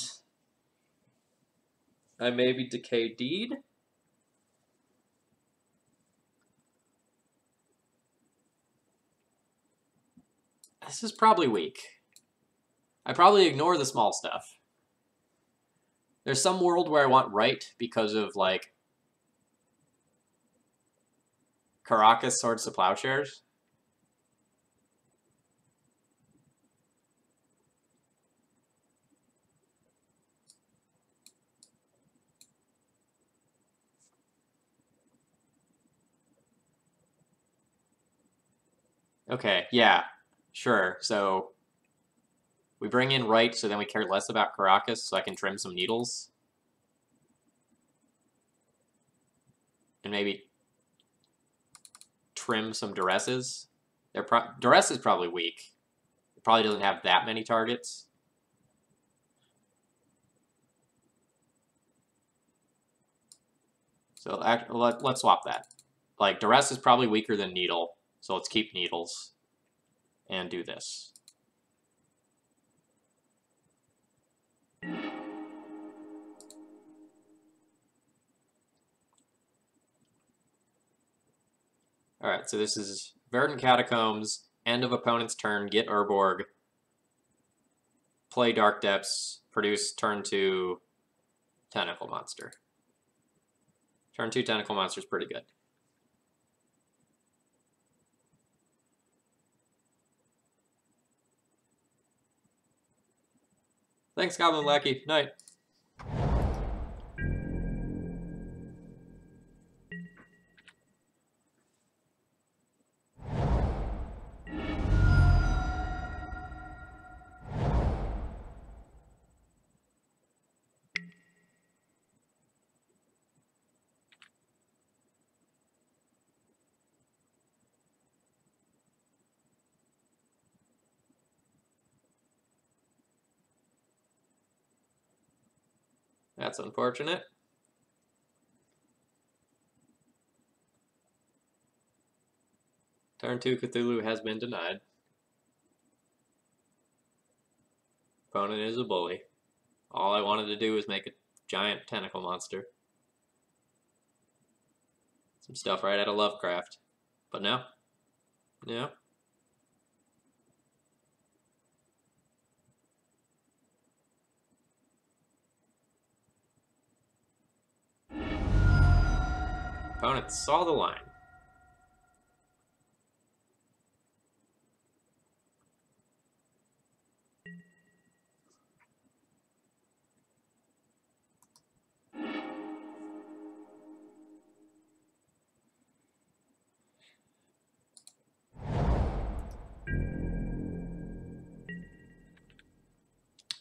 I maybe decay Deed. This is probably weak. I probably ignore the small stuff. There's some world where I want right because of, like, Caracas Swords to Plowshares. Okay, yeah, sure. So we bring in right, so then we care less about Caracas, so I can trim some Needles. And maybe trim some Duresses. Duress is probably weak. It probably doesn't have that many targets. So let's swap that. Like, Duress is probably weaker than Needle, so let's keep Needles and do this. Alright, so this is Verdant Catacombs, end of opponent's turn, get Urborg, play Dark Depths, produce turn 2 Tentacle Monster. Turn 2 Tentacle Monster is pretty good. Thanks, Goblin Lackey. Night. That's unfortunate. Turn 2 Cthulhu has been denied. Opponent is a bully. All I wanted to do was make a giant tentacle monster. Some stuff right out of Lovecraft. But no. No. Opponent saw the line.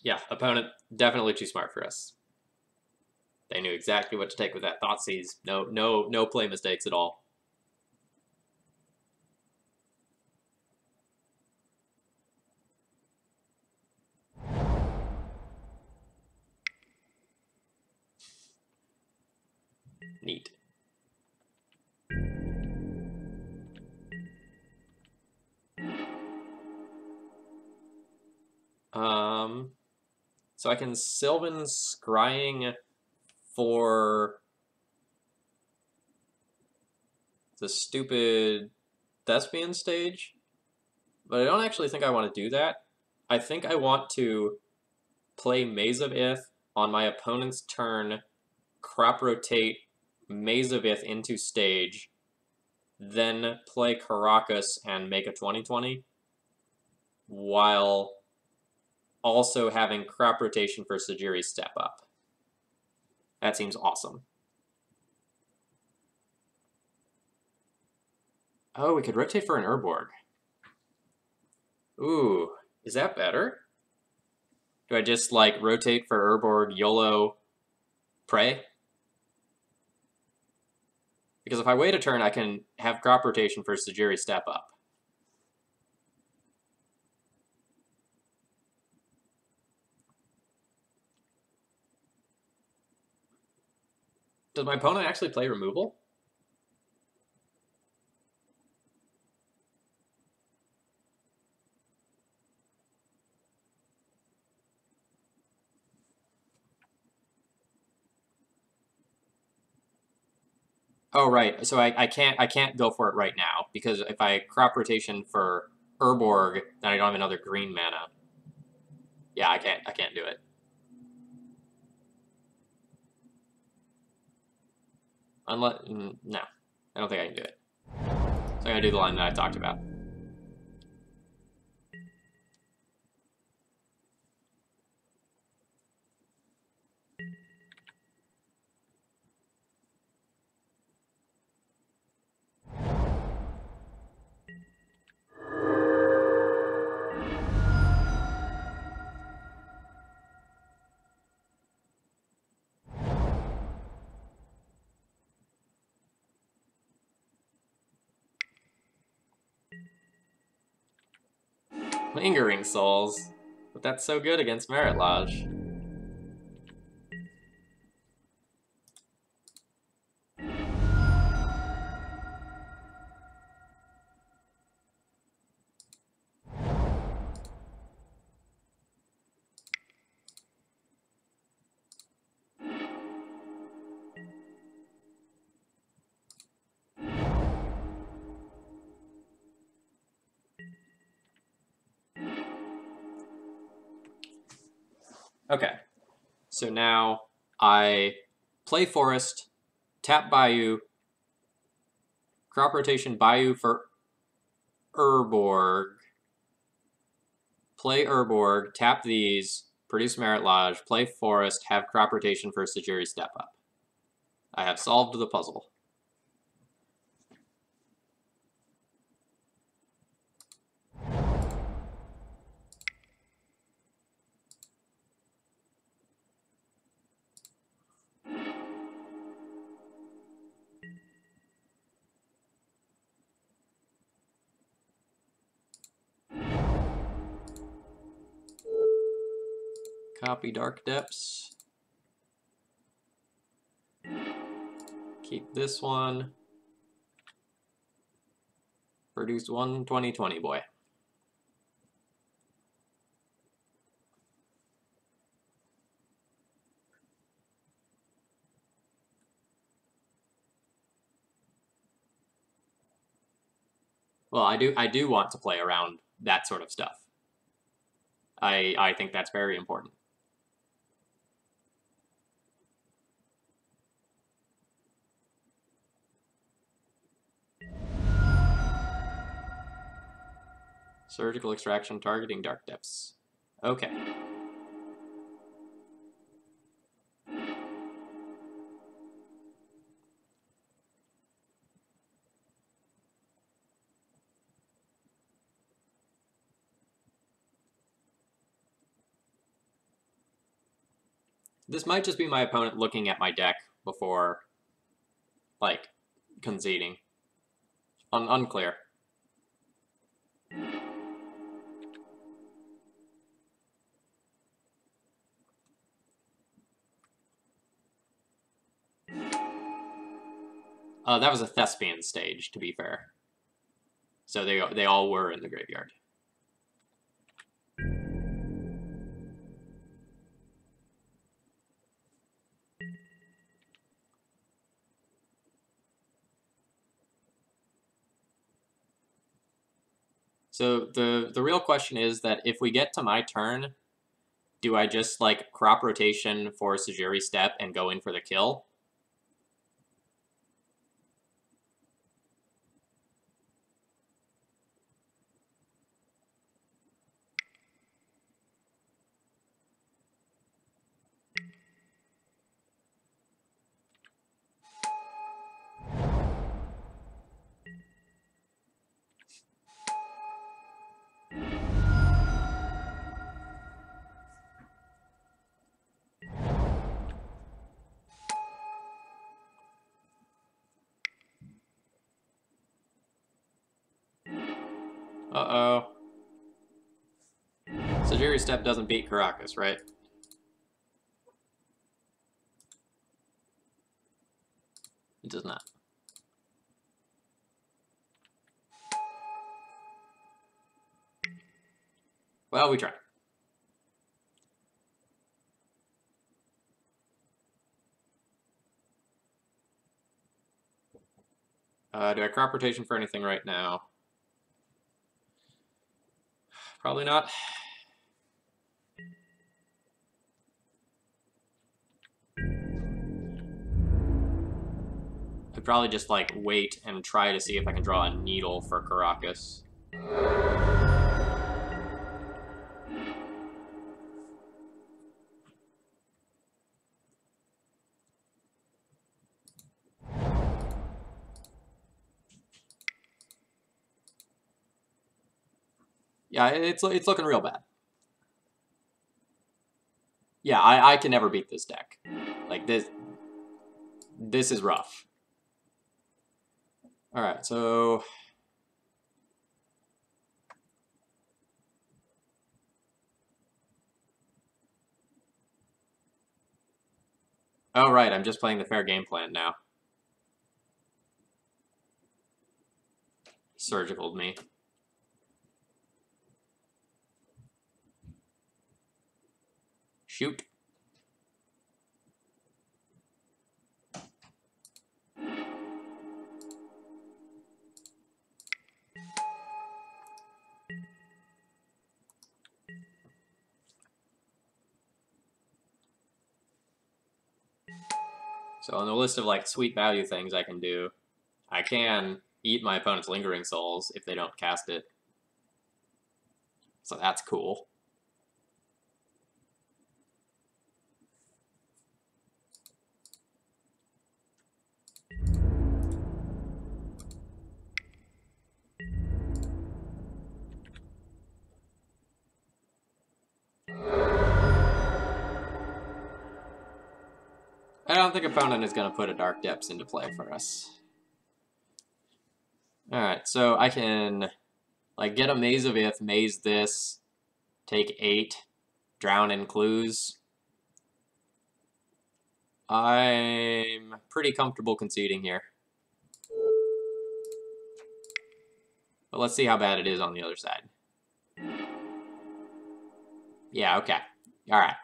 Yeah, opponent definitely too smart for us. They knew exactly what to take with that Thoughtseize. No play mistakes at all. Neat. So I can Sylvan Scrying for the stupid Thespian stage, but I don't actually think I want to do that. I think I want to play Maze of Ith on my opponent's turn, crop rotate Maze of Ith into stage, then play Caracas and make a 20/20, while also having crop rotation for Sajiri step up. That seems awesome. Oh, we could rotate for an Urborg. Ooh, is that better? Do I just, like, rotate for Urborg, YOLO, pray? Because if I wait a turn, I can have crop rotation for Sajiri step up. Does my opponent actually play removal? Oh, right. So I can't go for it right now, because if I crop rotation for Urborg, then I don't have another green mana. Yeah, I can't do it. Unless no. I don't think I can do it. So I gotta do the line that I talked about. Lingering Souls. But that's so good against Merit Lodge. Okay. So now I play Forest, tap Bayou, crop rotation Bayou for Urborg, play Urborg, tap these, produce Merit Lodge, play Forest, have crop rotation for Sajiri step up. I have solved the puzzle. Copy Dark Depths. Keep this one. Produce one 20/20, boy. Well, I do want to play around that sort of stuff. I think that's very important. Surgical extraction targeting Dark Depths. Okay. This might just be my opponent looking at my deck before, like, conceding. Unclear. That was a thespian stage, to be fair. So they all were in the graveyard. So the real question is that if we get to my turn, do I just, like, crop rotation for Sajiri Step and go in for the kill? Uh-oh. Sajiri Step doesn't beat Caracas, right? It does not. Well, we tried. Do I crop rotation for anything right now? Probably not. I'd probably just, like, wait and try to see if I can draw a needle for Caracas. Yeah, it's looking real bad. Yeah, I can never beat this deck. Like, this is rough. Alright, so... Oh, right, I'm just playing the fair game plan now. Surgicaled me. Shoot. So on the list of, like, sweet value things I can do, I can eat my opponent's Lingering Souls if they don't cast it. So that's cool. I don't think opponent is going to put a Dark Depths into play for us. Alright, so I can, like, get a Maze of Ith, maze this, take 8, drown in clues. I'm pretty comfortable conceding here. But let's see how bad it is on the other side. Yeah, okay. Alright.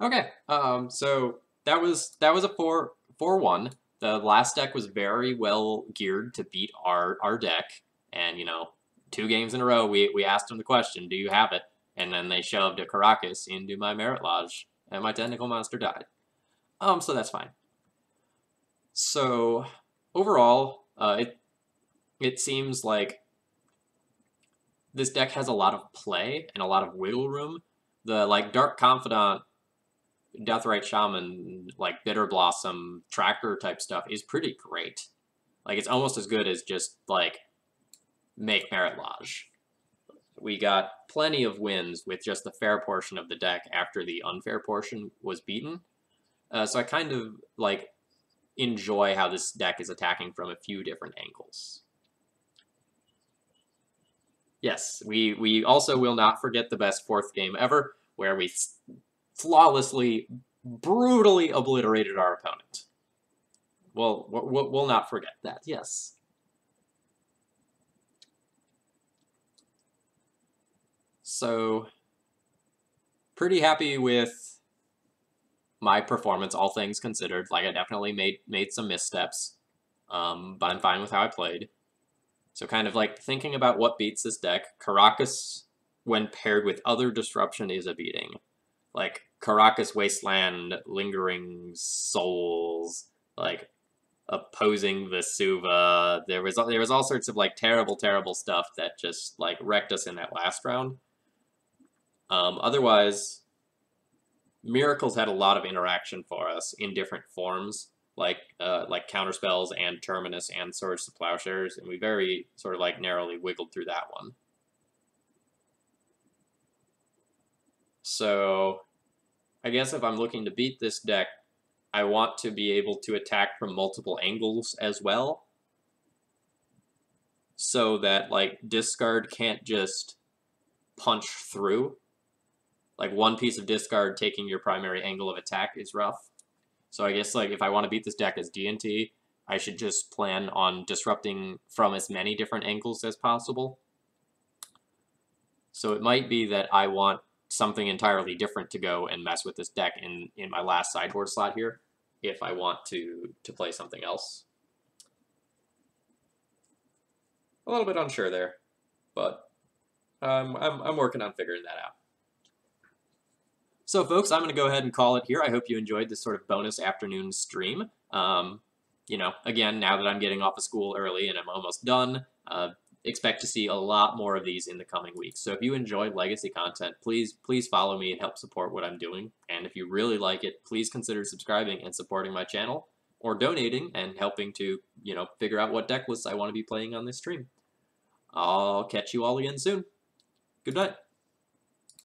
Okay, so that was a 4-1. The last deck was very well geared to beat our deck, and, you know, 2 games in a row we asked them the question, do you have it? And then they shoved a Caracas into my Merit Lodge, and my Tentacle Monster died. So that's fine. So overall, it seems like this deck has a lot of play and a lot of wiggle room. The, like, Dark Confidant Deathrite Shaman, like Bitter Blossom, Tracker type stuff is pretty great. Like, it's almost as good as just, like, make Merit Lodge. We got plenty of wins with just the fair portion of the deck after the unfair portion was beaten. So I kind of, like, enjoy how this deck is attacking from a few different angles. Yes, we also will not forget the best fourth game ever, where we flawlessly, brutally obliterated our opponent. We'll not forget that, yes. So, pretty happy with my performance, all things considered. Like, I definitely made some missteps, but I'm fine with how I played. So kind of like thinking about what beats this deck, Caracas, when paired with other disruption, is a beating. Like, Caracas Wasteland, Lingering Souls, like, opposing Vesuva. There was all sorts of, like, terrible stuff that just, like, wrecked us in that last round. Otherwise, Miracles had a lot of interaction for us in different forms, like Counterspells and Terminus and Swords to Plowshares, and we very sort of like narrowly wiggled through that one. So I guess if I'm looking to beat this deck, I want to be able to attack from multiple angles as well, so that like discard can't just punch through. Like, one piece of discard taking your primary angle of attack is rough. So I guess, like, if I want to beat this deck as D&T, I should just plan on disrupting from as many different angles as possible. So it might be that I want something entirely different to go and mess with this deck in my last sideboard slot here, if I want to play something else. A little bit unsure there, but I'm working on figuring that out. So, folks, I'm going to go ahead and call it here. I hope you enjoyed this sort of bonus afternoon stream. You know, again, now that I'm getting off of school early and I'm almost done, expect to see a lot more of these in the coming weeks. So if you enjoy Legacy content, please follow me and help support what I'm doing. And if you really like it, please consider subscribing and supporting my channel, or donating and helping to, you know, figure out what deck lists I want to be playing on this stream. I'll catch you all again soon. Good night.